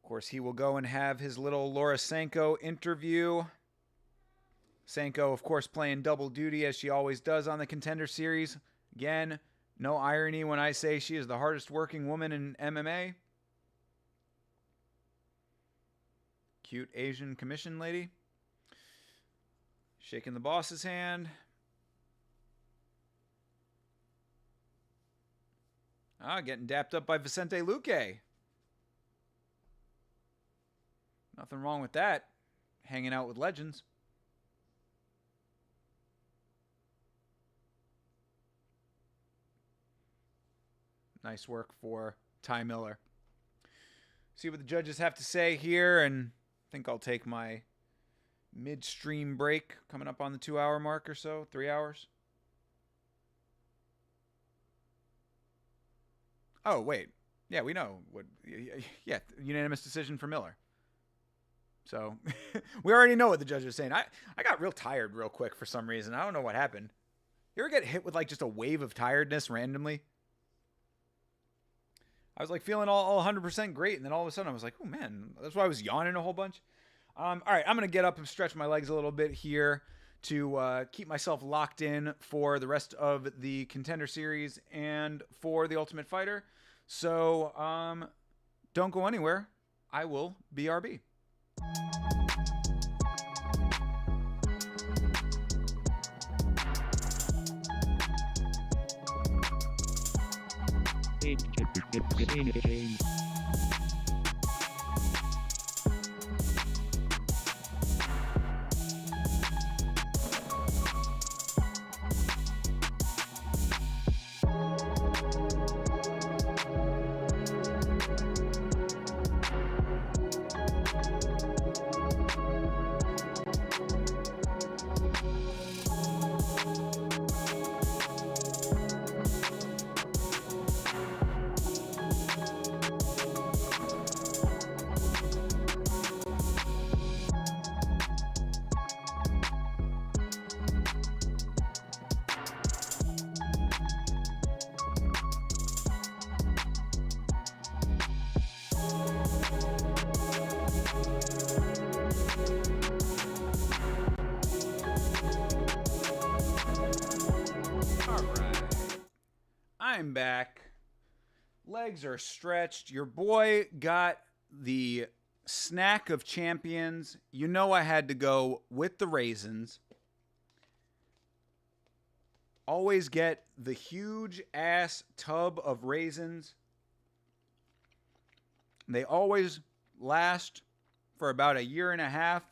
Of course, he will go and have his little Laura Sanko interview. Sanko, of course, playing double duty as she always does on the Contender Series. Again, no irony when I say she is the hardest working woman in MMA. Cute Asian commission lady. Shaking the boss's hand. Getting dapped up by Vicente Luque. Nothing wrong with that. Hanging out with legends. Nice work for Ty Miller. See what the judges have to say here, and I think I'll take my midstream break coming up on the 2-hour mark or so, 3 hours. Oh, wait. Yeah, we know. Yeah, unanimous decision for Miller. So we already know what the judge is saying. I got real tired real quick for some reason. I don't know what happened. You ever get hit with like just a wave of tiredness randomly? I was like feeling all 100% great, and then all of a sudden I was like, oh man, that's why I was yawning a whole bunch. All right, I'm gonna get up and stretch my legs a little bit here to keep myself locked in for the rest of the Contender Series and for the Ultimate Fighter. So don't go anywhere. I will BRB. I'm back. Legs are stretched. Your boy got the snack of champions. You know I had to go with the raisins. Always get the huge ass tub of raisins. They always last for about a year and a half.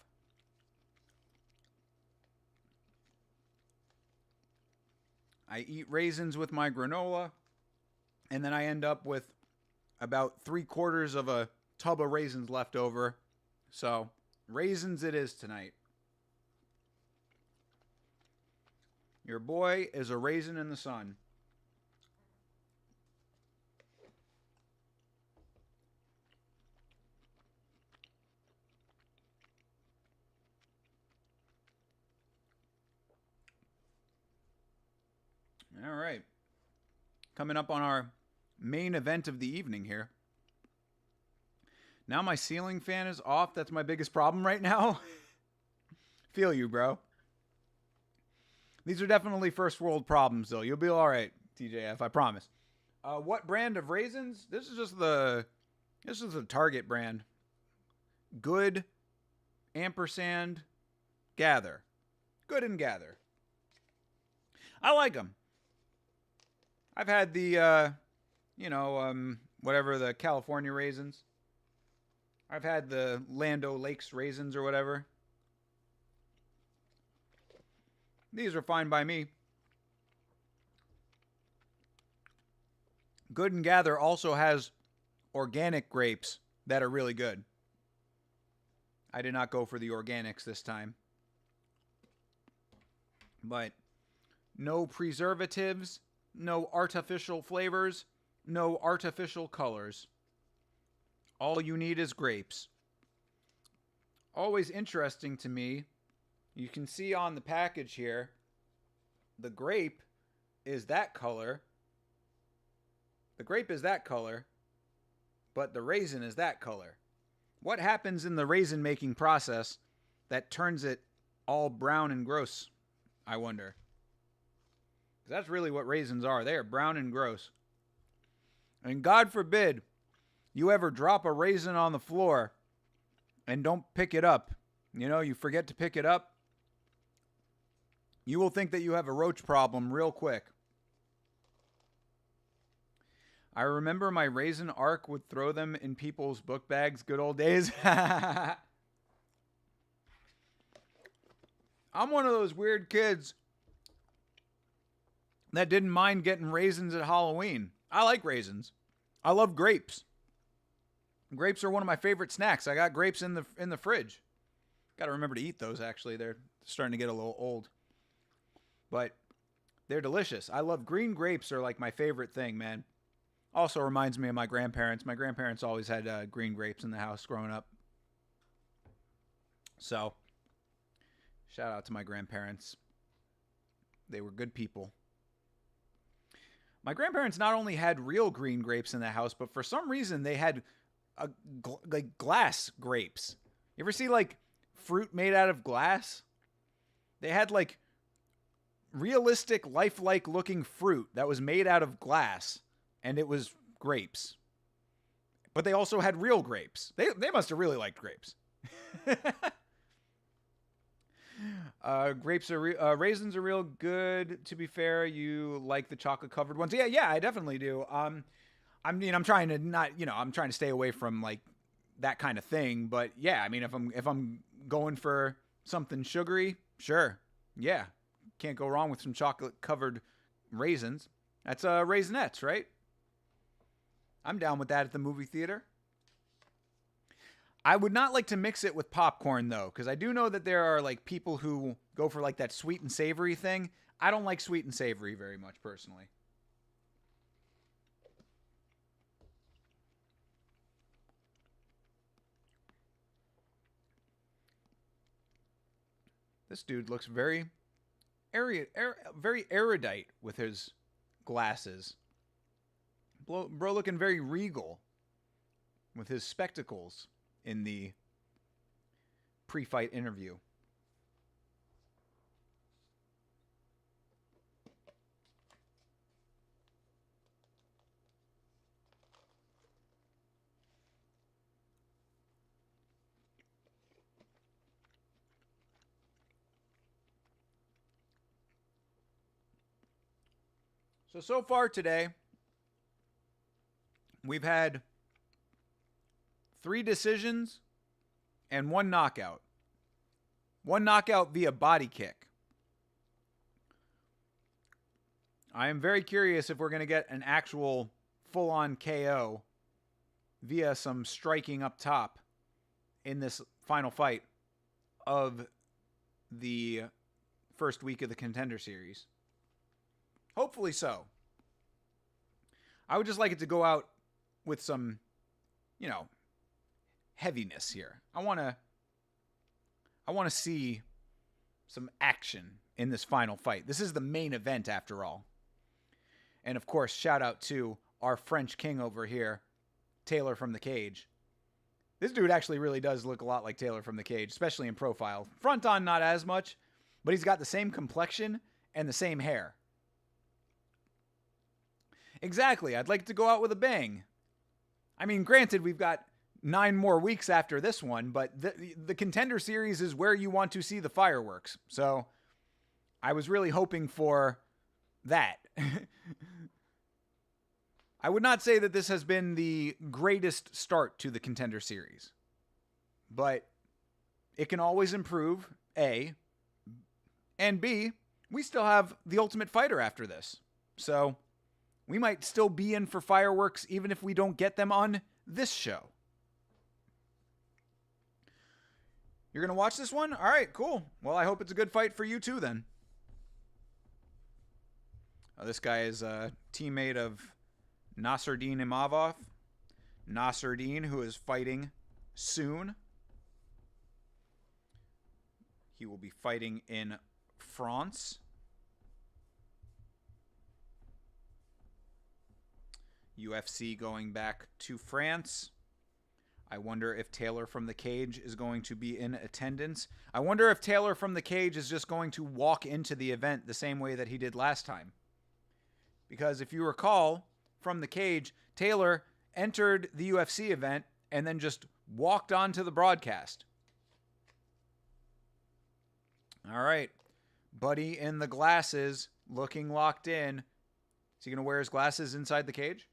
I eat raisins with my granola, and then I end up with about 3/4 of a tub of raisins left over. So, raisins it is tonight. Your boy is a raisin in the sun. All right. Coming up on our main event of the evening here. Now my ceiling fan is off. That's my biggest problem right now. Feel you, bro. These are definitely first world problems, though. You'll be all right, TJF, I promise. What brand of raisins? This is the Target brand. Good ampersand gather. Good and gather. I like them. I've had the, whatever, the California raisins. I've had the Lando Lakes raisins or whatever. These are fine by me. Good and Gather also has organic grapes that are really good. I did not go for the organics this time. But no preservatives, no artificial flavors, no artificial colors. All you need is grapes. Always interesting to me. You can see on the package here, the grape is that color. The grape is that color, but the raisin is that color. What happens in the raisin making process that turns it all brown and gross, I wonder? That's really what raisins are. They are brown and gross. And God forbid you ever drop a raisin on the floor and don't pick it up. You forget to pick it up. You will think that you have a roach problem real quick. I remember my raisin arc would throw them in people's book bags, good old days. I'm one of those weird kids that didn't mind getting raisins at Halloween. I like raisins. I love grapes. Grapes are one of my favorite snacks. I got grapes in the fridge. Got to remember to eat those, actually. They're starting to get a little old. But they're delicious. I love green grapes are like my favorite thing, man. Also reminds me of my grandparents. My grandparents always had green grapes in the house growing up. So, shout out to my grandparents. They were good people. My grandparents not only had real green grapes in the house, but for some reason they had like glass grapes. You ever see like fruit made out of glass? They had like realistic, lifelike looking fruit that was made out of glass, and it was grapes. But they also had real grapes. They must have really liked grapes. Grapes are raisins are real good. To be fair, you like the chocolate covered ones. Yeah, I definitely do. I'm trying to not, I'm trying to stay away from like that kind of thing. But yeah, I mean, if I'm going for something sugary, sure, yeah, can't go wrong with some chocolate covered raisins. That's Raisinets, right? I'm down with that at the movie theater. I would not like to mix it with popcorn, though, because I do know that there are like people who go for like that sweet and savory thing. I don't like sweet and savory very much, personally. This dude looks very very erudite with his glasses. Bro looking very regal with his spectacles in the pre-fight interview. So far today, we've had 3 decisions and 1 knockout. 1 knockout via body kick. I am very curious if we're going to get an actual full-on KO via some striking up top in this final fight of the first week of the Contender Series. Hopefully so. I would just like it to go out with some, heaviness here. I want to see some action in this final fight. This is the main event after all. And of course, shout out to our French king over here, Taylor from the Cage. This dude actually really does look a lot like Taylor from the Cage, especially in profile. Front on, not as much, but he's got the same complexion and the same hair. Exactly. I'd like to go out with a bang. I mean, granted, we've got 9 more weeks after this one, but the Contender Series is where you want to see the fireworks. So I was really hoping for that. I would not say that this has been the greatest start to the Contender Series, but it can always improve, A, and B, we still have the Ultimate Fighter after this. So we might still be in for fireworks even if we don't get them on this show. You're going to watch this one? All right, cool. Well, I hope it's a good fight for you too then. This guy is a teammate of Nasruddin Imavov. Nasruddin, who is fighting soon. He will be fighting in France. UFC going back to France. I wonder if Taylor from the Cage is going to be in attendance. I wonder if Taylor from the Cage is just going to walk into the event the same way that he did last time. Because if you recall, from the Cage, Taylor entered the UFC event and then just walked onto the broadcast. All right. Buddy in the glasses, looking locked in. Is he going to wear his glasses inside the cage?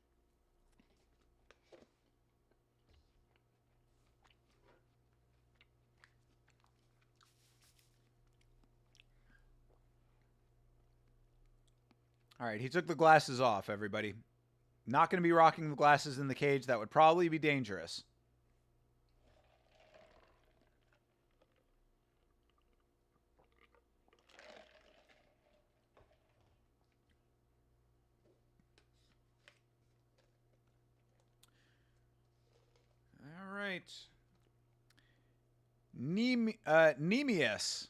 All right, he took the glasses off, everybody. Not going to be rocking the glasses in the cage. That would probably be dangerous. All right. Nemius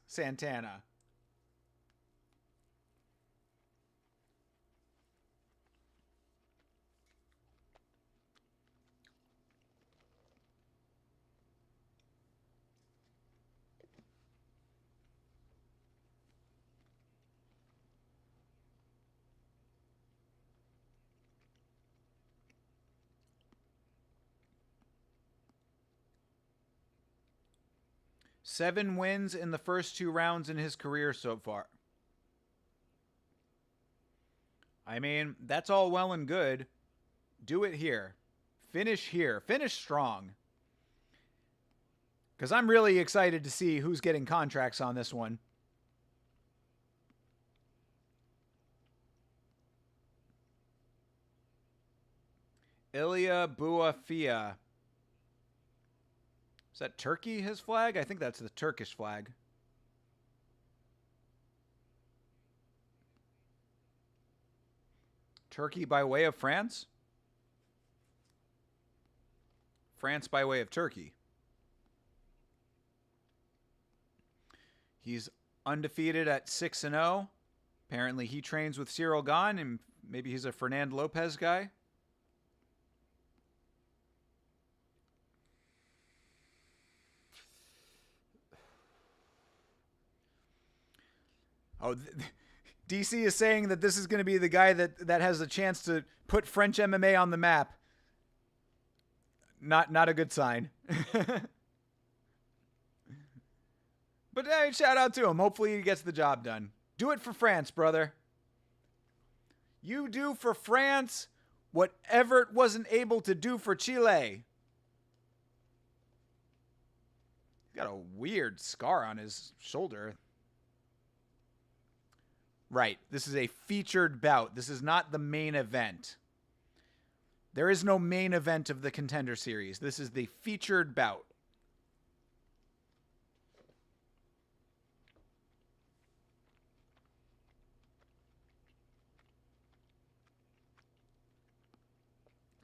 Santana. 7 wins in the first 2 rounds in his career so far. I mean, that's all well and good. Do it here. Finish here. Finish strong. Because I'm really excited to see who's getting contracts on this one. Ilya Buafia. Is that Turkey, his flag? I think that's the Turkish flag. Turkey by way of France? France by way of Turkey. He's undefeated at 6-0. Apparently he trains with Cyril Gahn, and maybe he's a Fernand Lopez guy. Oh, DC is saying that this is going to be the guy that has a chance to put French MMA on the map. Not a good sign. But hey, shout out to him. Hopefully he gets the job done. Do it for France, brother. You do for France what Everett wasn't able to do for Chile. He's got a weird scar on his shoulder. Right. This is a featured bout. This is not the main event. There is no main event of the Contender Series. This is the featured bout.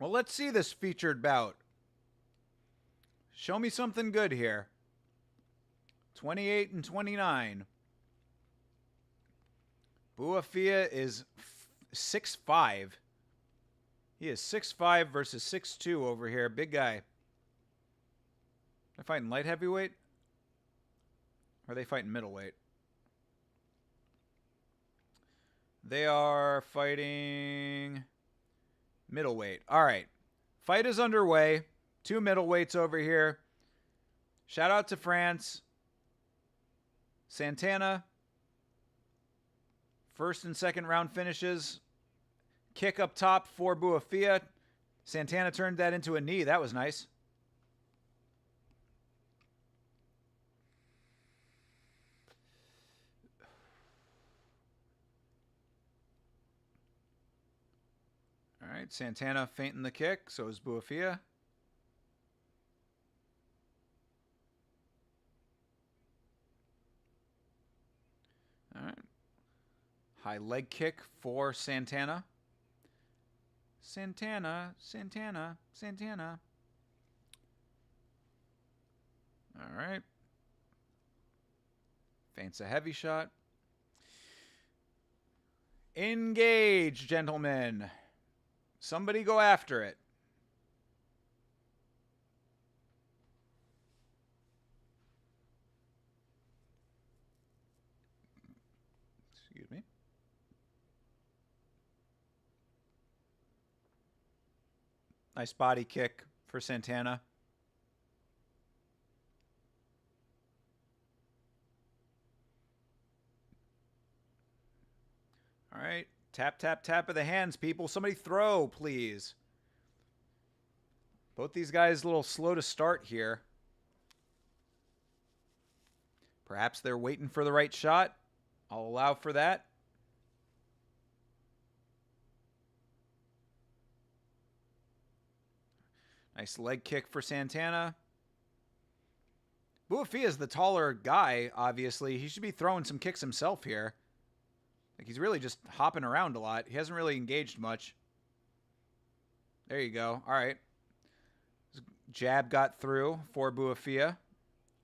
Well, let's see this featured bout. Show me something good here. 28 and 29. Buafia is 6'5". He is 6'5" versus 6'2" over here. Big guy. They're fighting light heavyweight? Or are they fighting middleweight? They are fighting middleweight. All right. Fight is underway. 2 middleweights over here. Shout out to France. Santana. First and second round finishes. Kick up top for Buafia. Santana turned that into a knee. That was nice. All right, Santana feinting the kick. So is Buafia. All right. High leg kick for Santana. Santana. All right. Feints a heavy shot. Engage, gentlemen. Somebody go after it. Excuse me. Nice body kick for Santana. All right. Tap, tap, tap of the hands, people. Somebody throw, please. Both these guys a little slow to start here. Perhaps they're waiting for the right shot. I'll allow for that. Nice leg kick for Santana. Buafia is the taller guy, obviously. He should be throwing some kicks himself here. Like, he's really just hopping around a lot. He hasn't really engaged much. There you go. All right. Jab got through for Buafia.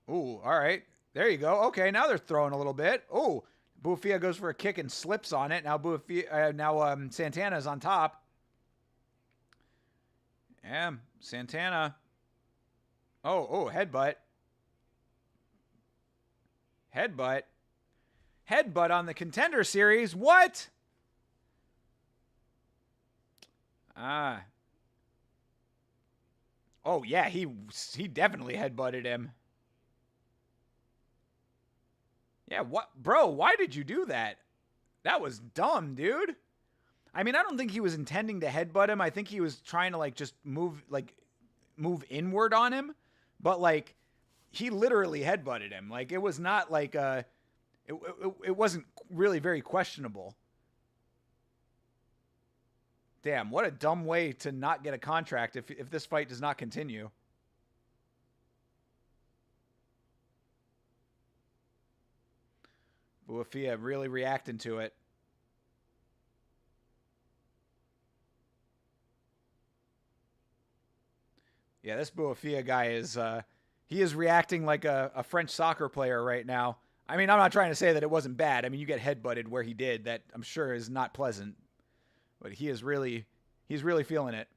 Ooh, all right. There you go. Okay, now they're throwing a little bit. Ooh, Buafia goes for a kick and slips on it. Now Santana's on top. Yeah, Santana. Oh, headbutt. Headbutt. Headbutt on the Contender Series. What? Oh, yeah, he definitely headbutted him. Yeah, what, bro? Why did you do that? That was dumb, dude. I mean, I don't think he was intending to headbutt him. I think he was trying to just move inward on him, but he literally headbutted him. It was not it wasn't really very questionable. Damn, what a dumb way to not get a contract if this fight does not continue. Buafia really reacting to it. Yeah, this Buafia guy he is reacting like a French soccer player right now. I mean, I'm not trying to say that it wasn't bad. I mean, you get headbutted where he did. That I'm sure is not pleasant. But he's really feeling it.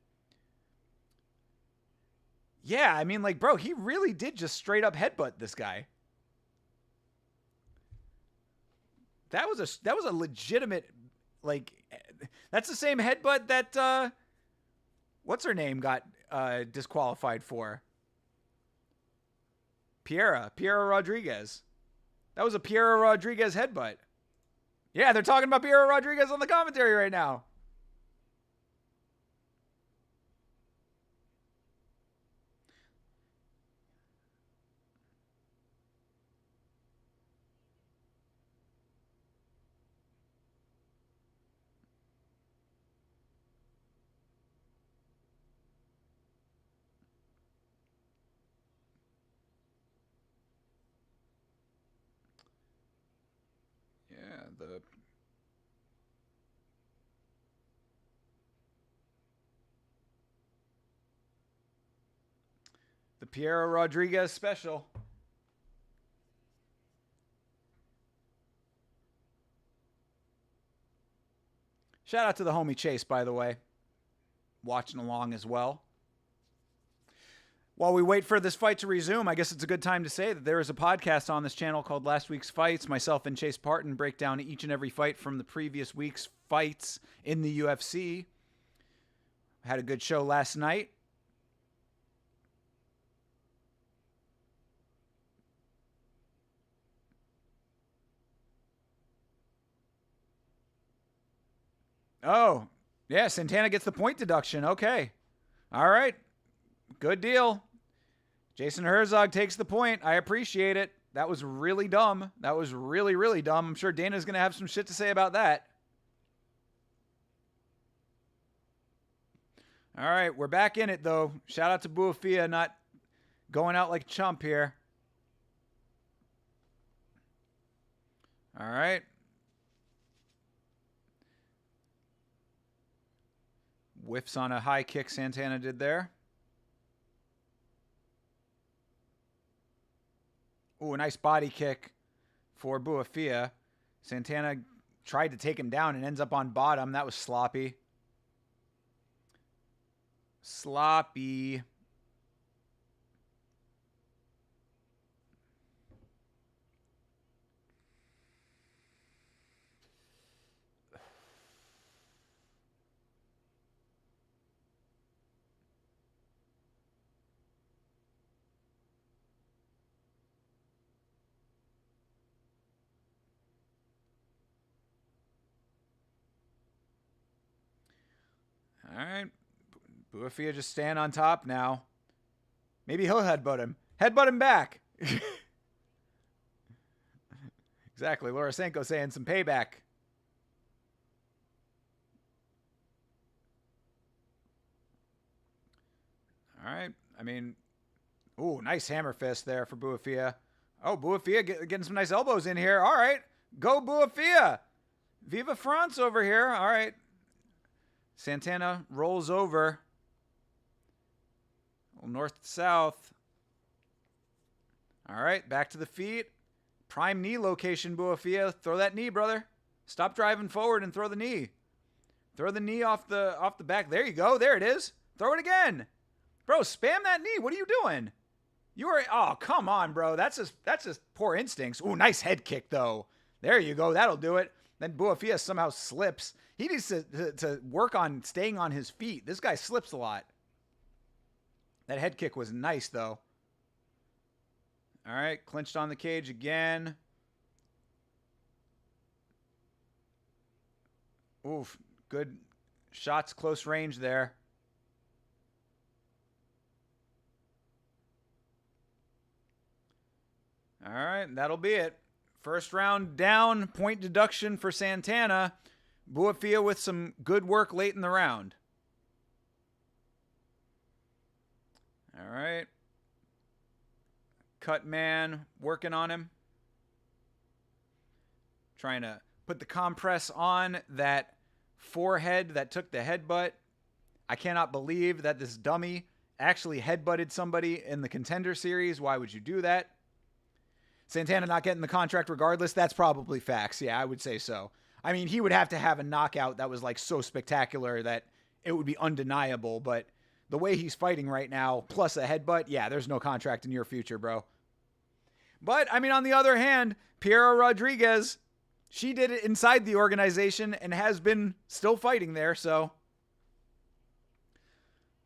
Yeah, I mean, bro, he really did just straight up headbutt this guy. That was a legitimate, that's the same headbutt that what's her name got disqualified for. Piera Rodriguez. That was a Piera Rodriguez headbutt. Yeah, they're talking about Piera Rodriguez on the commentary right now. The Piera Rodriguez special. Shout out to the homie Chase, by the way, watching along as well. While we wait for this fight to resume, I guess it's a good time to say that there is a podcast on this channel called Last Week's Fights. Myself and Chase Parton break down each and every fight from the previous week's fights in the UFC. Had a good show last night. Oh, yeah, Santana gets the point deduction. Okay. All right. Good deal. Jason Herzog takes the point. I appreciate it. That was really dumb. That was really, really dumb. I'm sure Dana's going to have some shit to say about that. All right, we're back in it, though. Shout out to Buafia not going out like a chump here. All right. Whiffs on a high kick Santana did there. Ooh, a nice body kick for Buafia. Santana tried to take him down and ends up on bottom. That was sloppy. Sloppy. All right. Buafia just staying on top now. Maybe he'll headbutt him. Headbutt him back. Exactly. Lorosenko saying some payback. All right. I mean, ooh, nice hammer fist there for Buafia. Oh, Buafia getting some nice elbows in here. All right. Go Buafia. Viva France over here. All right. Santana rolls over. North to south. All right, back to the feet. Prime knee location, Buafia. Throw that knee, brother. Stop driving forward and throw the knee. Throw the knee off the back. There you go. There it is. Throw it again. Bro, spam that knee. What are you doing? You are, oh, come on, bro. That's just poor instincts. Ooh, nice head kick, though. There you go. That'll do it. Then Buafia somehow slips. He needs to work on staying on his feet. This guy slips a lot. That head kick was nice, though. All right, clinched on the cage again. Oof. Good shots, close range there. All right, that'll be it. First round down, point deduction for Santana. Buafia with some good work late in the round. All right. Cut man working on him. Trying to put the compress on that forehead that took the headbutt. I cannot believe that this dummy actually headbutted somebody in the Contender series. Why would you do that? Santana not getting the contract regardless. That's probably facts. Yeah, I would say so. I mean, he would have to have a knockout that was like so spectacular that it would be undeniable. But the way he's fighting right now, plus a headbutt, yeah, there's no contract in your future, bro. But, I mean, on the other hand, Piera Rodriguez, she did it inside the organization and has been still fighting there, so.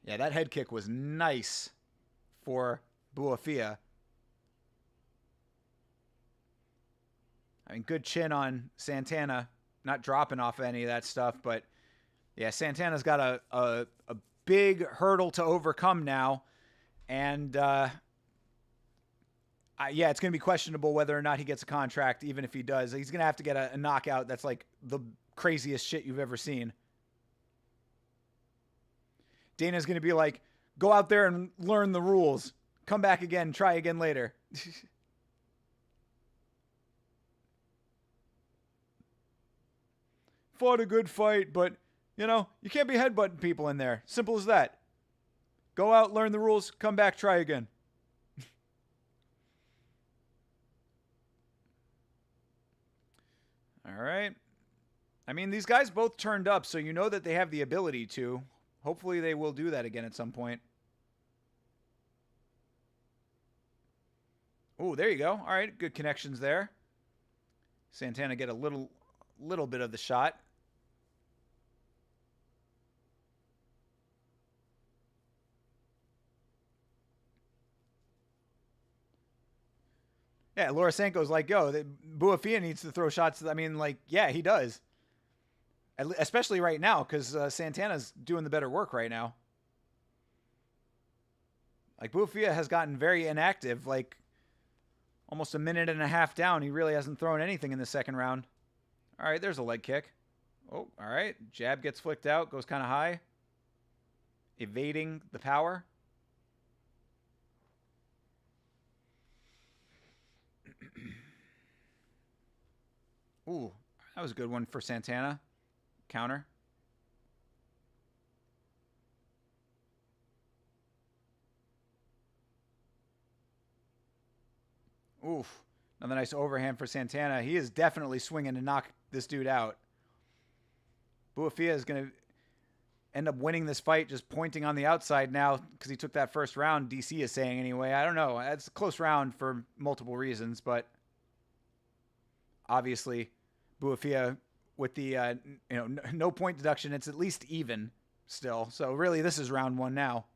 Yeah, that head kick was nice for Buafia. I mean, good chin on Santana, not dropping off any of that stuff, but yeah, Santana's got a big hurdle to overcome now, and yeah, it's going to be questionable whether or not he gets a contract, even if he does. He's going to have to get a knockout that's like the craziest shit you've ever seen. Dana's going to be like, go out there and learn the rules. Come back again, try again later. Fought a good fight, but, you know, you can't be headbutting people in there. Simple as that. Go out, learn the rules, come back, try again. All right. I mean, these guys both turned up, so you know that they have the ability to. Hopefully they will do that again at some point. Oh, there you go. All right, good connections there. Santana get a little bit of the shot. Yeah, Lorisenko's like, yo, Buafia needs to throw shots. I mean, like, yeah, he does. Especially right now, because Santana's doing the better work right now. Like, Buafia has gotten very inactive, like, almost a minute and a half down. He really hasn't thrown anything in the second round. All right, there's a leg kick. Oh, all right. Jab gets flicked out, goes kind of high. Evading the power. Ooh, that was a good one for Santana. Counter. Oof. Another nice overhand for Santana. He is definitely swinging to knock this dude out. Buafia is going to end up winning this fight just pointing on the outside now because he took that first round, DC is saying anyway. I don't know. It's a close round for multiple reasons, but obviously Buafia with the no point deduction, it's at least even still. So really this is round one now.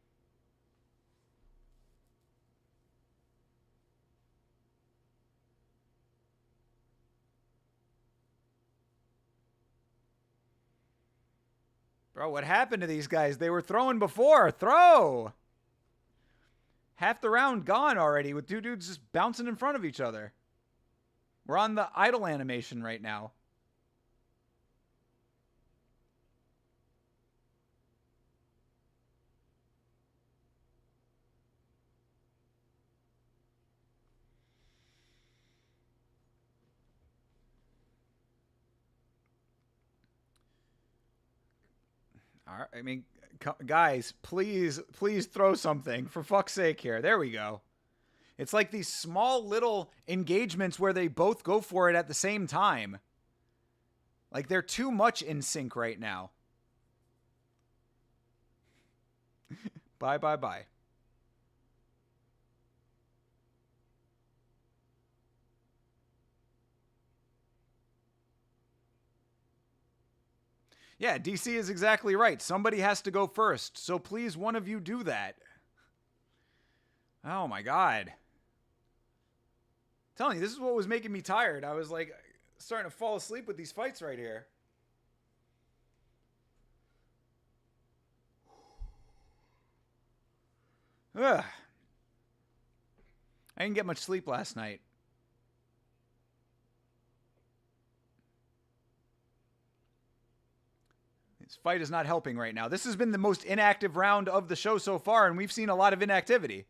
Bro, what happened to these guys? They were throwing before. Throw! Half the round gone already with two dudes just bouncing in front of each other. We're on the idle animation right now. All right, I mean, guys, please throw something for fuck's sake here. There we go. It's like these small little engagements where they both go for it at the same time. Like they're too much in sync right now. Bye. Yeah, DC is exactly right. Somebody has to go first. So please, one of you do that. Oh my God. I'm telling you, this is what was making me tired. I was like starting to fall asleep with these fights right here. Ugh. I didn't get much sleep last night. This fight is not helping right now. This has been the most inactive round of the show so far, and we've seen a lot of inactivity.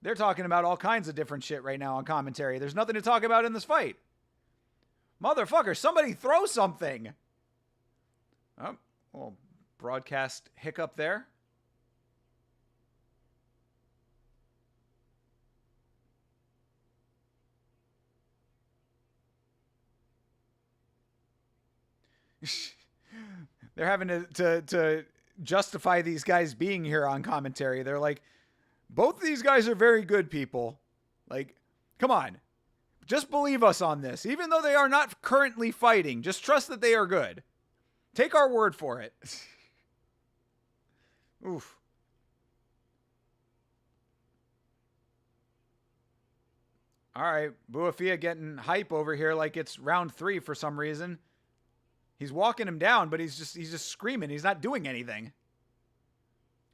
They're talking about all kinds of different shit right now on commentary. There's nothing to talk about in this fight. Motherfucker, somebody throw something. Oh, well, broadcast hiccup there. They're having to justify these guys being here on commentary. They're like, both of these guys are very good people. Like, come on. Just believe us on this. Even though they are not currently fighting, just trust that they are good. Take our word for it. Oof. All right, Buafia getting hype over here like it's round 3 for some reason. He's walking him down, but he's just screaming. He's not doing anything.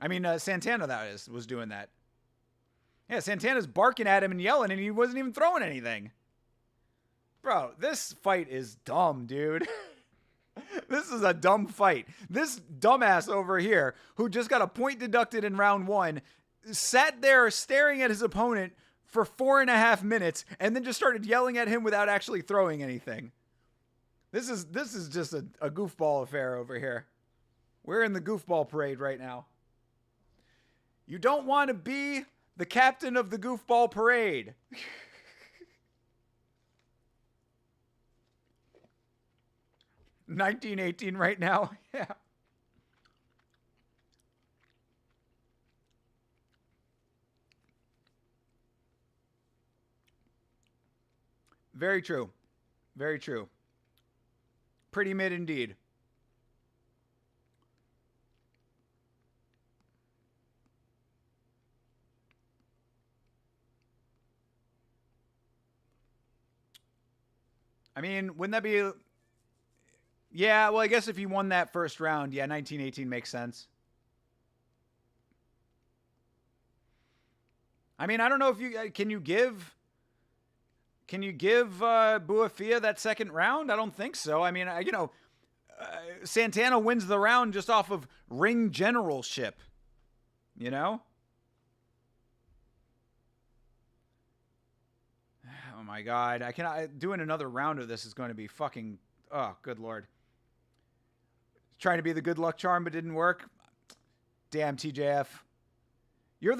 I mean, Santana, was doing that. Yeah, Santana's barking at him and yelling, and he wasn't even throwing anything. Bro, this fight is dumb, dude. This is a dumb fight. This dumbass over here, who just got a point deducted in round 1, sat there staring at his opponent for 4.5 minutes, and then just started yelling at him without actually throwing anything. This is just a goofball affair over here. We're in the goofball parade right now. You don't want to be the captain of the goofball parade. 1918 right now. Yeah. Very true. Very true. Pretty mid indeed. I mean, wouldn't that be... Yeah, well, I guess if he won that first round, yeah, 1918 makes sense. I mean, I don't know if you... Can you give Buafia that second round? I don't think so. I mean, Santana wins the round just off of ring generalship. You know? Oh my God. Doing another round of this is going to be fucking... Oh, good Lord. Trying to be the good luck charm, but didn't work. Damn, TJF. You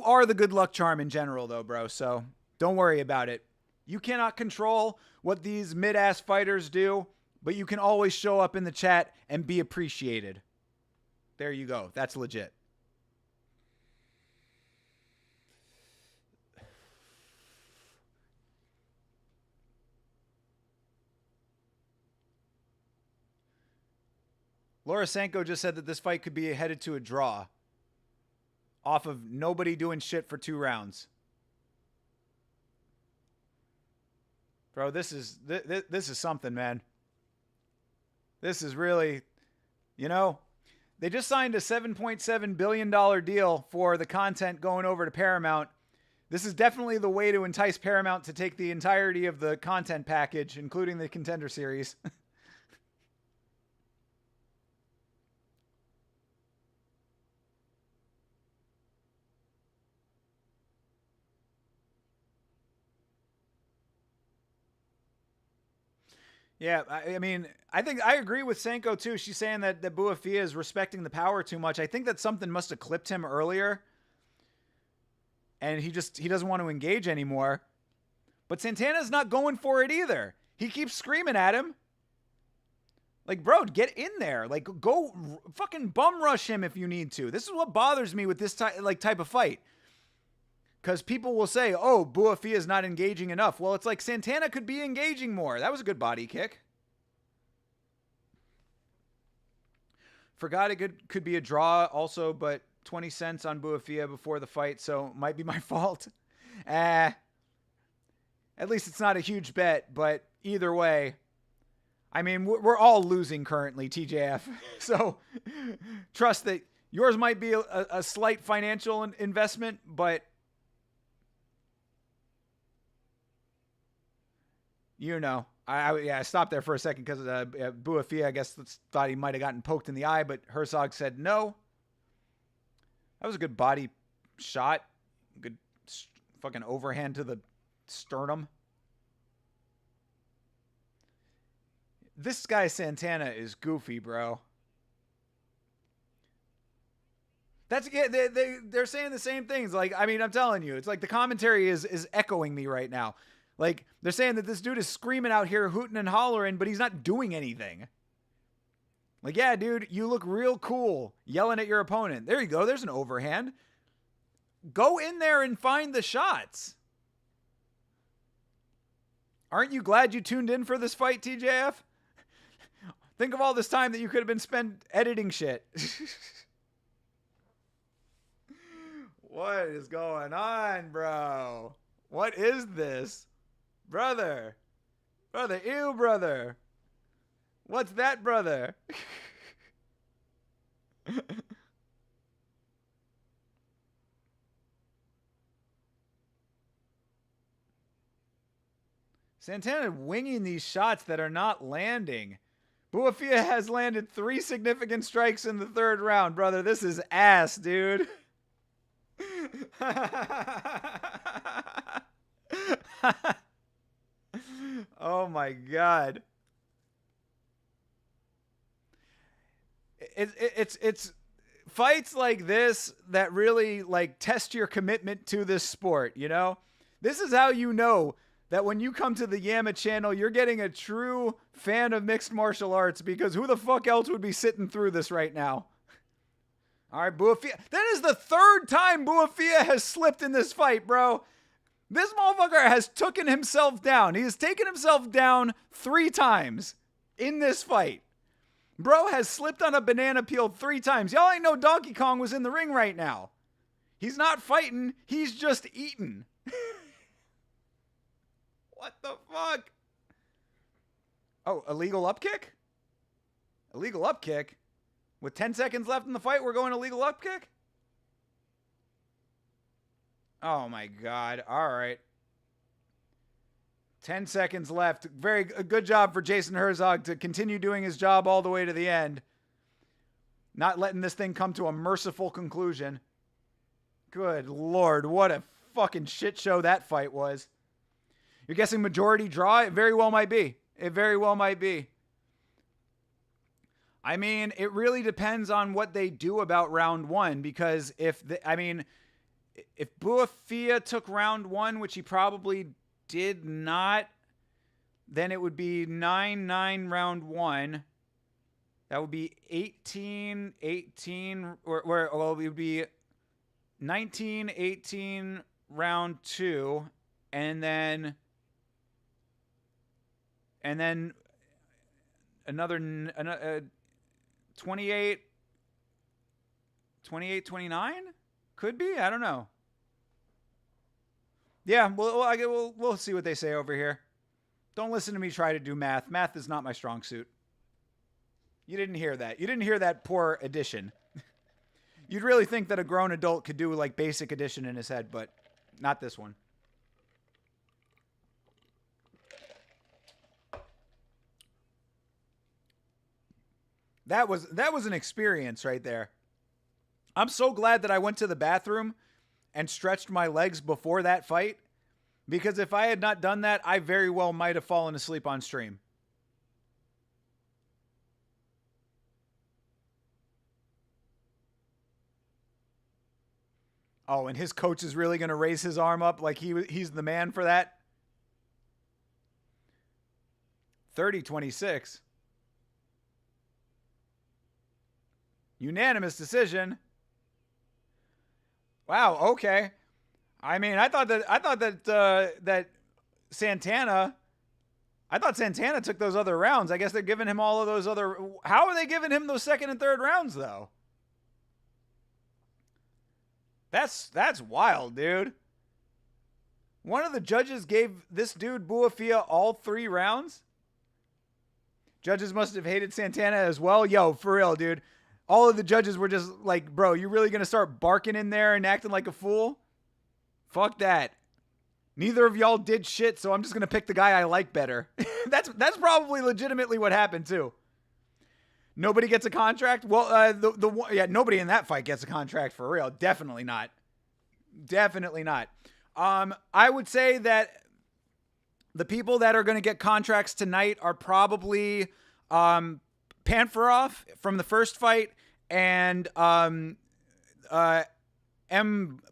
are the good luck charm in general, though, bro. So don't worry about it. You cannot control what these mid-ass fighters do, but you can always show up in the chat and be appreciated. There you go. That's legit. Laura Sanko just said that this fight could be headed to a draw off of nobody doing shit for 2 rounds. Bro, this is something, man. This is really, they just signed a $7.7 billion deal for the content going over to Paramount. This is definitely the way to entice Paramount to take the entirety of the content package, including the Contender series. Yeah, I mean, I think I agree with Sanko too. She's saying that Buafia is respecting the power too much. I think that something must have clipped him earlier, and he doesn't want to engage anymore. But Santana's not going for it either. He keeps screaming at him. Like, bro, get in there. Like, go fucking bum rush him if you need to. This is what bothers me with this type of fight. Because people will say, oh, Buafia is not engaging enough. Well, it's like Santana could be engaging more. That was a good body kick. Forgot it could be a draw also, but 20 cents on Buafia before the fight, so might be my fault. At least it's not a huge bet, but either way, I mean, we're all losing currently, TJF. So trust that yours might be a slight financial investment, but you know, I stopped there for a second because Buafia, I guess, thought he might have gotten poked in the eye, but Herzog said no. That was a good body shot. Good fucking overhand to the sternum. This guy Santana is goofy, bro. That's they're saying the same things. Like, I mean, I'm telling you, it's like the commentary is echoing me right now. Like, they're saying that this dude is screaming out here, hooting and hollering, but he's not doing anything. Like, yeah, dude, you look real cool yelling at your opponent. There you go. There's an overhand. Go in there and find the shots. Aren't you glad you tuned in for this fight, TJF? Think of all this time that you could have been spent editing shit. What is going on, bro? What is this? Brother. Brother, ew, brother. What's that, brother? Santana winging these shots that are not landing. Buafia has landed 3 significant strikes in the 3rd round, brother. This is ass, dude. Oh my God. It's fights like this that really like test your commitment to this sport, you know? This is how you know that when you come to the Yama channel, you're getting a true fan of mixed martial arts, because who the fuck else would be sitting through this right now? All right, Buafia. That is the 3rd time Buafia has slipped in this fight, bro. This motherfucker has taken himself down. He has taken himself down 3 times in this fight. Bro has slipped on a banana peel 3 times. Y'all ain't know Donkey Kong was in the ring right now. He's not fighting. He's just eating. What the fuck? Oh, illegal up kick? Illegal up kick? With 10 seconds left in the fight, we're going illegal up kick? Oh my God. All right. 10 seconds left. Very good job for Jason Herzog to continue doing his job all the way to the end. Not letting this thing come to a merciful conclusion. Good Lord, what a fucking shit show that fight was. You're guessing majority draw? It very well might be. It very well might be. I mean, it really depends on what they do about round 1, because if Buafia took round 1, which he probably did not, then it would be 9-9 round 1. That would be 18-18, well, it would be 19-18 round 2, and then another 28-29? Could be. I don't know. Yeah, we'll see what they say over here. Don't listen to me try to do math. Math is not my strong suit. You didn't hear that. You didn't hear that poor addition. You'd really think that a grown adult could do like basic addition in his head, but not this one. That was an experience right there. I'm so glad that I went to the bathroom and stretched my legs before that fight, because if I had not done that, I very well might have fallen asleep on stream. Oh, and his coach is really going to raise his arm up like he's the man for that? 30-26. Unanimous decision. Wow, okay. I mean, I thought that Santana took those other rounds. I guess they're giving him all of those other. How are they giving him those 2nd and 3rd rounds though? That's wild, dude. One of the judges gave this dude Buafia all 3 rounds. Judges must have hated Santana as well. Yo, for real, dude. All of the judges were just like, bro, you really going to start barking in there and acting like a fool? Fuck that. Neither of y'all did shit, so I'm just going to pick the guy I like better. That's probably legitimately what happened, too. Nobody gets a contract? Well, nobody in that fight gets a contract for real. Definitely not. Definitely not. I would say that the people that are going to get contracts tonight are probably Panfarov from the first fight and M.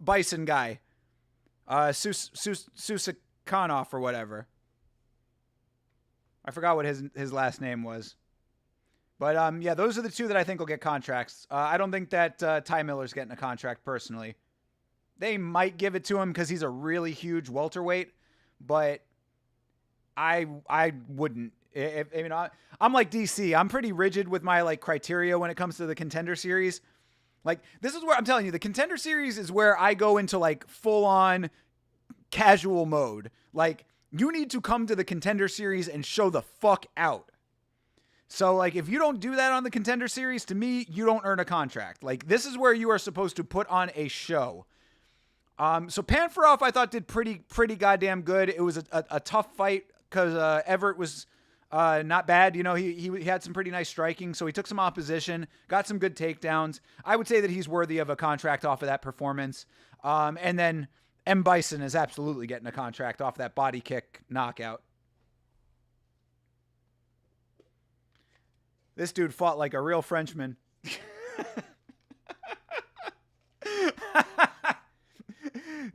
Bison guy, Susakanov or whatever. I forgot what his last name was. But yeah, those are the two that I think will get contracts. I don't think that Ty Miller's getting a contract personally. They might give it to him because he's a really huge welterweight, but I wouldn't. I'm like DC. I'm pretty rigid with my like criteria when it comes to the Contender Series. Like, this is where I'm telling you, the Contender Series is where I go into like full on casual mode. Like, you need to come to the Contender Series and show the fuck out. So like, if you don't do that on the Contender Series, to me, you don't earn a contract. Like, this is where you are supposed to put on a show. So Panfarov, I thought, did pretty goddamn good. It was a tough fight because Everett was not bad. You know, he had some pretty nice striking, so he took some opposition, got some good takedowns. I would say that he's worthy of a contract off of that performance. And then M. Bison is absolutely getting a contract off that body kick knockout. This dude fought like a real Frenchman.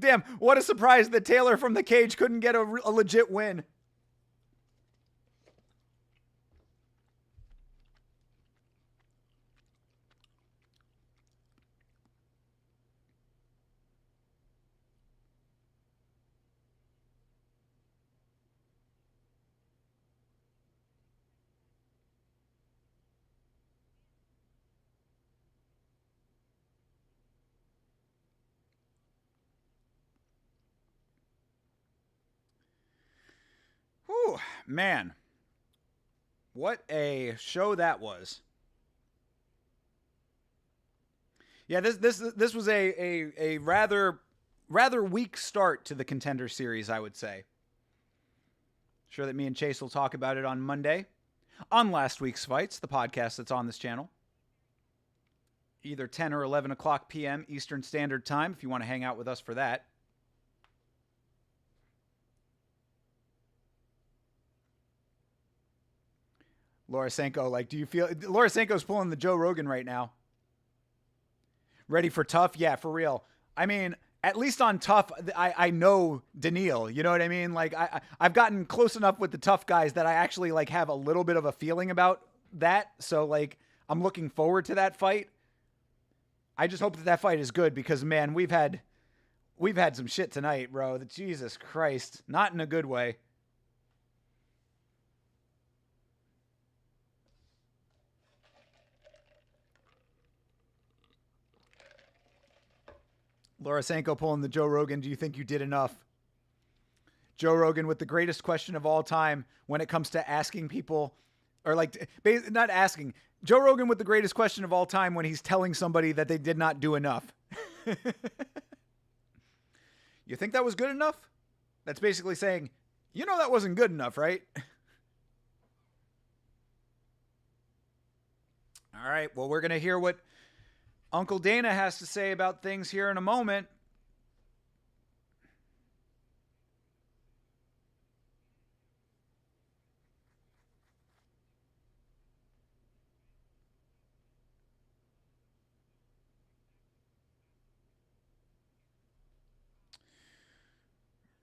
Damn, what a surprise that Taylor from the cage couldn't get a legit win. Whew, man. What a show that was. Yeah, this was a rather weak start to the Contender Series, I would say. Sure that me and Chase will talk about it on Monday on Last Week's Fights, the podcast that's on this channel. Either 10 or 11 o'clock p.m. Eastern Standard Time if you want to hang out with us for that. Lorisenko, like, do you feel... Lorisenko's pulling the Joe Rogan right now. Ready for tough? Yeah, for real. I mean, at least on tough, I know Daniil. You know what I mean? Like, I've gotten close enough with the tough guys that I actually, like, have a little bit of a feeling about that. So, like, I'm looking forward to that fight. I just hope that that fight is good because, man, we've had some shit tonight, bro. Jesus Christ. Not in a good way. Lorisenko pulling the Joe Rogan, do you think you did enough? Joe Rogan with the greatest question of all time when it comes to asking people, or like, not asking, Joe Rogan with the greatest question of all time when he's telling somebody that they did not do enough. You think that was good enough? That's basically saying, you know that wasn't good enough, right? All right, well, we're going to hear what Uncle Dana has to say about things here in a moment.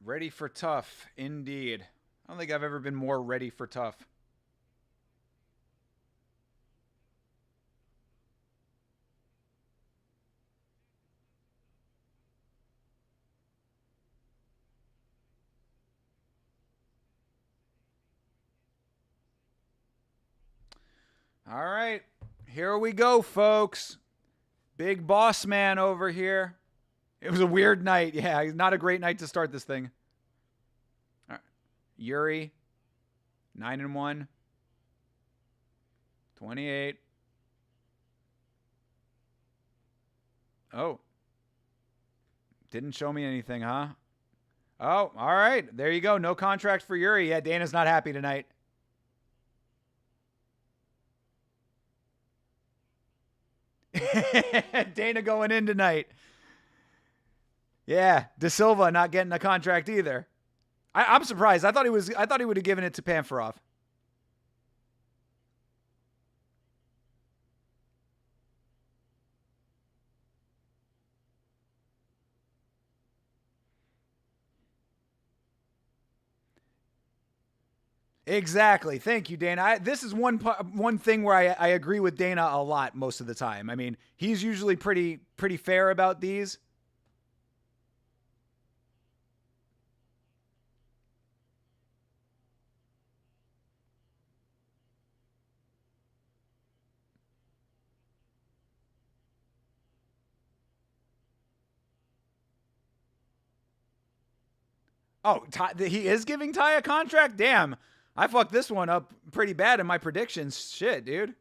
Ready for tough, indeed. I don't think I've ever been more ready for tough. All right, here we go, folks. Big boss man over here. It was a weird night. Yeah, not a great night to start this thing. All right. Yuri, 9-1. 28. Oh. Didn't show me anything, huh? Oh, all right. There you go. No contract for Yuri. Yeah, Dana's not happy tonight. Dana going in tonight. Yeah, De Silva not getting a contract either. I'm surprised. I thought he would have given it to Panfarov. Exactly. Thank you, Dana. This is one thing where I agree with Dana a lot most of the time. I mean, he's usually pretty fair about these. Oh, he is giving Ty a contract? Damn. I fucked this one up pretty bad in my predictions. Shit, dude.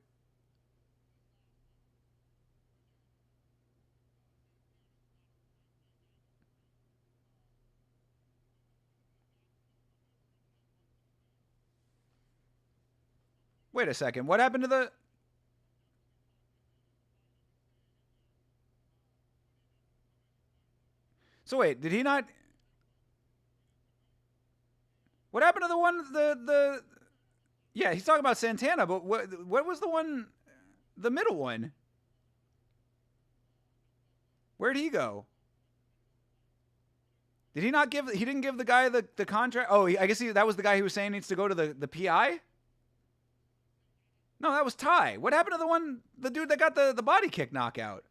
Wait a second. What happened to the... So wait, did he not... What happened to the one, the... Yeah, he's talking about Santana, but what was the one, the middle one? Where'd he go? Did he not give, he didn't give the guy the contract? Oh, I guess that was the guy who was saying needs to go to the PI? No, that was Ty. What happened to the dude that got the body kick knockout?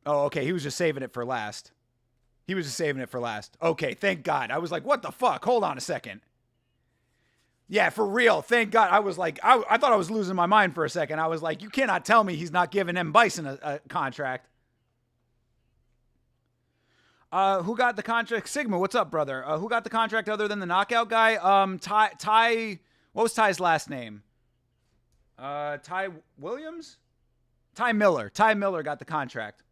Oh, okay. He was just saving it for last. Okay, thank God. I was like, what the fuck? Hold on a second. Yeah, for real. Thank God. I was like, I thought I was losing my mind for a second. I was like, you cannot tell me he's not giving M. Bison a contract. Who got the contract? Sigma, what's up, brother? Who got the contract other than the knockout guy? Ty, what was Ty's last name? Ty Williams? Ty Miller. Ty Miller got the contract.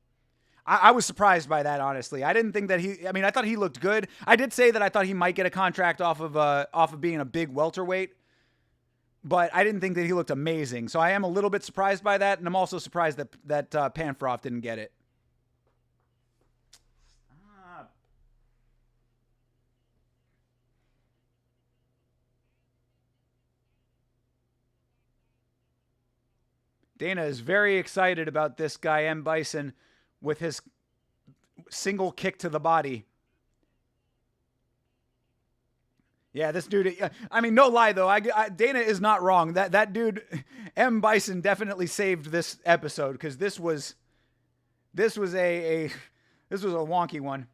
I was surprised by that, honestly. I didn't think that I thought he looked good. I did say that I thought he might get a contract off of being a big welterweight, but I didn't think that he looked amazing. So I am a little bit surprised by that, and I'm also surprised that Panfarov didn't get it. Dana is very excited about this guy, M. Bison, with his single kick to the body. Yeah, this dude, I mean, no lie, though. Dana is not wrong. That dude, M. Bison, definitely saved this episode because this was a wonky one.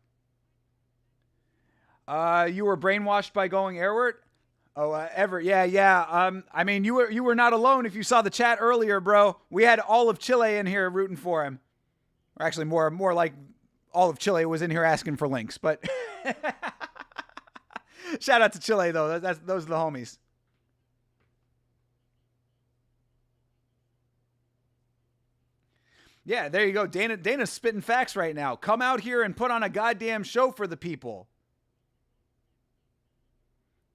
You were brainwashed by going Airward? Oh, Everett. Yeah. I mean, you were not alone if you saw the chat earlier, bro. We had all of Chile in here rooting for him. Or actually, more like all of Chile was in here asking for links. But shout out to Chile, though. Those are the homies. Yeah, there you go. Dana's spitting facts right now. Come out here and put on a goddamn show for the people.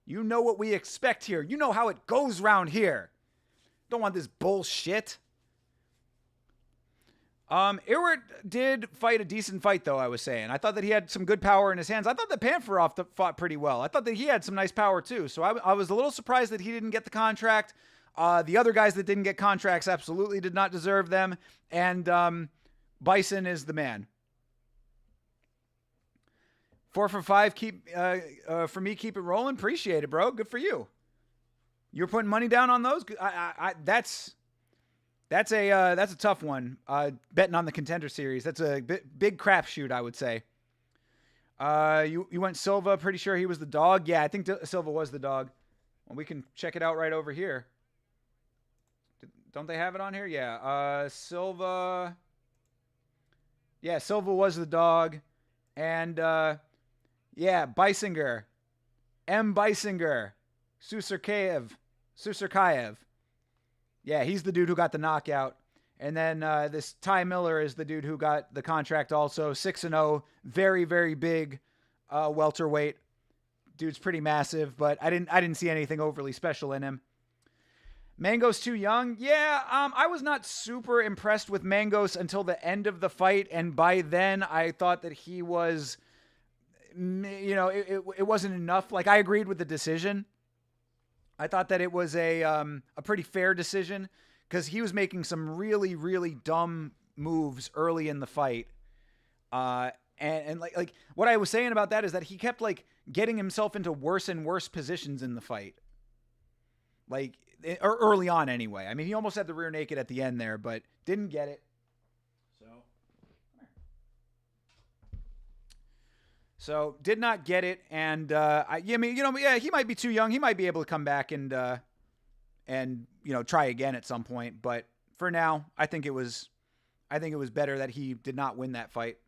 You know what we expect here. You know how it goes around here. Don't want this bullshit. Irwin did fight a decent fight, though, I was saying. I thought that he had some good power in his hands. I thought that Panfarov fought pretty well. I thought that he had some nice power, too. So I was a little surprised that he didn't get the contract. The other guys that didn't get contracts absolutely did not deserve them. And Bison is the man. 4 for 5. For me, keep it rolling. Appreciate it, bro. Good for you. You're putting money down on those. That's a tough one. Betting on the Contender series. That's a big crapshoot, I would say. You went Silva. Pretty sure he was the dog. Yeah, I think Silva was the dog. Well, we can check it out right over here. Don't they have it on here? Yeah. Silva. Yeah, Silva was the dog. And, yeah, Beisinger. M. Beisinger. Susurkayev. Yeah, he's the dude who got the knockout. And then this Ty Miller is the dude who got the contract also. 6-0. Very, very big welterweight. Dude's pretty massive, but I didn't see anything overly special in him. Mangos too young. Yeah, I was not super impressed with Mangos until the end of the fight, and by then I thought that he was, it wasn't enough. Like, I agreed with the decision. I thought that it was a pretty fair decision because he was making some really, really dumb moves early in the fight. And like what I was saying about that is that he kept like getting himself into worse and worse positions in the fight. Like, or early on anyway. I mean, he almost had the rear naked at the end there, but didn't get it. So did not get it, and he might be too young. He might be able to come back and try again at some point. But for now, I think it was better that he did not win that fight.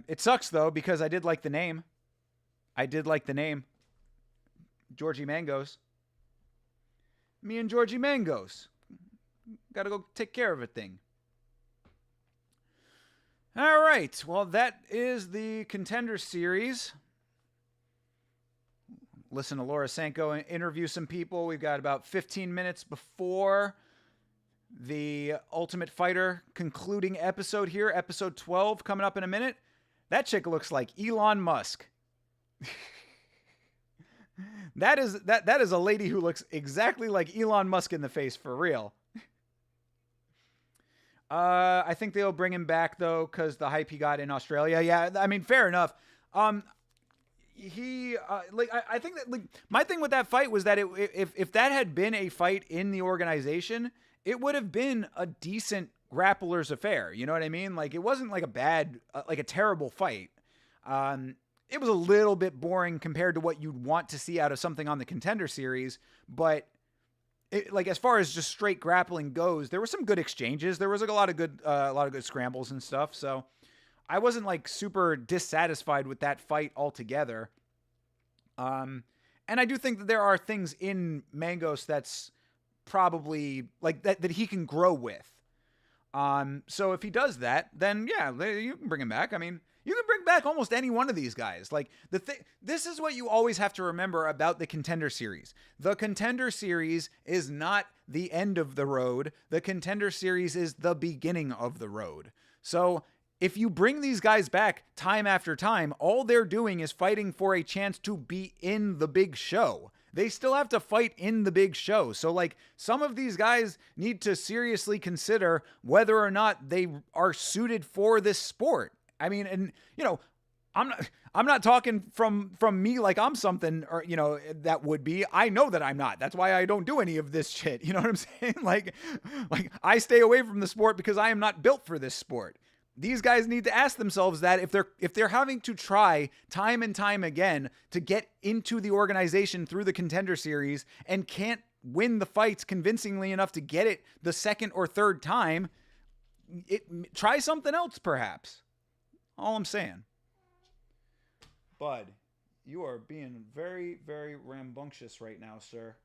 It sucks though because I did like the name. Georgie Mangos. Me and Georgie Mangos. Gotta go take care of a thing. All right. Well, that is the Contender Series. Listen to Laura Sanko and interview some people. We've got about 15 minutes before the Ultimate Fighter concluding episode here. Episode 12 coming up in a minute. That chick looks like Elon Musk. That is a lady who looks exactly like Elon Musk in the face for real. I think they'll bring him back though because the hype he got in Australia. Yeah, I mean, fair enough. I think that like my thing with that fight was that if that had been a fight in the organization, it would have been a decent grappler's affair. You know what I mean? Like, it wasn't like a bad, like a terrible fight. It was a little bit boring compared to what you'd want to see out of something on the Contender Series, but like as far as just straight grappling goes, there were some good exchanges. There was like a lot of good scrambles and stuff. So I wasn't like super dissatisfied with that fight altogether. And I do think that there are things in Mangos that's probably like that he can grow with. So if he does that, then yeah, you can bring him back. I mean, you can bring back almost any one of these guys. Like this is what you always have to remember about the Contender Series. The Contender Series is not the end of the road. The Contender Series is the beginning of the road. So if you bring these guys back time after time, all they're doing is fighting for a chance to be in the big show. They still have to fight in the big show. So like some of these guys need to serious't consider whether or not they are suited for this sport. I mean, and I'm not talking from me like I'm something or that would be. I know that I'm not. That's why I don't do any of this shit. You know what I'm saying? Like I stay away from the sport because I am not built for this sport. These guys need to ask themselves that if they're having to try time and time again to get into the organization through the Contender Series and can't win the fights convincingly enough to get it the second or third time, try something else perhaps. All I'm saying. Bud, you are being very, very rambunctious right now, sir.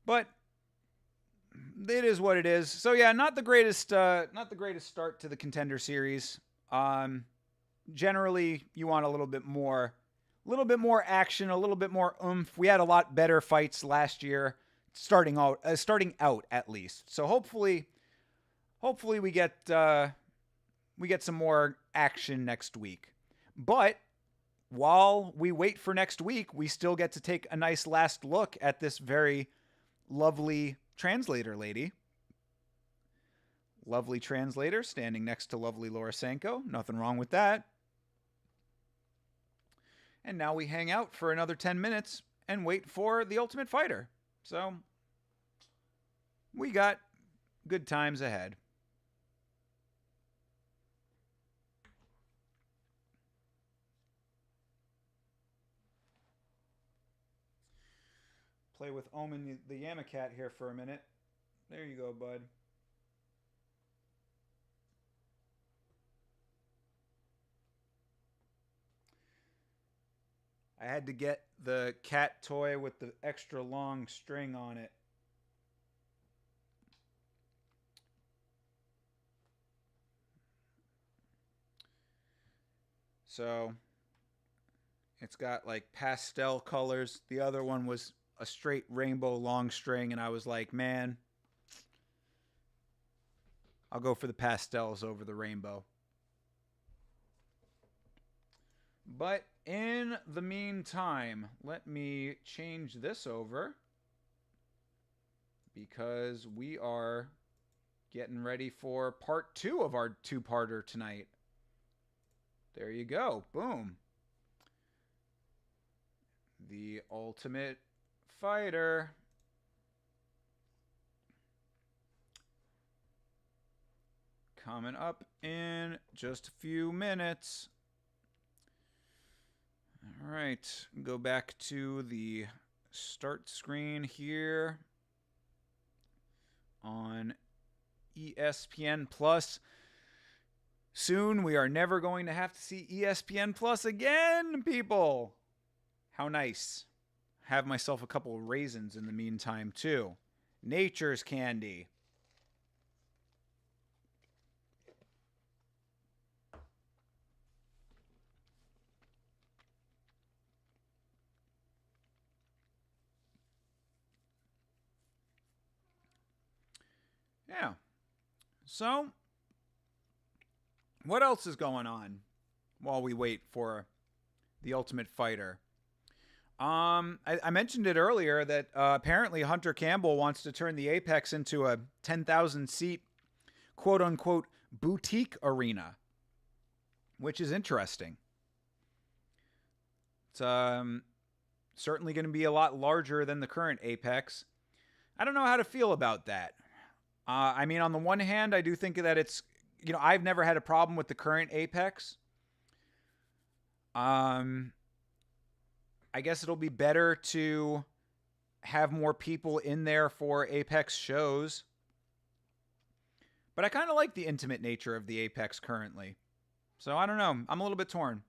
But it is what it is. So yeah, not the greatest start to the Contender Series. Generally, you want a little bit more action, a little bit more oomph. We had a lot better fights last year, starting out at least. So hopefully we get some more action next week. But while we wait for next week, we still get to take a nice last look at this very lovely translator lady. Lovely translator standing next to lovely Laura Sanko. Nothing wrong with that. And now we hang out for another 10 minutes and wait for the Ultimate Fighter. So we got good times ahead. play with Omen the Yamacat here for a minute. There you go, bud. I had to get the cat toy with the extra long string on it. So it's got like pastel colors. The other one was a straight rainbow long string, and I was like, man, I'll go for the pastels over the rainbow. But in the meantime, let me change this over because we are getting ready for part 2 of our two-parter tonight. There you go. Boom. The Ultimate Fighter. Coming up in just a few minutes. All right, go back to the start screen here on ESPN Plus. Soon we are never going to have to see ESPN Plus again, people. How nice. Have myself a couple of raisins in the meantime, too. Nature's candy. Yeah. So, what else is going on while we wait for the Ultimate Fighter? I mentioned it earlier that apparently Hunter Campbell wants to turn the Apex into a 10,000 seat quote unquote boutique arena, which is interesting. It's certainly going to be a lot larger than the current Apex. I don't know how to feel about that. I mean, on the one hand, I do think that it's, I've never had a problem with the current Apex. I guess it'll be better to have more people in there for Apex shows. But I kind of like the intimate nature of the Apex currently. So I don't know. I'm a little bit torn.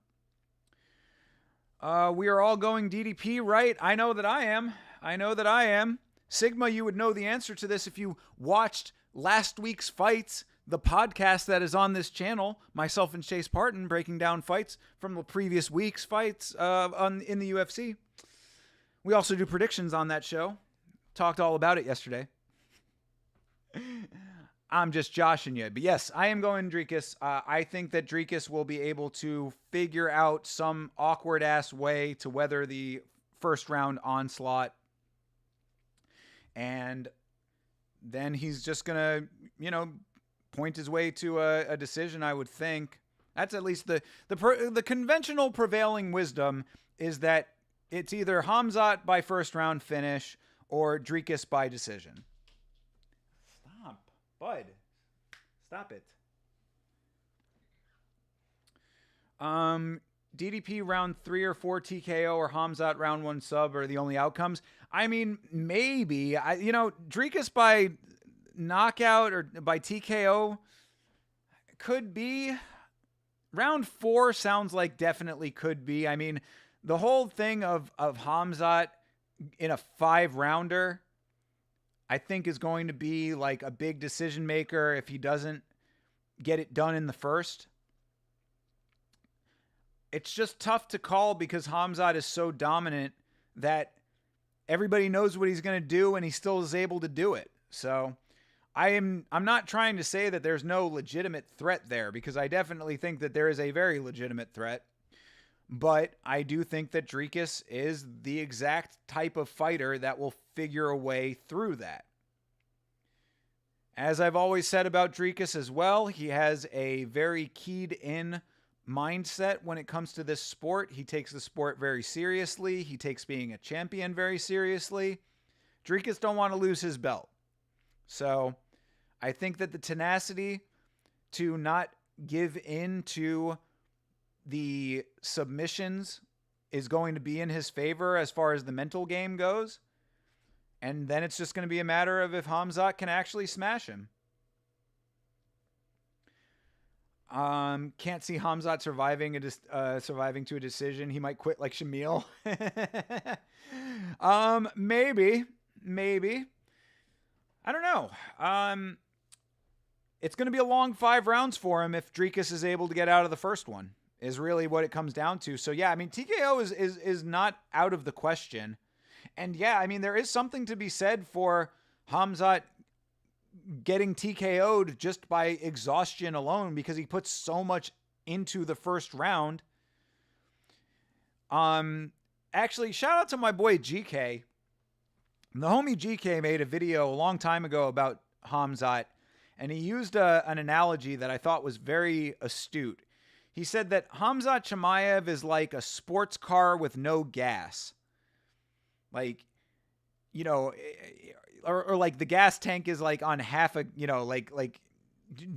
We are all going DDP, right? I know that I am. Sigma, you would know the answer to this if you watched last week's fights, the podcast that is on this channel, myself and Chase Parton breaking down fights from the previous week's fights in the UFC. We also do predictions on that show. Talked all about it yesterday. I'm just joshing you. But yes, I am going Drekus. I think that Drekus will be able to figure out some awkward-ass way to weather the first round onslaught. And then he's just going to, point his way to a decision, I would think. That's at least the conventional prevailing wisdom is that it's either Khamzat by first round finish or Drekus by decision. Stop, bud. Stop it. DDP round 3 or 4 TKO or Khamzat round 1 sub are the only outcomes. I mean, maybe. Drekus by knockout or by TKO could be. Round 4 sounds like definitely could be. I mean, the whole thing of Khamzat in a 5-rounder, I think is going to be like a big decision maker if he doesn't get it done in the first. It's just tough to call because Khamzat is so dominant that everybody knows what he's going to do and he still is able to do it. So I'm not trying to say that there's no legitimate threat there because I definitely think that there is a very legitimate threat. But I do think that Drekus is the exact type of fighter that will figure a way through that. As I've always said about Drekus as well, he has a very keyed in mindset when it comes to this sport. He takes the sport very seriously. He takes being a champion very seriously. Drekus don't want to lose his belt. So I think that the tenacity to not give in to the submissions is going to be in his favor as far as the mental game goes. And then it's just going to be a matter of if Hamzat can actually smash him. Can't see Hamzat surviving to a decision. He might quit like Shamil. Maybe. I don't know. It's going to be a long 5 rounds for him if Dricus is able to get out of the first one. Is really what it comes down to. So yeah, I mean TKO is not out of the question. And yeah, I mean, there is something to be said for Hamzat getting TKO'd just by exhaustion alone because he puts so much into the first round. Actually, shout out to my boy GK. The homie GK made a video a long time ago about Hamzat, and he used an analogy that I thought was very astute. He said that Hamzat Chimaev is like a sports car with no gas. Like, you know, or like the gas tank is like on half a, you know, like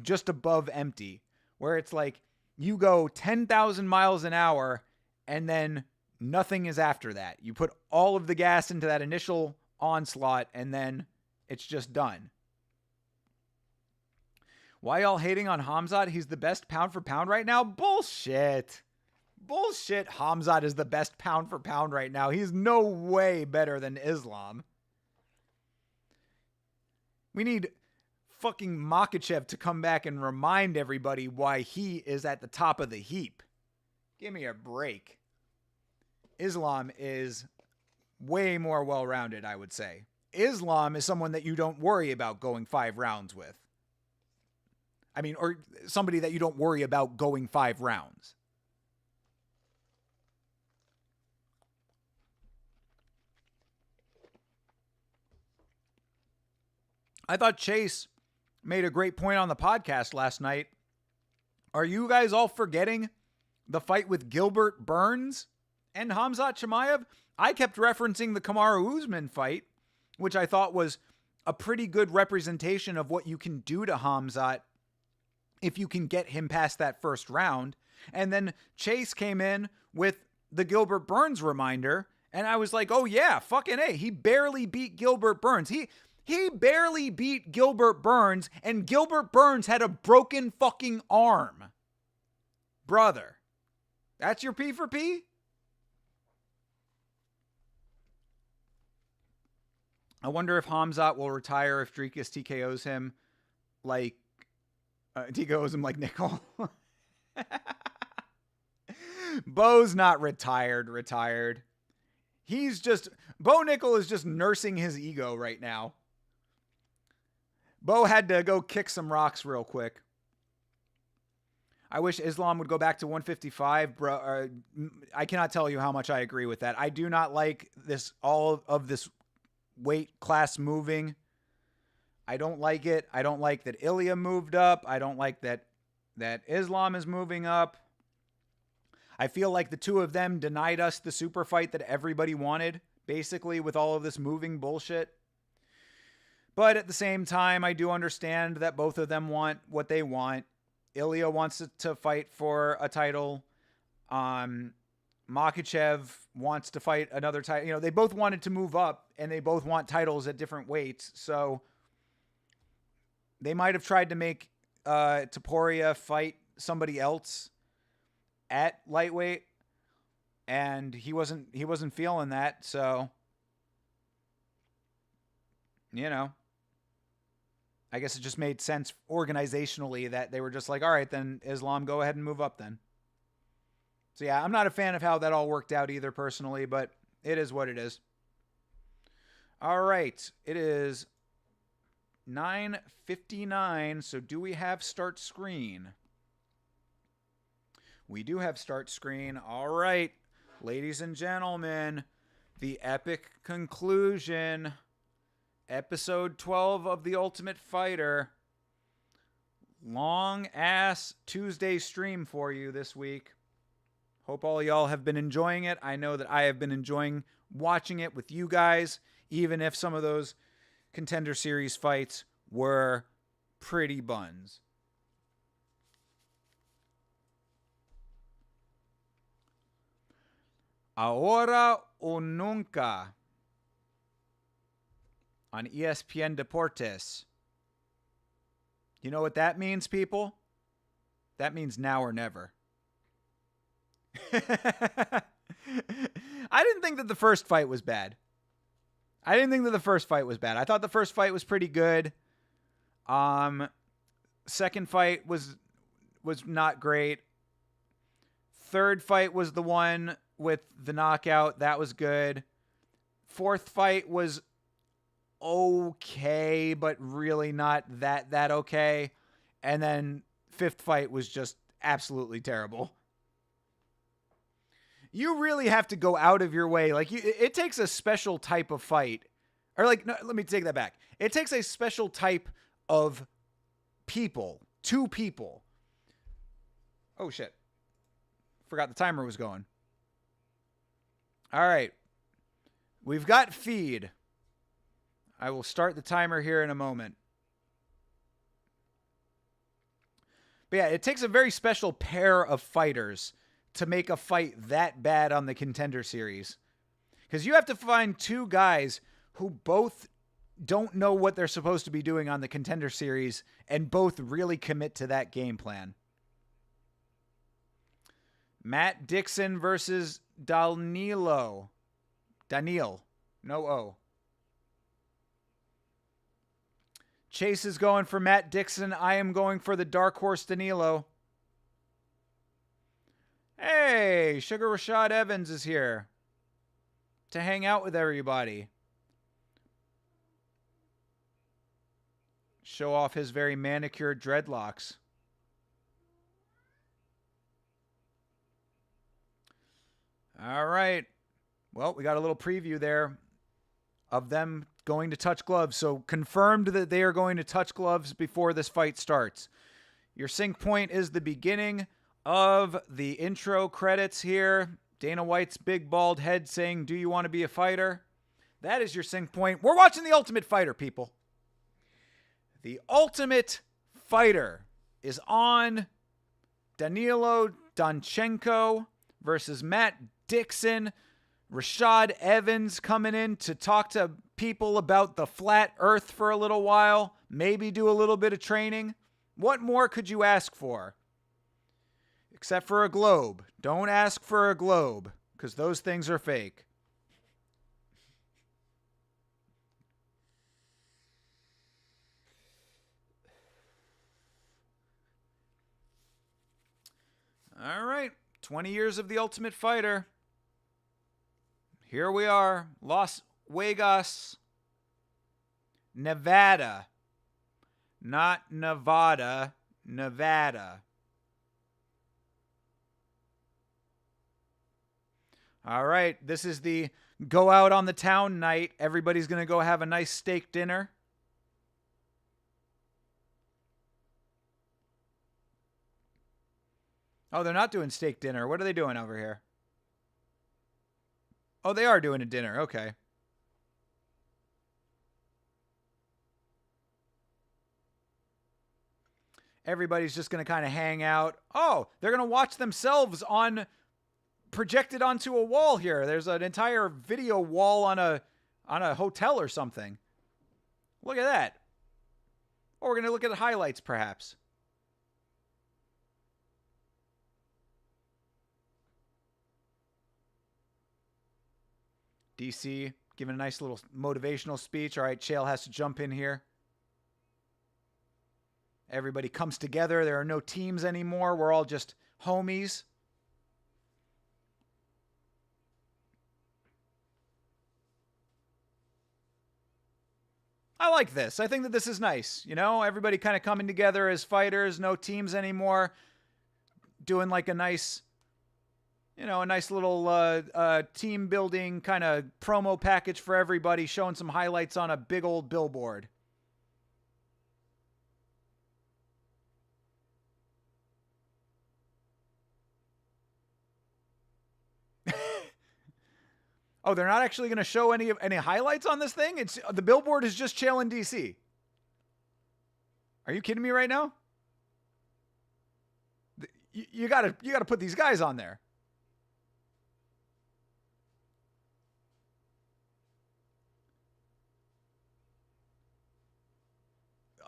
just above empty, where it's like you go 10,000 miles an hour and then nothing is after that. You put all of the gas into that initial onslaught and then it's just done. Why y'all hating on Hamzat? He's the best pound for pound right now? Bullshit. Hamzat is the best pound for pound right now. He's no way better than Islam. We need fucking Makhachev to come back and remind everybody why he is at the top of the heap. Give me a break. Islam is way more well-rounded, I would say. Islam is someone that you don't worry about going 5 rounds with. I mean, or somebody that you don't worry about going 5 rounds. I thought Chase made a great point on the podcast last night. Are you guys all forgetting the fight with Gilbert Burns and Hamzat Chimaev? I kept referencing the Kamaru Usman fight, which I thought was a pretty good representation of what you can do to Hamzat if you can get him past that first round. And then Chase came in with the Gilbert Burns reminder, and I was like, oh yeah, fucking A. He barely beat Gilbert Burns. He barely beat Gilbert Burns, and Gilbert Burns had a broken fucking arm. Brother, that's your P for P? I wonder if Hamzat will retire if Dricus TKOs him like TKOs him like Nickel. Bo's not retired. Bo Nickel is just nursing his ego right now. Bo had to go kick some rocks real quick. I wish Islam would go back to 155, bro. I cannot tell you how much I agree with that. I do not like all of this weight class moving. I don't like it. I don't like that Ilya moved up. I don't like that Islam is moving up. I feel like the two of them denied us the super fight that everybody wanted, basically, with all of this moving bullshit. But at the same time, I do understand that both of them want what they want. Ilya wants to fight for a title. Makhachev wants to fight another title. You know, they both wanted to move up, and they both want titles at different weights. So they might have tried to make Topuria fight somebody else at lightweight, and he wasn't feeling that. So, you know, I guess it just made sense organizationally that they were just like, all right, then Islam, go ahead and move up then. So yeah, I'm not a fan of how that all worked out either personally, but it is what it is. All right, it is 9:59, so do we have start screen? We do have start screen. All right, ladies and gentlemen, the epic conclusion. Episode 12 of The Ultimate Fighter. Long ass Tuesday stream for you this week. Hope all y'all have been enjoying it. I know that I have been enjoying watching it with you guys, even if some of those Contender Series fights were pretty buns. Ahora o nunca. on ESPN Deportes. You know what that means, people? That means now or never. I didn't think that the first fight was bad. I thought the first fight was pretty good. Second fight was not great. Third fight was the one with the knockout. That was good. Fourth fight was okay, but really not that okay. And then fifth fight was just absolutely terrible. You really have to go out of your way. Like, it takes a special type of fight. Or, like, no, let me take that back. It takes a special type of people. Two people. Oh, shit. Forgot the timer was going. All right. We've got feed. I will start the timer here in a moment. But yeah, it takes a very special pair of fighters to make a fight that bad on the Contender Series. Because you have to find two guys who both don't know what they're supposed to be doing on the Contender Series and both really commit to that game plan. Matt Dixon versus Daniel. No O. Chase is going for Matt Dixon. I am going for the dark horse Danilo. Hey, Sugar Rashad Evans is here to hang out with everybody. Show off his very manicured dreadlocks. All right. Well, we got a little preview there of them going to touch gloves. So confirmed that they are going to touch gloves before this fight starts. Your sync point is the beginning of the intro credits here. Dana White's big bald head saying, "Do you want to be a fighter?" That is your sync point. We're watching The Ultimate Fighter, people. The Ultimate Fighter is on. Danilo Danchenko versus Matt Dixon. Rashad Evans coming in to talk to people about the flat earth for a little while. Maybe do a little bit of training. What more could you ask for? Except for a globe. Don't ask for a globe, because those things are fake. All right. 20 years of The Ultimate Fighter. Here we are. Las Vegas, Nevada. Not Nevada, Nevada. All right. This is the go out on the town night. Everybody's going to go have a nice steak dinner. Oh, they're not doing steak dinner. What are they doing over here? Oh, they are doing a dinner. Okay. Everybody's just going to kind of hang out. Oh, they're going to watch themselves projected onto a wall here. There's an entire video wall on a hotel or something. Look at that. Or we're going to look at the highlights, perhaps. DC giving a nice little motivational speech. All right, Chael has to jump in here. Everybody comes together. There are no teams anymore. We're all just homies. I like this. I think that this is nice. You know, everybody kind of coming together as fighters. No teams anymore. Doing like a nice... a nice little team building kind of promo package for everybody, showing some highlights on a big old billboard. Oh, they're not actually going to show any highlights on this thing? It's the billboard is just Chael in DC. Are you kidding me right now? You gotta put these guys on there.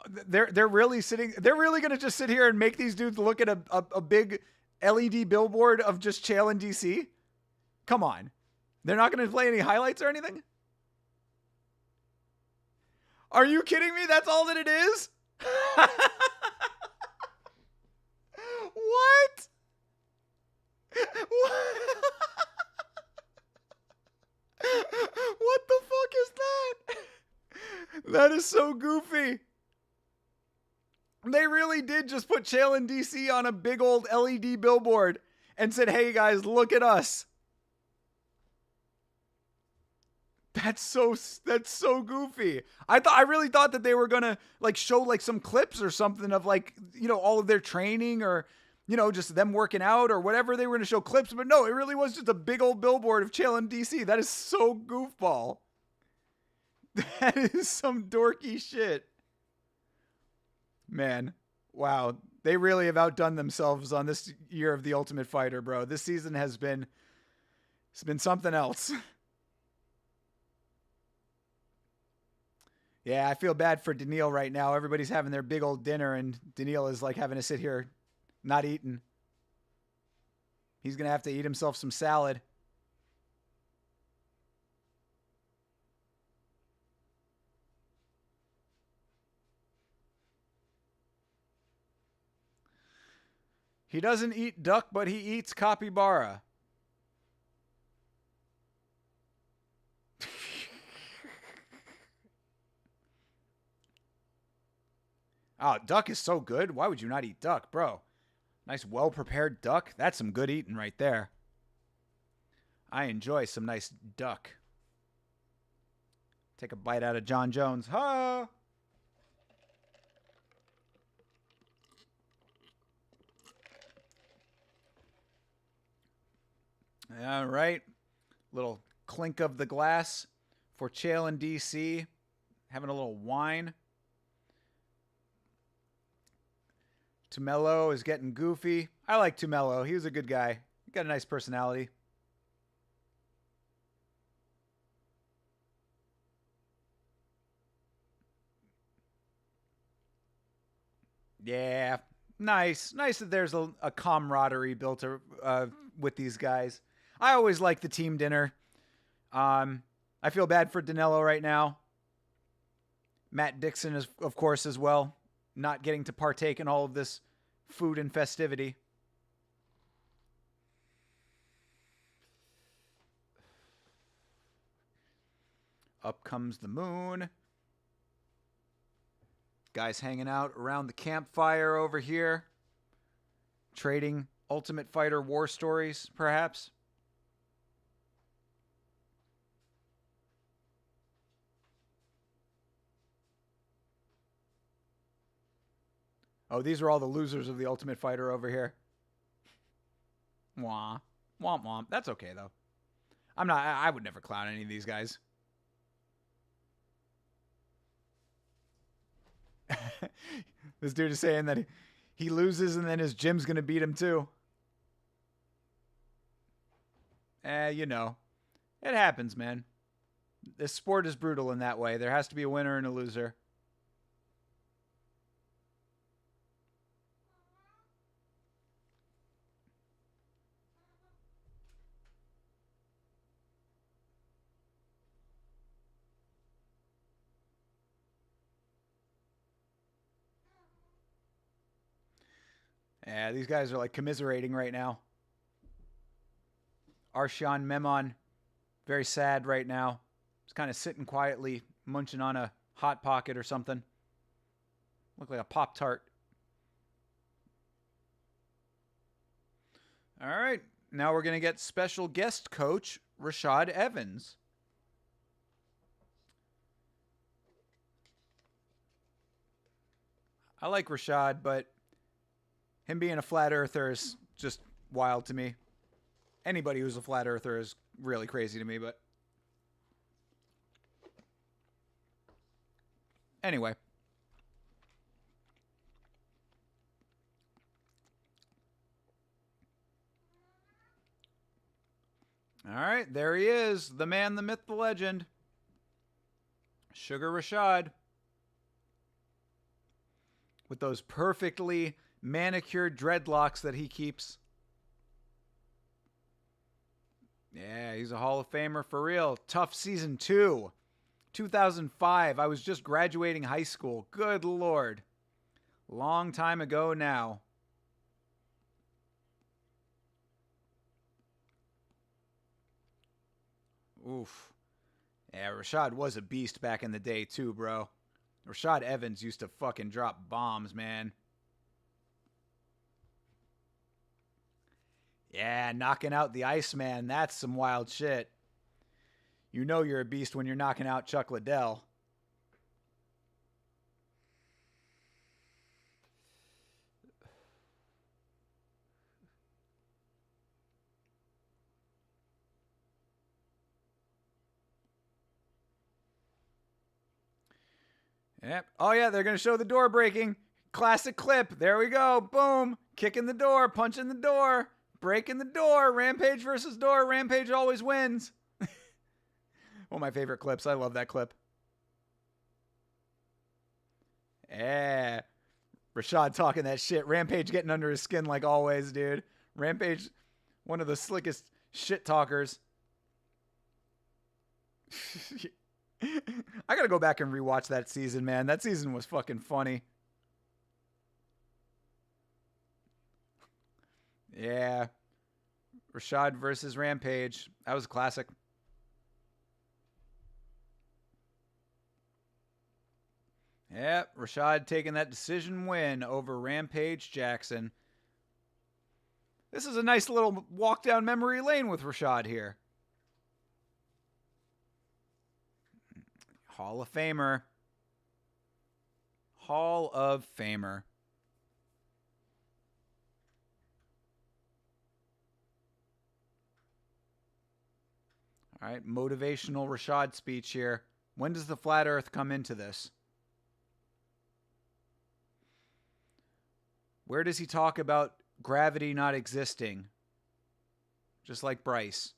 They're really sitting. They're really gonna just sit here and make these dudes look at a big LED billboard of just Chael and DC. Come on, they're not gonna play any highlights or anything. Are you kidding me? That's all that it is. What? What the fuck is that? That is so goofy. They really did just put Chael and DC on a big old LED billboard and said, "Hey guys, look at us." That's so goofy. I really thought that they were gonna like show like some clips or something of like, you know, all of their training or, you know, just them working out or whatever. They were gonna show clips, but no, it really was just a big old billboard of Chael and DC. That is so goofball. That is some dorky shit. Man, wow. They really have outdone themselves on this year of The Ultimate Fighter, bro. This season it's been something else. Yeah, I feel bad for Daniil right now. Everybody's having their big old dinner, and Daniil is like having to sit here not eating. He's going to have to eat himself some salad. He doesn't eat duck, but he eats capybara. Oh, duck is so good. Why would you not eat duck, bro? Nice, well-prepared duck. That's some good eating right there. I enjoy some nice duck. Take a bite out of John Jones. Ha! All right. Little clink of the glass for Chael and DC. Having a little wine. Tumelo is getting goofy. I like Tumelo. He was a good guy. He got a nice personality. Yeah, nice. Nice that there's a camaraderie built with these guys. I always like the team dinner. I feel bad for Danilo right now. Matt Dixon is, of course, as well. Not getting to partake in all of this food and festivity. Up comes the moon. Guys hanging out around the campfire over here. Trading Ultimate Fighter war stories, perhaps. Oh, these are all the losers of the Ultimate Fighter over here. Wah. Womp womp. That's okay, though. I would never clown any of these guys. This dude is saying that he loses and then his gym's going to beat him too. You know. It happens, man. This sport is brutal in that way. There has to be a winner and a loser. Yeah, these guys are like commiserating right now. Arshan Memon, very sad right now. He's kind of sitting quietly, munching on a Hot Pocket or something. Look like a Pop-Tart. All right, now we're going to get special guest coach Rashad Evans. I like Rashad, but him being a flat earther is just wild to me. Anybody who's a flat earther is really crazy to me, but anyway. All right, there he is, the man, the myth, the legend, Sugar Rashad. with those perfectly manicured dreadlocks that he keeps. Yeah, he's a Hall of Famer for real. Tough season 2. 2005. I was just graduating high school. Good Lord. Long time ago now. Oof. Yeah, Rashad was a beast back in the day too, bro. Rashad Evans used to fucking drop bombs, man. Yeah, knocking out the Iceman. That's some wild shit. You know you're a beast when you're knocking out Chuck Liddell. Yep. Oh, yeah, they're going to show the door breaking. Classic clip. There we go. Boom. Kicking the door. Punching the door. Breaking the door. Rampage versus door. Rampage always wins. One of my favorite clips. I love that clip. Yeah. Rashad talking that shit. Rampage getting under his skin like always, dude. Rampage, one of the slickest shit talkers. I gotta go back and rewatch that season, man. That season was fucking funny. Yeah. Rashad versus Rampage. That was a classic. Yep, Rashad taking that decision win over Rampage Jackson. This is a nice little walk down memory lane with Rashad here. Hall of Famer. Hall of Famer. All right, motivational Rashad speech here. When does the flat earth come into this? Where does he talk about gravity not existing? Just like Bryce.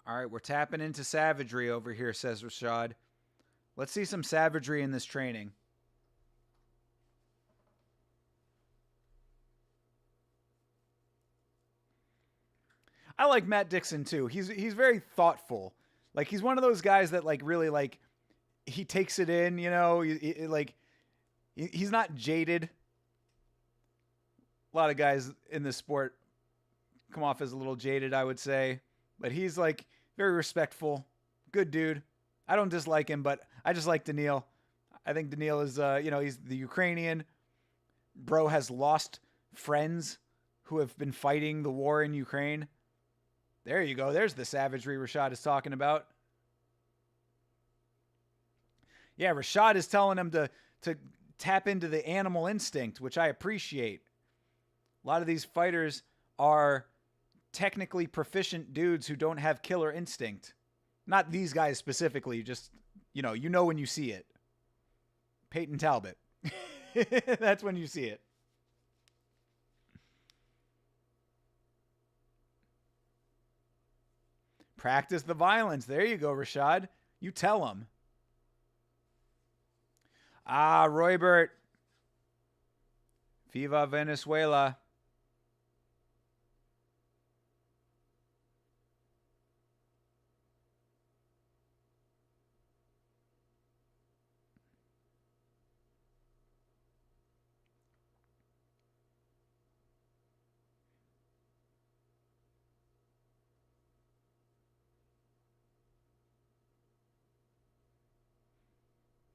All right, we're tapping into savagery over here, says Rashad. Let's see some savagery in this training. I like Matt Dixon too. He's very thoughtful. Like he's one of those guys that like really like he takes it in, you know, he's not jaded. A lot of guys in this sport come off as a little jaded, I would say, but he's like very respectful, good dude. I don't dislike him, but I just like Daniil. I think Daniil is, he's the Ukrainian. Bro has lost friends who have been fighting the war in Ukraine. There you go. There's the savagery Rashad is talking about. Yeah, Rashad is telling him to tap into the animal instinct, which I appreciate. A lot of these fighters are technically proficient dudes who don't have killer instinct. Not these guys specifically, just, you know when you see it. Peyton Talbot. That's when you see it. Practice the violence. There you go, Rashad. You tell him. Ah, Roybert. Viva Venezuela.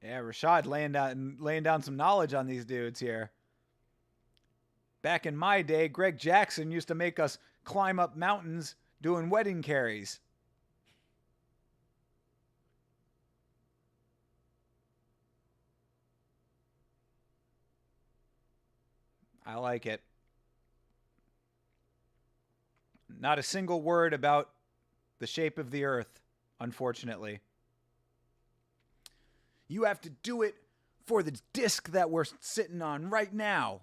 Yeah, Rashad laying down some knowledge on these dudes here. Back in my day, Greg Jackson used to make us climb up mountains doing wedding carries. I like it. Not a single word about the shape of the earth, unfortunately. You have to do it for the disc that we're sitting on right now.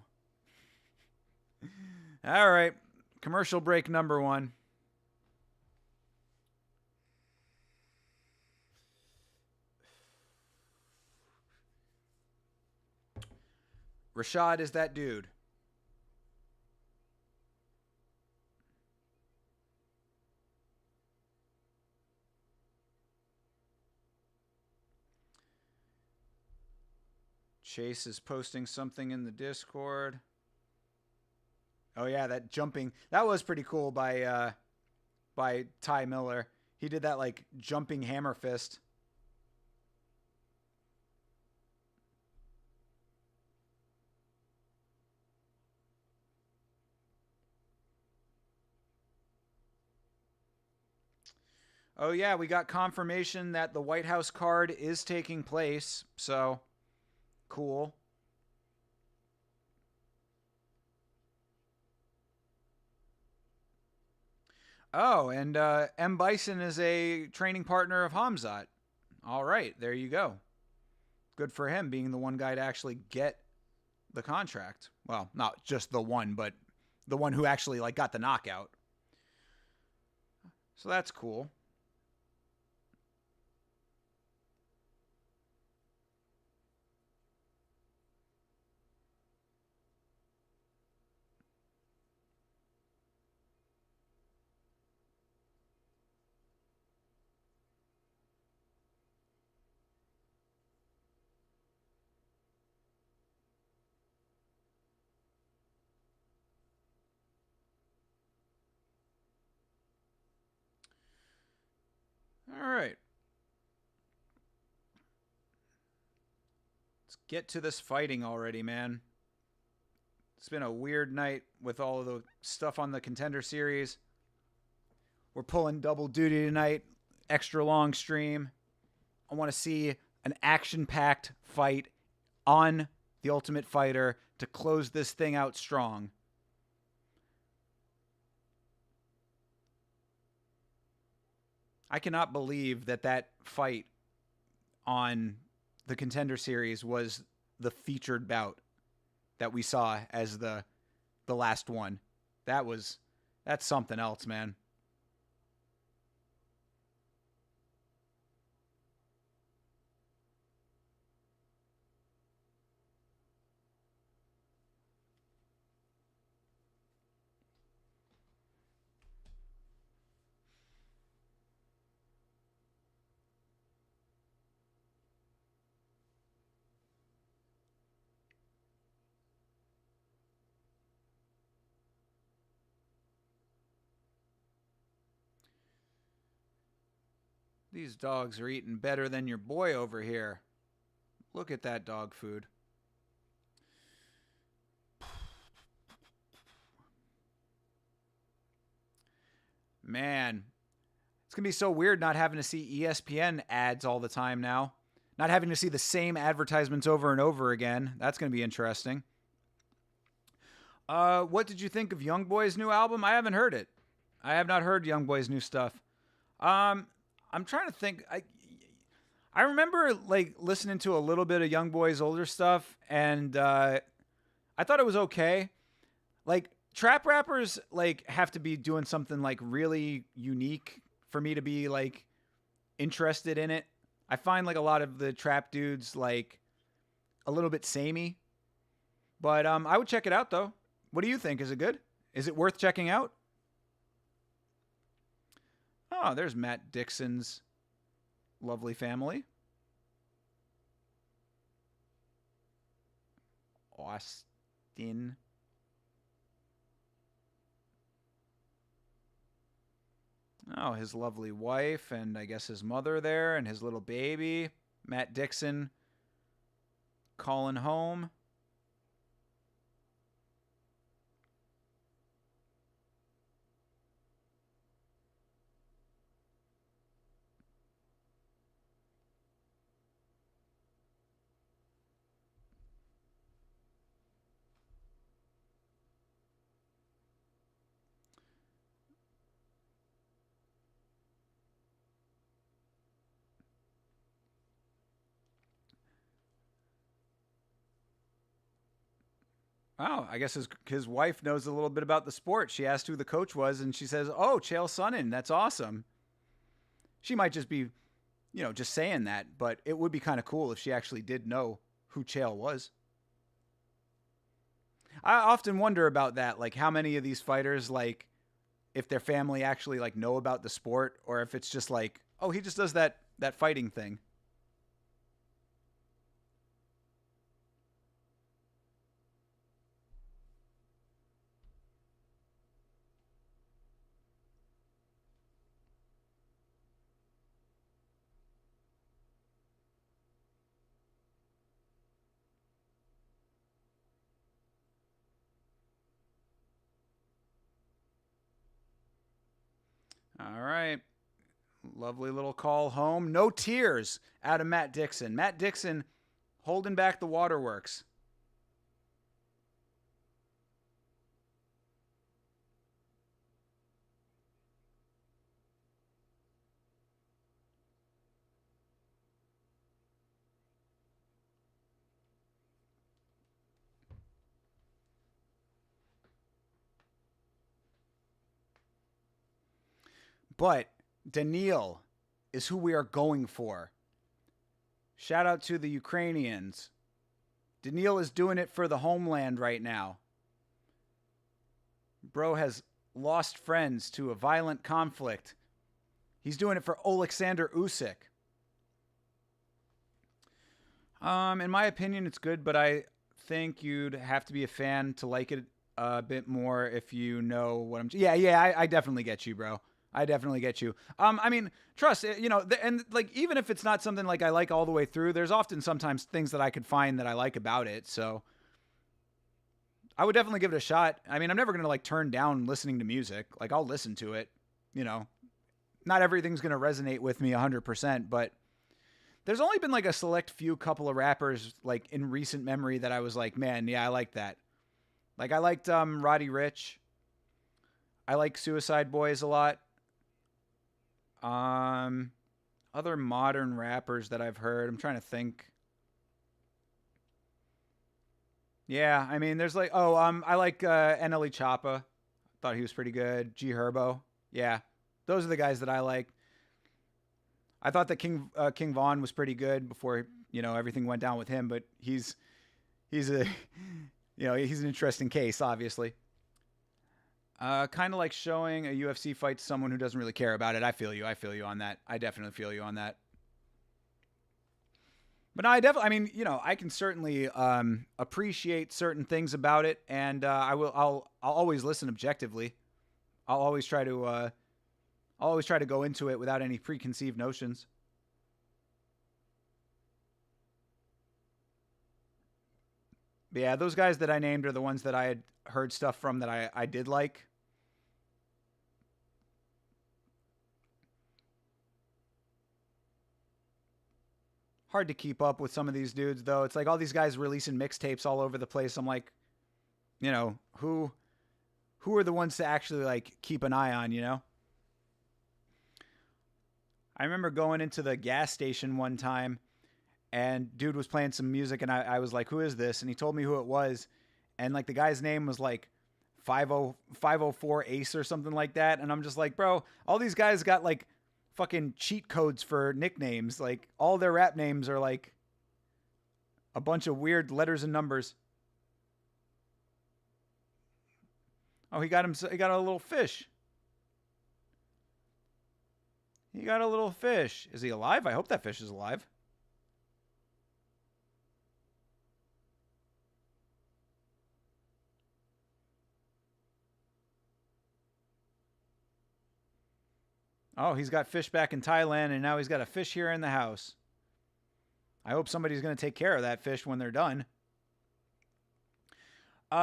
All right. Commercial break number 1. Rashad is that dude. Chase is posting something in the Discord. Oh yeah, that jumping, that was pretty cool by Ty Miller. He did that like jumping hammer fist. Oh yeah, we got confirmation that the White House card is taking place. So cool. Oh, and M. Bison is a training partner of Hamzat. All right, there you go. Good for him being the one guy to actually get the contract. Well, not just the one, but the one who actually like got the knockout. So that's cool. All right. Let's get to this fighting already, man. It's been a weird night with all of the stuff on the Contender series. We're pulling double duty tonight. Extra long stream. I want to see an action-packed fight on The Ultimate Fighter to close this thing out strong. I cannot believe that fight on the Contender series was the featured bout that we saw as the last one. That's something else, man. These dogs are eating better than your boy over here. Look at that dog food. Man, it's going to be so weird not having to see ESPN ads all the time now. Not having to see the same advertisements over and over again. That's going to be interesting. What did you think of Youngboy's new album? I haven't heard it. I have not heard Youngboy's new stuff. I'm trying to think. I remember like listening to a little bit of Youngboy's older stuff, and I thought it was okay. Like trap rappers like have to be doing something like really unique for me to be like interested in it. I find like a lot of the trap dudes like a little bit samey. But I would check it out though. What do you think? Is it good? Is it worth checking out? Oh, there's Matt Dixon's lovely family. Austin. Oh, his lovely wife and I guess his mother there and his little baby. Matt Dixon calling home. Oh, I guess his wife knows a little bit about the sport. She asked who the coach was, and she says, "Oh, Chael Sonnen. That's awesome." She might just be, just saying that, but it would be kind of cool if she actually did know who Chael was. I often wonder about that, like how many of these fighters, like if their family actually like know about the sport, or if it's just like, oh, he just does that fighting thing. All right. Lovely little call home. No tears out of Matt Dixon. Matt Dixon holding back the waterworks. But Daniil is who we are going for. Shout out to the Ukrainians. Daniil is doing it for the homeland right now. Bro has lost friends to a violent conflict. He's doing it for Alexander Usyk. In my opinion, it's good, but I think you'd have to be a fan to like it a bit more if you know what I'm. Yeah, I definitely get you, bro. I definitely get you. I mean, trust, and like even if it's not something like I like all the way through, there's often sometimes things that I could find that I like about it. So I would definitely give it a shot. I mean, I'm never gonna like turn down listening to music. Like I'll listen to it. Not everything's gonna resonate with me 100%, but there's only been like a select few couple of rappers like in recent memory that I was like, man, yeah, I like that. Like I liked Roddy Ricch. I like Suicide Boys a lot. Other modern rappers that I've heard, I'm trying to think. Yeah, I mean, there's like, I like NLE Choppa. Thought he was pretty good. G Herbo. Yeah, those are the guys that I like. I thought that King Von was pretty good before everything went down with him, but he's a he's an interesting case, obviously. Kind of like showing a UFC fight to someone who doesn't really care about it. I feel you on that. I definitely feel you on that. But no, I mean, I can certainly appreciate certain things about it, and I'll always listen objectively. I'll always try to go into it without any preconceived notions. But yeah, those guys that I named are the ones that I had heard stuff from that I did like. Hard to keep up with some of these dudes, though. It's like all these guys releasing mixtapes all over the place. I'm like, who are the ones to actually like keep an eye on, I remember going into the gas station one time and dude was playing some music and I was like, who is this? And he told me who it was. And like the guy's name was like 504 Ace or something like that. And I'm just like, bro, all these guys got like fucking cheat codes for nicknames. Like all their rap names are like a bunch of weird letters and numbers. Oh, he got a little fish. He got a little fish. Is he alive? I hope that fish is alive. Oh, he's got fish back in Thailand, and now he's got a fish here in the house. I hope somebody's going to take care of that fish when they're done.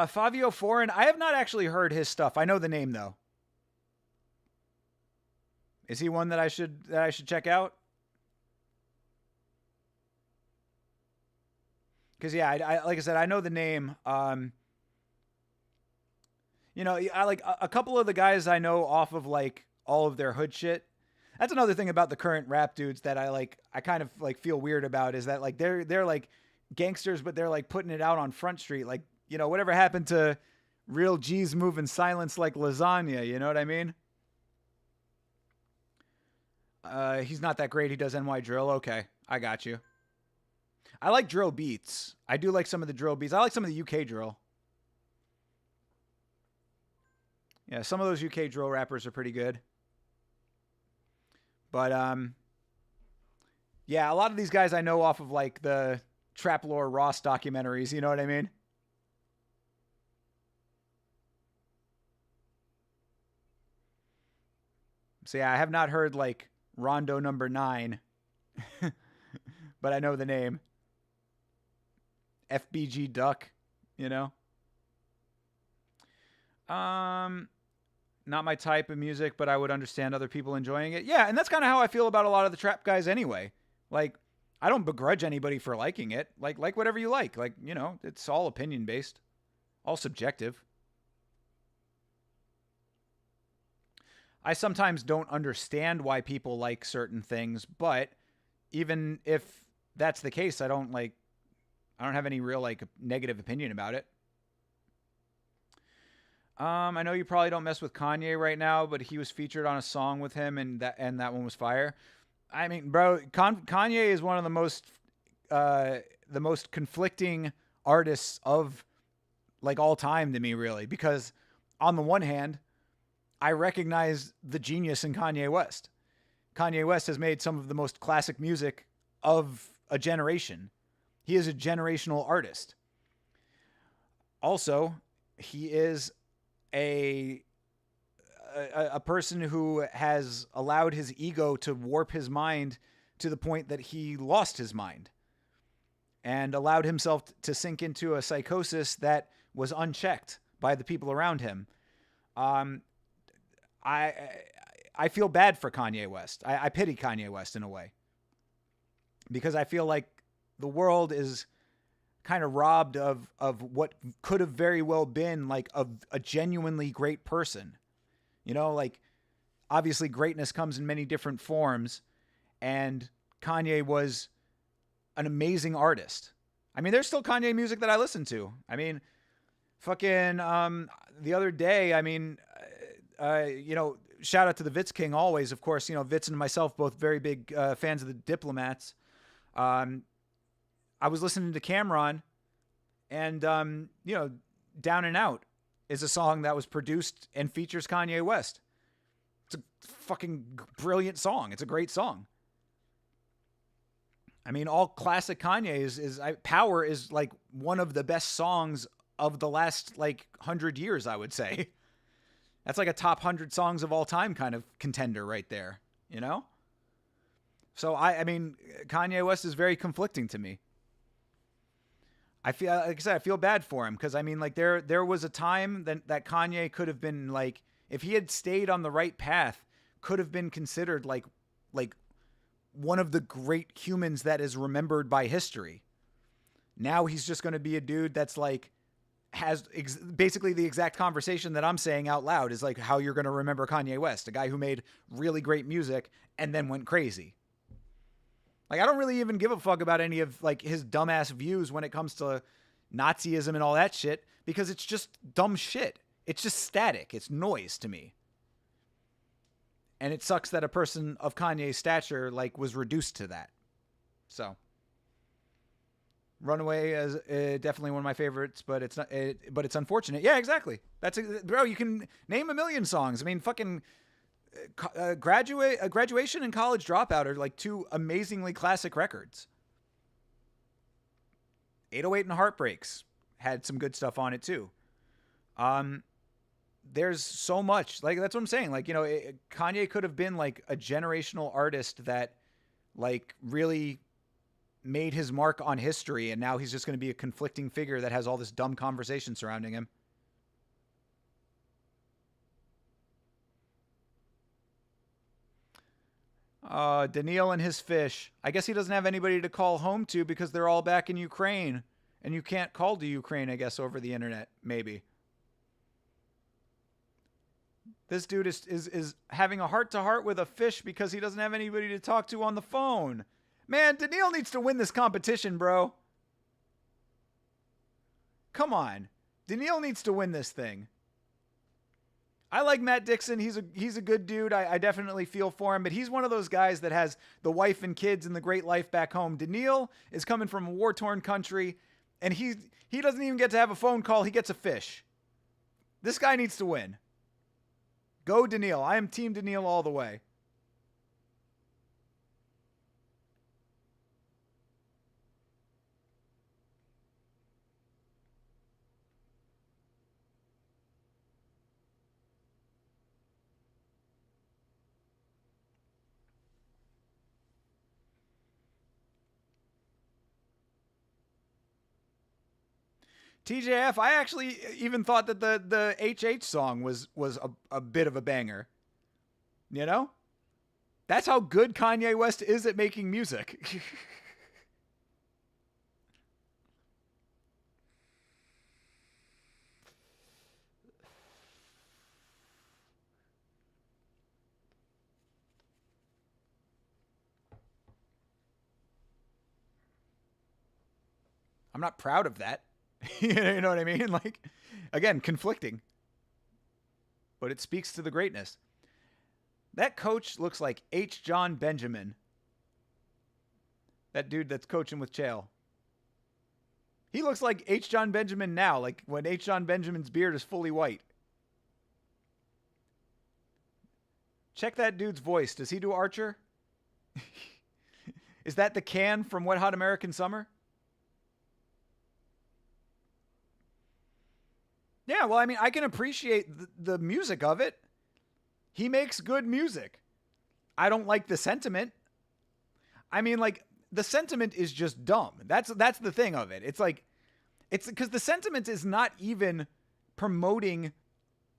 Fabio Foreign, I have not actually heard his stuff. I know the name, though. Is he one that I should check out? Because yeah, I like I said, I know the name. I like a couple of the guys I know off of like all of their hood shit. That's another thing about the current rap dudes that I kind of like feel weird about is that like they're like gangsters, but they're like putting it out on Front Street. Like, whatever happened to real G's moving silence like lasagna? You know what I mean? He's not that great. He does NY drill. Okay, I got you. I like drill beats. I do like some of the drill beats. I like some of the UK drill. Yeah, some of those UK drill rappers are pretty good. But yeah, a lot of these guys I know off of like the Trap Lore Ross documentaries, you know what I mean? So yeah, I have not heard like Rondo number 9, but I know the name. FBG Duck, you know? Not my type of music, but I would understand other people enjoying it. Yeah, and that's kind of how I feel about a lot of the trap guys anyway. Like, I don't begrudge anybody for liking it. Like whatever you like. Like, you know, it's all opinion based, all subjective. I sometimes don't understand why people like certain things, but even if that's the case, I don't have any real like negative opinion about it. I know you probably don't mess with Kanye right now, but he was featured on a song with him, and that one was fire. I mean, bro, Kanye is one of the most conflicting artists of like all time to me, really, because on the one hand, I recognize the genius in Kanye West. Kanye West has made some of the most classic music of a generation. He is a generational artist. Also, he is a person who has allowed his ego to warp his mind to the point that he lost his mind and allowed himself to sink into a psychosis that was unchecked by the people around him. I feel bad for Kanye West. I pity Kanye West in a way, because I feel like the world is kind of robbed of what could have very well been like a genuinely great person. You know, like obviously greatness comes in many different forms, and Kanye was an amazing artist. I mean, there's still Kanye music that I listen to. I mean, fucking the other day, I mean, you know, shout out to the Vitz King always, of course. You know, Vitz and myself both very big fans of the Diplomats. I was listening to Cameron, and you know, Down and Out is a song that was produced and features Kanye West. It's a fucking brilliant song. It's a great song. I mean, all classic Kanye is Power is like one of the best songs of the last like 100 years, I would say. That's like a top 100 songs of all time kind of contender right there, you know? So I mean, Kanye West is very conflicting to me. I feel, like I said, I feel bad for him, because I mean, like there was a time that Kanye could have been like, if he had stayed on the right path, could have been considered like one of the great humans that is remembered by history. Now he's just going to be a dude that's like has basically the exact conversation that I'm saying out loud is like how you're going to remember Kanye West, a guy who made really great music and then went crazy. Like, I don't really even give a fuck about any of like his dumbass views when it comes to Nazism and all that shit, because it's just dumb shit. It's just static. It's noise to me. And it sucks that a person of Kanye's stature like was reduced to that. So, Runaway is definitely one of my favorites, but it's not. But it's unfortunate. Yeah, exactly. Bro. You can name a million songs. I mean, fucking. Graduation and College Dropout are like two amazingly classic records. 808 and Heartbreaks had some good stuff on it too. There's so much, like, that's what I'm saying. Like, you know, Kanye could have been like a generational artist that like really made his mark on history, and now he's just going to be a conflicting figure that has all this dumb conversation surrounding him. Daniil and his fish. I guess he doesn't have anybody to call home to because they're all back in Ukraine. And you can't call to Ukraine, I guess, over the internet, maybe. This dude is having a heart-to-heart with a fish because he doesn't have anybody to talk to on the phone. Man, Daniil needs to win this competition, bro. Come on. Daniil needs to win this thing. I like Matt Dixon. He's a good dude. I definitely feel for him, but he's one of those guys that has the wife and kids and the great life back home. Daniil is coming from a war-torn country, and he doesn't even get to have a phone call. He gets a fish. This guy needs to win. Go Daniil. I am Team Daniil all the way. TJF, I actually even thought that the HH song was a bit of a banger. You know? That's how good Kanye West is at making music. I'm not proud of that. You know what I mean? Like, again, conflicting. But it speaks to the greatness. That coach looks like H. John Benjamin. That dude that's coaching with Chael. He looks like H. John Benjamin now, like when H. John Benjamin's beard is fully white. Check that dude's voice. Does he do Archer? Is that the can from Wet Hot American Summer? Yeah, well, I mean, I can appreciate the music of it. He makes good music. I don't like the sentiment. I mean, like, the sentiment is just dumb. That's the thing of it. It's like, it's because the sentiment is not even promoting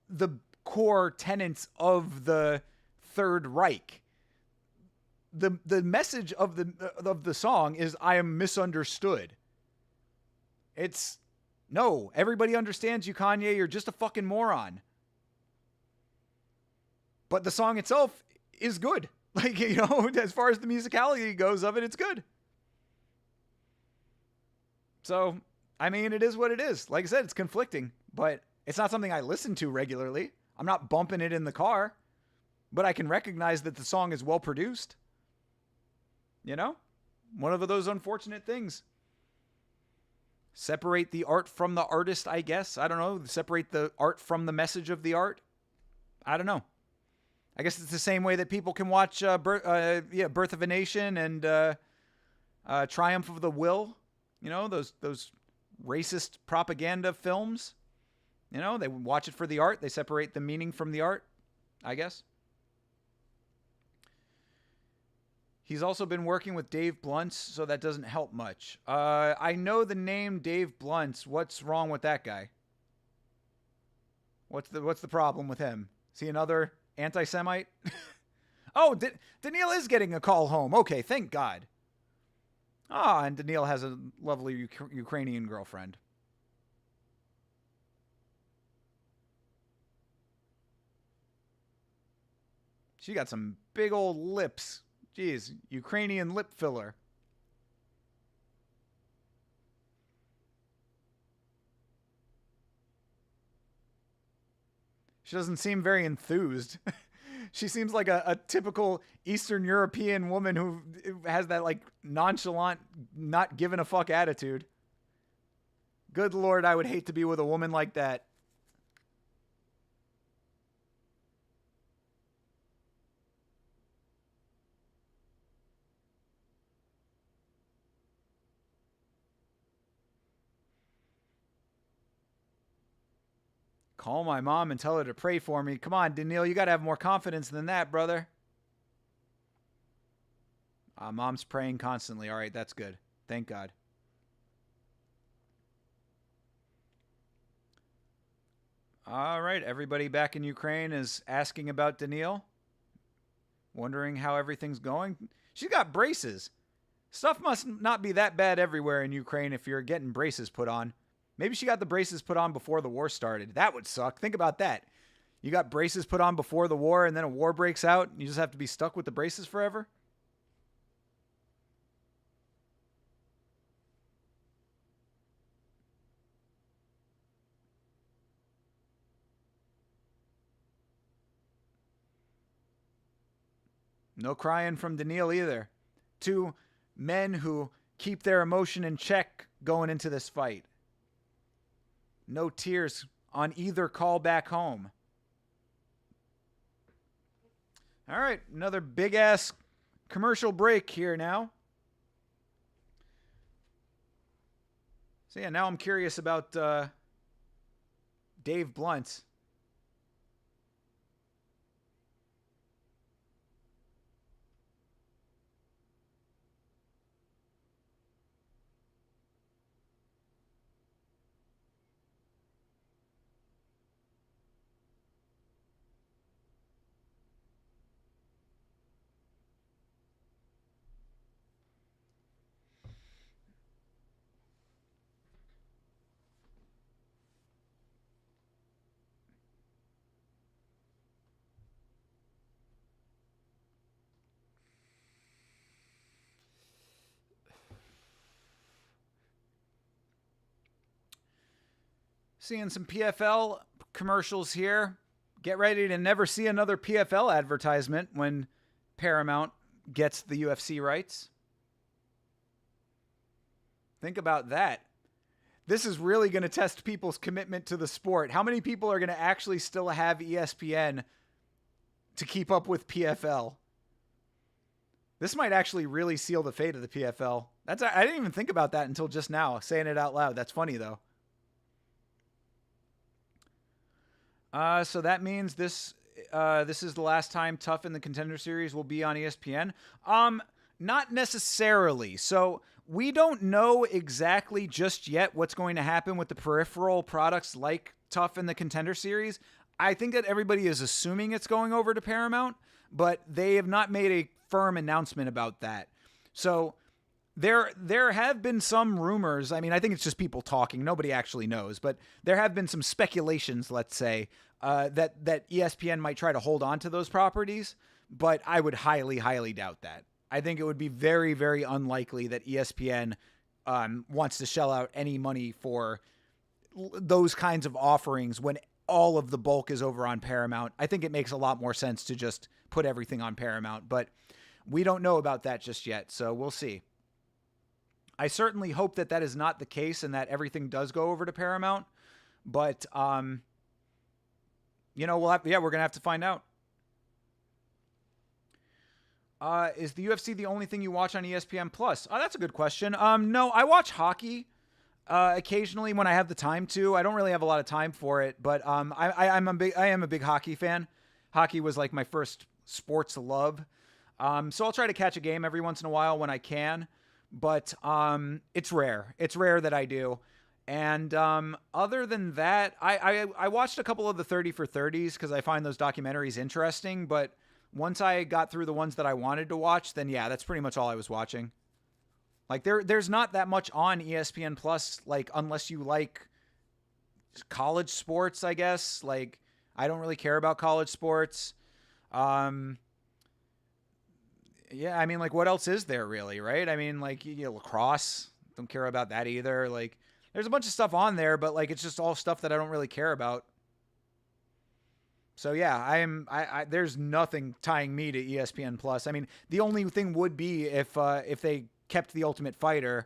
the core tenets of the Third Reich. The message of the song is, I am misunderstood. It's, no, everybody understands you, Kanye. You're just a fucking moron. But the song itself is good. Like, you know, as far as the musicality goes of it, it's good. So, I mean, it is what it is. Like I said, it's conflicting, but it's not something I listen to regularly. I'm not bumping it in the car, but I can recognize that the song is well produced. You know? One of those unfortunate things. Separate the art from the artist, I guess. I don't know. Separate the art from the message of the art. I don't know. I guess it's the same way that people can watch Birth of a Nation and Triumph of the Will. You know, those racist propaganda films. You know, they watch it for the art. They separate the meaning from the art, I guess. He's also been working with Dave Bluntz, so that doesn't help much. I know the name Dave Bluntz. What's wrong with that guy? What's the problem with him? Is he another anti-Semite? Oh, Daniil is getting a call home. Okay, thank God. Ah, and Daniil has a lovely Ukrainian girlfriend. She got some big old lips. Jeez, Ukrainian lip filler. She doesn't seem very enthused. She seems like a typical Eastern European woman who has that, like, nonchalant, not giving a fuck attitude. Good Lord, I would hate to be with a woman like that. Call my mom and tell her to pray for me. Come on, Daniil, you got to have more confidence than that, brother. Mom's praying constantly. All right, that's good. Thank God. All right, everybody back in Ukraine is asking about Daniil. Wondering how everything's going. She's got braces. Stuff must not be that bad everywhere in Ukraine if you're getting braces put on. Maybe she got the braces put on before the war started. That would suck. Think about that. You got braces put on before the war, and then a war breaks out, and you just have to be stuck with the braces forever? No crying from Daniil either. Two men who keep their emotion in check going into this fight. No tears on either call back home. All right, another big ass commercial break here now. So yeah, now I'm curious about Dave Blunt. Seeing some PFL commercials here. Get ready to never see another PFL advertisement when Paramount gets the UFC rights. Think about that. This is really going to test people's commitment to the sport. How many people are going to actually still have ESPN to keep up with PFL? This might actually really seal the fate of the PFL. I didn't even think about that until just now, saying it out loud. That's funny, though. So that means this is the last time Tough in the Contender Series will be on ESPN. Not necessarily. So we don't know exactly just yet what's going to happen with the peripheral products like Tough in the Contender Series. I think that everybody is assuming it's going over to Paramount, but they have not made a firm announcement about that. So there have been some rumors. I mean, I think it's just people talking. Nobody actually knows, but there have been some speculations, let's say, that ESPN might try to hold on to those properties, but I would highly, highly doubt that. I think it would be very, very unlikely that ESPN wants to shell out any money for those kinds of offerings when all of the bulk is over on Paramount. I think it makes a lot more sense to just put everything on Paramount, but we don't know about that just yet, so we'll see. I certainly hope that that is not the case and that everything does go over to Paramount, but we're going to have to find out. Is the UFC the only thing you watch on ESPN Plus? Oh, that's a good question. No, I watch hockey occasionally when I have the time to. I don't really have a lot of time for it, but I am a big hockey fan. Hockey was like my first sports love. So I'll try to catch a game every once in a while when I can, but it's rare. It's rare that I do. And other than that, I watched a couple of the 30 for 30s because I find those documentaries interesting, but once I got through the ones that I wanted to watch, then yeah, that's pretty much all I was watching. Like there's not that much on ESPN Plus, like unless you like college sports, I guess. Like I don't really care about college sports. Yeah, I mean, like what else is there really, right? I mean, like lacrosse, don't care about that either. Like there's a bunch of stuff on there, but like it's just all stuff that I don't really care about. So yeah, there's nothing tying me to ESPN Plus. I mean, the only thing would be if they kept The Ultimate Fighter,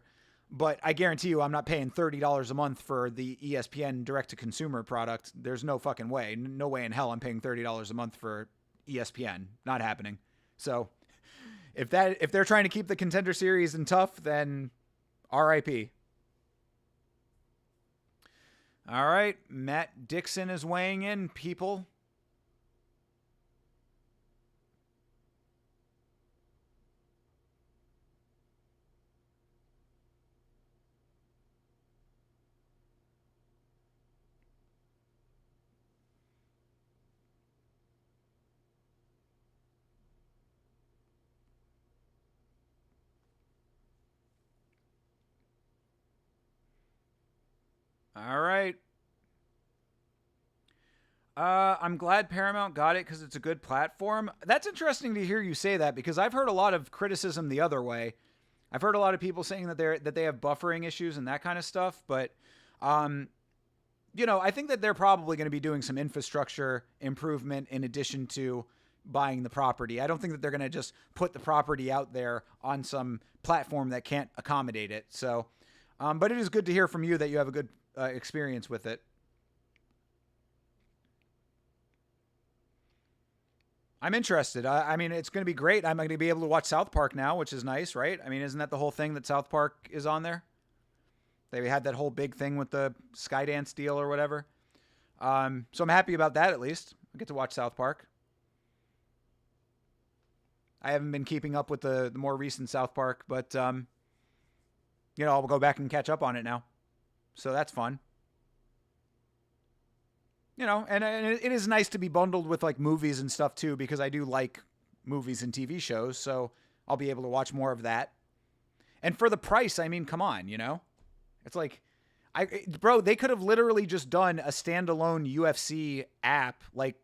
but I guarantee you I'm not paying $30 a month for the ESPN direct-to-consumer product. There's no fucking way. No way in hell I'm paying $30 a month for ESPN. Not happening. So if they're trying to keep the Contender Series in Tough, then RIP. All right, Matt Dixon is weighing in, people. All right. I'm glad Paramount got it because it's a good platform. That's interesting to hear you say that because I've heard a lot of criticism the other way. I've heard a lot of people saying that they have buffering issues and that kind of stuff, but I think that they're probably going to be doing some infrastructure improvement in addition to buying the property. I don't think that they're going to just put the property out there on some platform that can't accommodate it. So, but it is good to hear from you that you have a good experience with it. I'm interested. I mean, it's going to be great. I'm going to be able to watch South Park now, which is nice, right? I mean, isn't that the whole thing that South Park is on there? They had that whole big thing with the Skydance deal or whatever. So I'm happy about that at least. I get to watch South Park. I haven't been keeping up with the more recent South Park, but, I'll go back and catch up on it now. So that's fun. And it is nice to be bundled with like movies and stuff too, because I do like movies and TV shows. So I'll be able to watch more of that. And for the price, I mean, come on, it's like, bro, they could have literally just done a standalone UFC app, like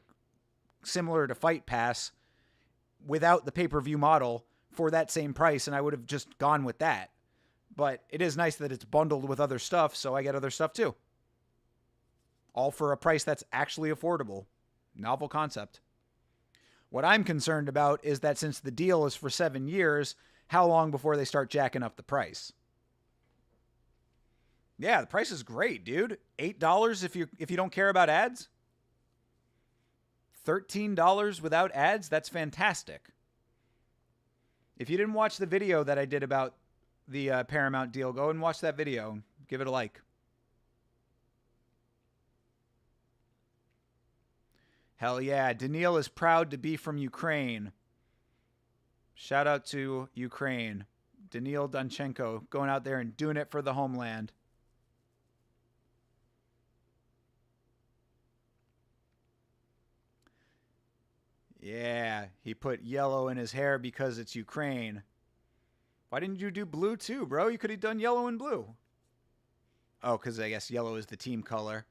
similar to Fight Pass, without the pay-per-view model for that same price, and I would have just gone with that. But it is nice that it's bundled with other stuff, so I get other stuff too. All for a price that's actually affordable. Novel concept. What I'm concerned about is that since the deal is for 7 years, how long before they start jacking up the price? Yeah, the price is great, dude. $8 if you don't care about ads. $13 without ads, that's fantastic. If you didn't watch the video that I did about the Paramount deal, go and watch that video. Give it a like. Hell yeah. Daniil is proud to be from Ukraine. Shout out to Ukraine. Daniil Danchenko going out there and doing it for the homeland. Yeah, he put yellow in his hair because it's Ukraine. Why didn't you do blue too, bro? You could have done yellow and blue. Oh, because I guess yellow is the team color.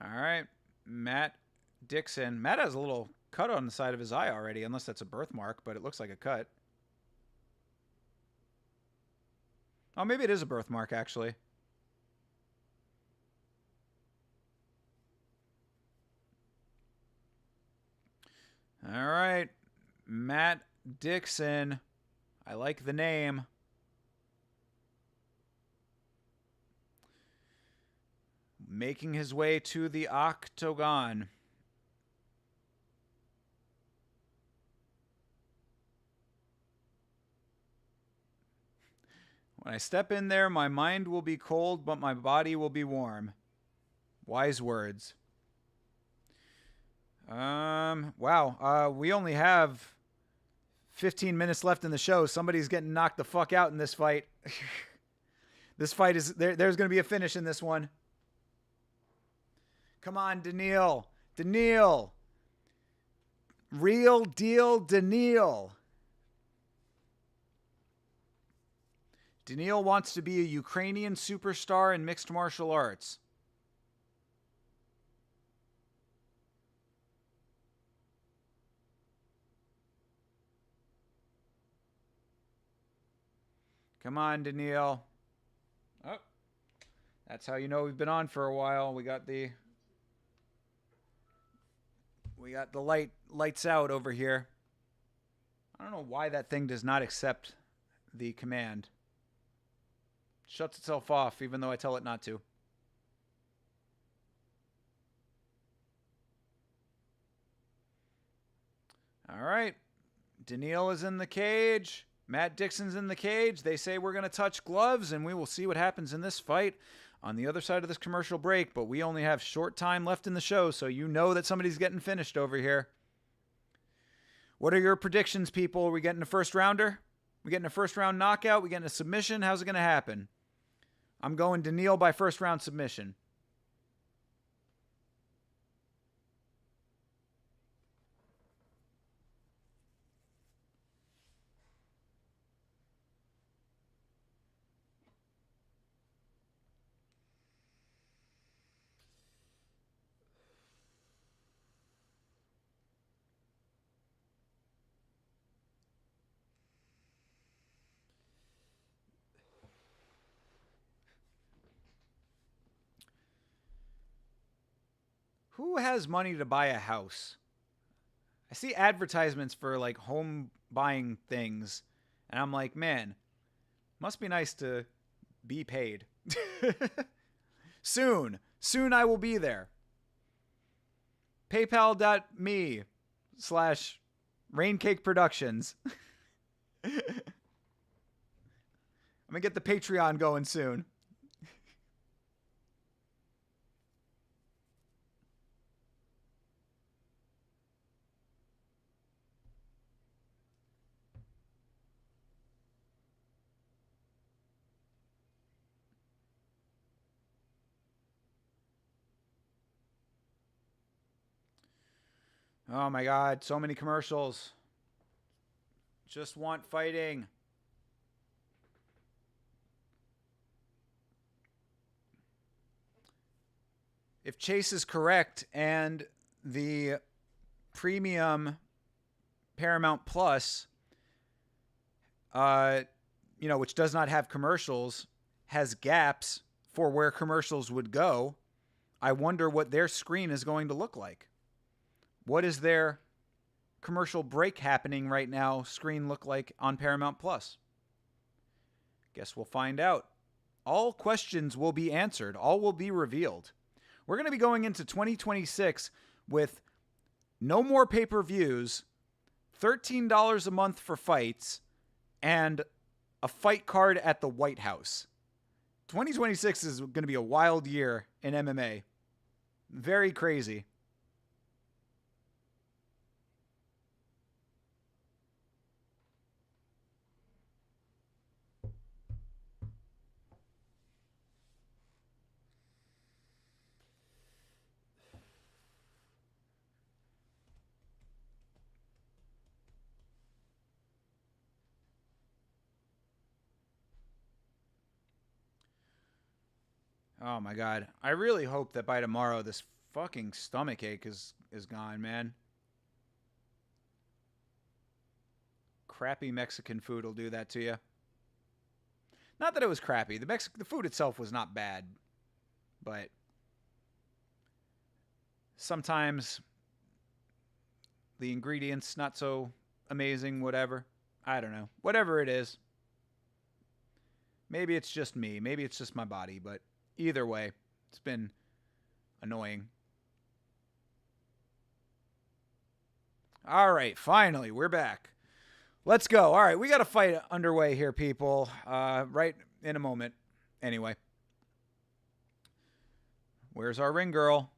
All right, Matt Dixon. Matt has a little cut on the side of his eye already, unless that's a birthmark, but it looks like a cut. Oh, maybe it is a birthmark, actually. All right, Matt Dixon. I like the name. Making his way to the octagon. When I step in there, my mind will be cold, but my body will be warm. Wise words. Wow. We only have 15 minutes left in the show. Somebody's getting knocked the fuck out in this fight. This fight is... There's going to be a finish in this one. Come on, Daniil. Daniil. Real deal Daniil. Daniil wants to be a Ukrainian superstar in mixed martial arts. Come on, Daniil. Oh, that's how you know we've been on for a while. We got the lights out over here. I don't know why that thing does not accept the command. It shuts itself off even though I tell it not to. All right. Daniil is in the cage. Matt Dixon's in the cage. They say we're going to touch gloves, and we will see what happens in this fight on the other side of this commercial break. But we only have short time left in the show, so you know that somebody's getting finished over here. What are your predictions, people? Are we getting a first rounder? We getting a first round knockout? We getting a submission? How's it going to happen? I'm going Daniil by first round submission. Who has money to buy a house? I see advertisements for like home buying things, and I'm like, man, must be nice to be paid. Soon I will be there. PayPal.me/Raincake Productions. I'm gonna get the Patreon going soon. Oh my God, so many commercials. Just want fighting. If Chase is correct and the premium Paramount Plus, which does not have commercials, has gaps for where commercials would go, I wonder what their screen is going to look like. What is their commercial break happening right now screen look like on Paramount Plus? Guess we'll find out. All questions will be answered. All will be revealed. We're going to be going into 2026 with no more pay-per-views, $13 a month for fights, and a fight card at the White House. 2026 is going to be a wild year in MMA. Very crazy. Oh my God. I really hope that by tomorrow this fucking stomach ache is gone, man. Crappy Mexican food will do that to you. Not that it was crappy. The food itself was not bad. But sometimes the ingredients not so amazing, whatever. I don't know. Whatever it is. Maybe it's just me. Maybe it's just my body, but either way, it's been annoying. All right, finally, we're back. Let's go. All right, we got a fight underway here, people. Right in a moment. Anyway. Where's our ring girl?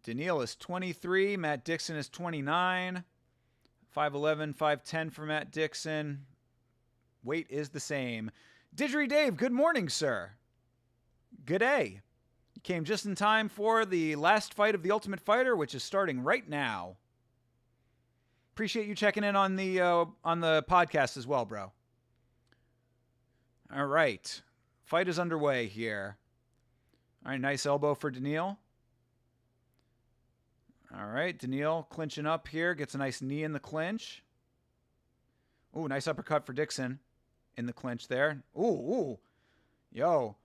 Daniil is 23. Matt Dixon is 29. 5'11", 5'10 for Matt Dixon. Weight is the same. Didgery Dave, good morning, sir. Good day. You came just in time for the last fight of The Ultimate Fighter, which is starting right now. Appreciate you checking in on the podcast as well, bro. All right. Fight is underway here. All right, nice elbow for Daniil. All right, Daniil clinching up here. Gets a nice knee in the clinch. Ooh, nice uppercut for Dixon in the clinch there. Ooh. Yo.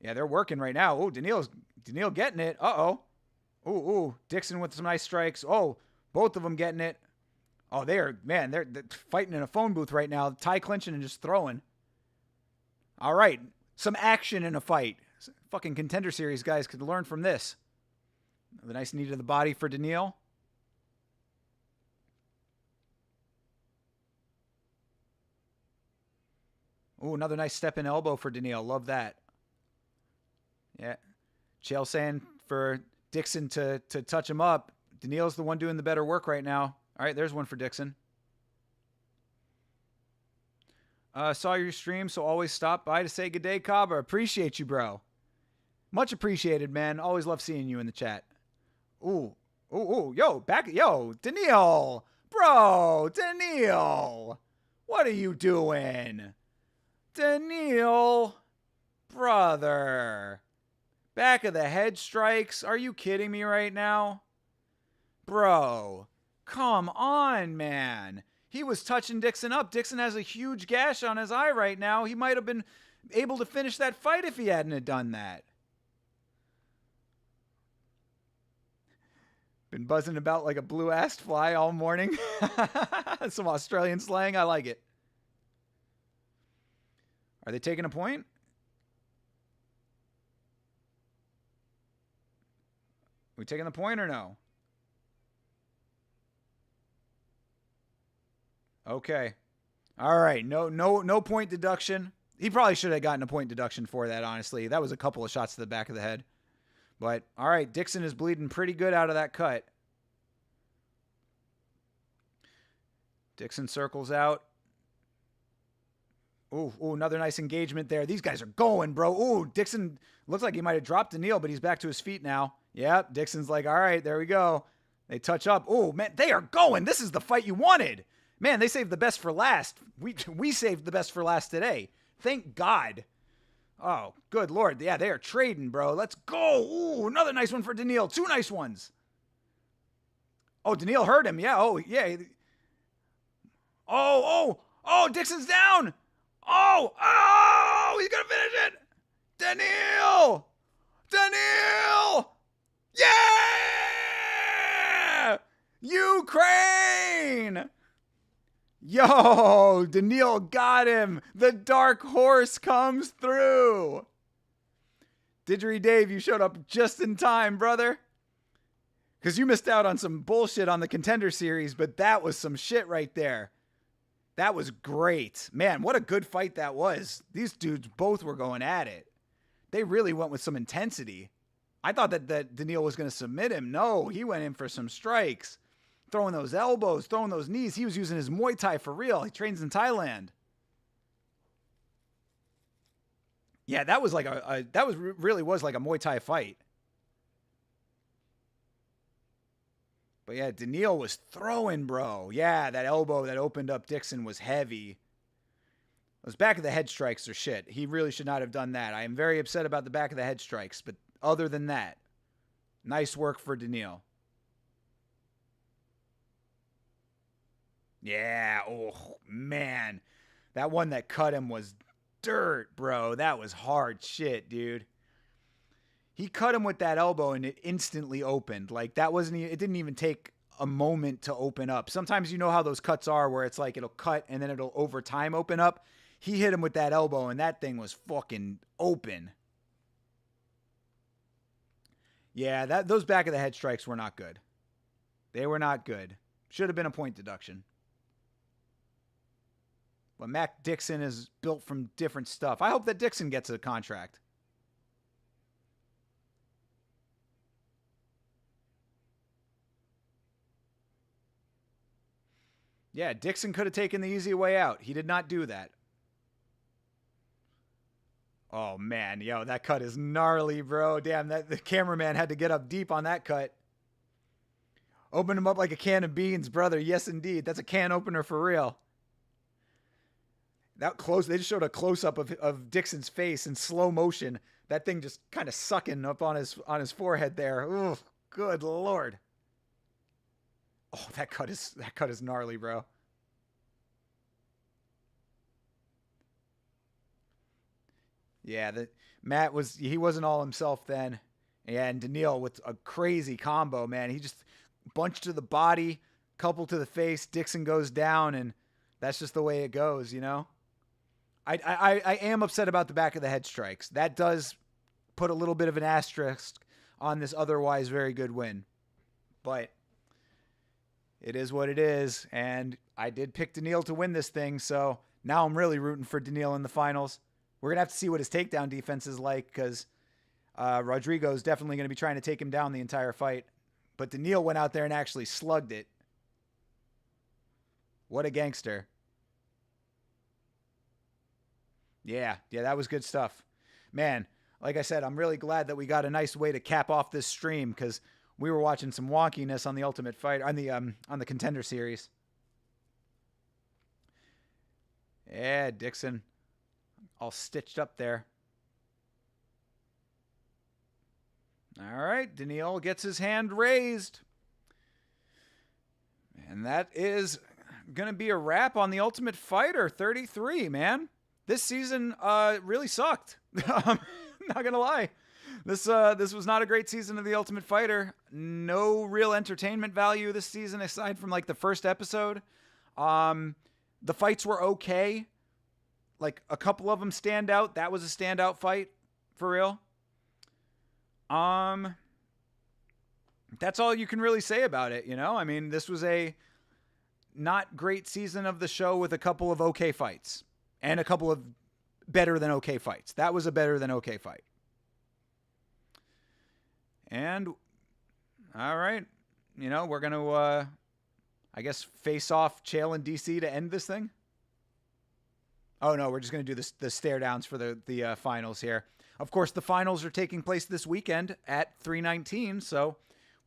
Yeah, they're working right now. Ooh, Daniil getting it. Uh-oh. Ooh. Dixon with some nice strikes. Oh, both of them getting it. Oh, they're fighting in a phone booth right now. Tie clinching and just throwing. All right. Some action in a fight. Fucking Contender Series guys could learn from this. The nice knee to the body for Daniil. Ooh, another nice step-in elbow for Daniil. Love that. Yeah. Chael saying for Dixon to touch him up. Daniil's the one doing the better work right now. All right, there's one for Dixon. Saw your stream, so always stop by to say good day, Kaba. Appreciate you, bro. Much appreciated, man. Always love seeing you in the chat. Ooh. Yo, Daniil. Bro, Daniil. What are you doing? Daniil. Brother. Back of the head strikes. Are you kidding me right now? Bro. Come on, man. He was touching Dixon up. Dixon has a huge gash on his eye right now. He might have been able to finish that fight if he hadn't have done that. Been buzzing about like a blue-assed fly all morning. Some Australian slang. I like it. Are they taking a point? We taking the point or no? Okay. All right. No point deduction. He probably should have gotten a point deduction for that, honestly. That was a couple of shots to the back of the head. But, all right, Dixon is bleeding pretty good out of that cut. Dixon circles out. Ooh, another nice engagement there. These guys are going, bro. Ooh, Dixon looks like he might have dropped Daniil, but he's back to his feet now. Yep, Dixon's like, all right, there we go. They touch up. Oh, man, they are going. This is the fight you wanted. Man, they saved the best for last. We saved the best for last today. Thank God. Oh, good Lord. Yeah, they are trading, bro. Let's go. Ooh, another nice one for Daniil. Two nice ones. Oh, Daniil hurt him. Yeah, oh, yeah. Oh, Dixon's down. Oh, he's going to finish it. Daniil. Yeah! Ukraine! Yo, Daniil got him. The dark horse comes through. Didgeridoo Dave, you showed up just in time, brother. Because you missed out on some bullshit on the Contender series, but that was some shit right there. That was great. Man, what a good fight that was. These dudes both were going at it. They really went with some intensity. I thought that Daniil was going to submit him. No, he went in for some strikes. Throwing those elbows, throwing those knees. He was using his Muay Thai for real. He trains in Thailand. Yeah, that was like really was like a Muay Thai fight. But yeah, Daniil was throwing, bro. Yeah, that elbow that opened up Dixon was heavy. Those back of the head strikes are shit. He really should not have done that. I am very upset about the back of the head strikes, but other than that, nice work for Daniil. Yeah, oh, man. That one that cut him was dirt, bro. That was hard shit, dude. He cut him with that elbow and it instantly opened. Like, it didn't even take a moment to open up. Sometimes you know how those cuts are where it's like it'll cut and then it'll over time open up. He hit him with that elbow and that thing was fucking open. Yeah, those back of the head strikes were not good. They were not good. Should have been a point deduction. But Mac Dixon is built from different stuff. I hope that Dixon gets a contract. Yeah, Dixon could have taken the easy way out. He did not do that. Oh, man. Yo, that cut is gnarly, bro. Damn, the cameraman had to get up deep on that cut. Open him up like a can of beans, brother. Yes, indeed. That's a can opener for real. That close, they just showed a close-up of Dixon's face in slow motion. That thing just kind of sucking up on his forehead there. Ooh, good Lord. Oh, that cut is gnarly, bro. Yeah, Matt wasn't all himself then. And Daniil with a crazy combo, man. He just bunched to the body, couple to the face, Dixon goes down, and that's just the way it goes, you know? I am upset about the back of the head strikes. That does put a little bit of an asterisk on this otherwise very good win. But it is what it is, and I did pick Daniil to win this thing, so now I'm really rooting for Daniil in the finals. We're going to have to see what his takedown defense is like, because Rodrigo is definitely going to be trying to take him down the entire fight. But Daniil went out there and actually slugged it. What a gangster. Yeah, that was good stuff. Man, like I said, I'm really glad that we got a nice way to cap off this stream, because we were watching some wonkiness on the Ultimate Fight, on the Contender series. Yeah, Dixon, all stitched up there. All right, Daniil gets his hand raised. And that is going to be a wrap on the Ultimate Fighter 33, man. This season really sucked. I'm not going to lie. This was not a great season of The Ultimate Fighter. No real entertainment value this season aside from like the first episode. The fights were okay. Like a couple of them stand out. That was a standout fight for real. That's all you can really say about it, you know? I mean, this was a not great season of the show with a couple of okay fights and a couple of better than okay fights. That was a better than okay fight. And all right, you know, we're going to I guess face off Chael and DC to end this thing. Oh no, we're just going to do the stare downs for the finals here. Of course, the finals are taking place this weekend at 319, so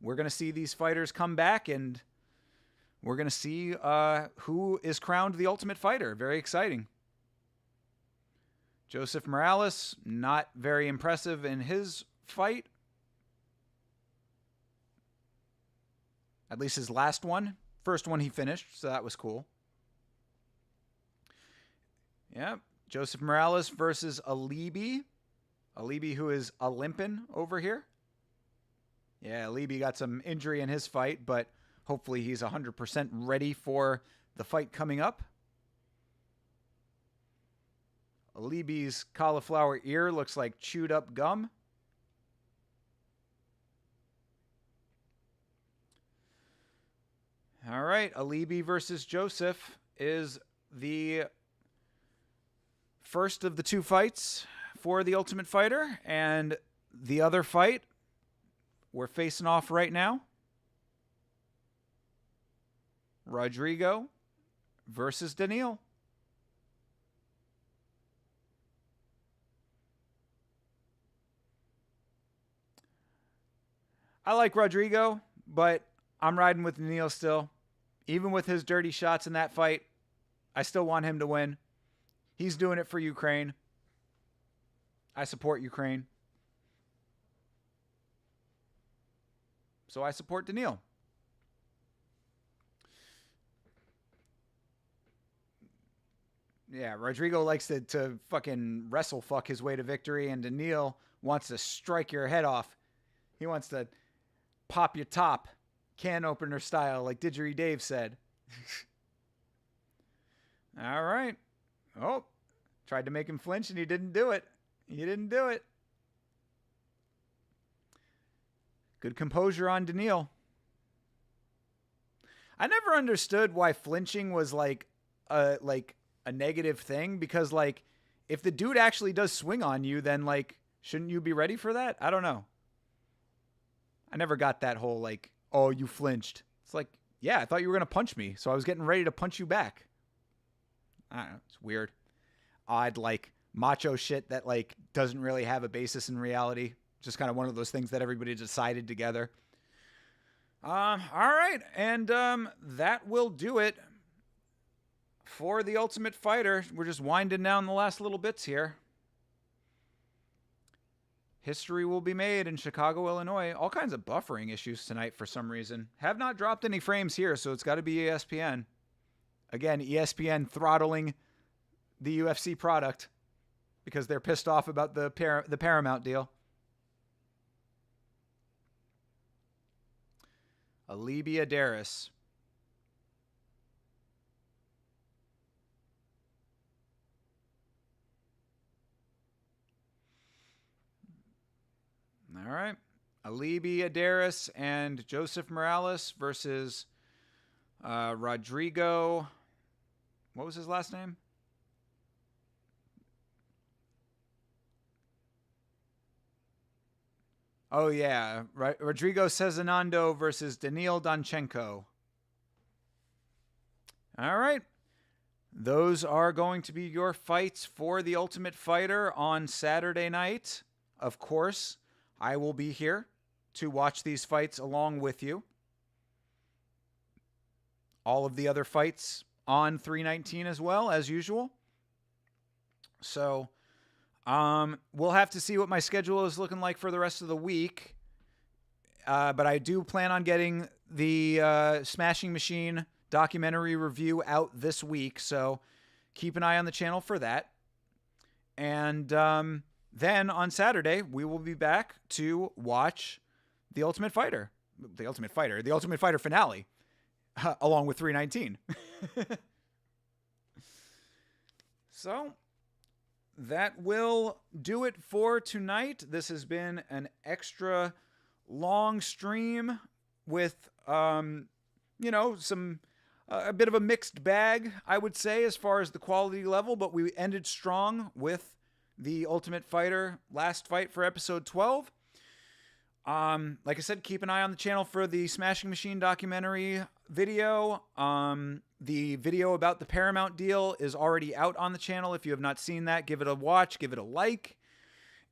we're going to see these fighters come back, and we're going to see who is crowned the Ultimate Fighter. Very exciting. Joseph Morales, not very impressive in his fight. At least his last one. First one he finished, so that was cool. Yeah, Joseph Morales versus Alibi. Alibi, who is Olympian over here. Yeah, Alibi got some injury in his fight, but hopefully he's 100% ready for the fight coming up. Alibi's cauliflower ear looks like chewed up gum. All right, Alibi versus Joseph is the first of the two fights for the Ultimate Fighter, and the other fight we're facing off right now. Rodrigo versus Daniil. I like Rodrigo, but I'm riding with Daniil still. Even with his dirty shots in that fight, I still want him to win. He's doing it for Ukraine. I support Ukraine. So I support Daniil. Yeah, Rodrigo likes to fucking wrestle fuck his way to victory, and Daniil wants to strike your head off. He wants to pop your top, can opener style, like Didgeridoo Dave said. All right. Oh, tried to make him flinch, and he didn't do it. He didn't do it. Good composure on Daniil. I never understood why flinching was like a negative thing, because like if the dude actually does swing on you, then like shouldn't you be ready for that? I don't know. I never got that whole like, oh, you flinched. It's like, yeah, I thought you were going to punch me, so I was getting ready to punch you back. I don't know. It's weird. Odd, like, macho shit that, like, doesn't really have a basis in reality. Just kind of one of those things that everybody decided together. All right. And that will do it for the Ultimate Fighter. We're just winding down the last little bits here. History will be made in Chicago, Illinois. All kinds of buffering issues tonight for some reason. Have not dropped any frames here, so it's got to be ESPN. Again, ESPN throttling the UFC product because they're pissed off about the Paramount deal. Alibi Adaris. All right. Alibi Adaris and Joseph Morales versus Rodrigo. What was his last name? Oh, yeah. Rodrigo Cezinando versus Daniil Danchenko. All right. Those are going to be your fights for the Ultimate Fighter on Saturday night. Of course, I will be here to watch these fights along with you. All of the other fights on 319 as well, as usual. So, we'll have to see what my schedule is looking like for the rest of the week. But I do plan on getting the Smashing Machine documentary review out this week. So keep an eye on the channel for that. And then on Saturday, we will be back to watch The Ultimate Fighter finale, along with 319. So that will do it for tonight. This has been an extra long stream with, some a bit of a mixed bag, I would say, as far as the quality level, but we ended strong with the Ultimate Fighter last fight for episode 12. Like I said, keep an eye on the channel for the Smashing Machine documentary video. The video about the Paramount deal is already out on the channel. If you have not seen that, give it a watch, give it a like.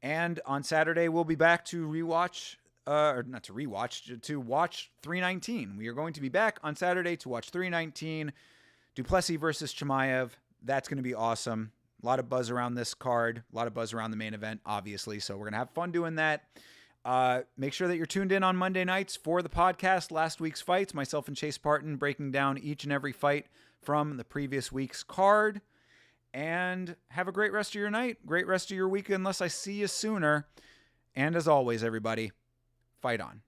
And on Saturday, we'll be back to watch 319. We are going to be back on Saturday to watch 319, Du Plessis versus Chimaev. That's going to be awesome. A lot of buzz around this card, a lot of buzz around the main event, obviously. So we're going to have fun doing that. Make sure that you're tuned in on Monday nights for the podcast, Last Week's Fights, myself and Chase Parton breaking down each and every fight from the previous week's card. And have a great rest of your night, great rest of your week, unless I see you sooner. And as always, everybody, fight on.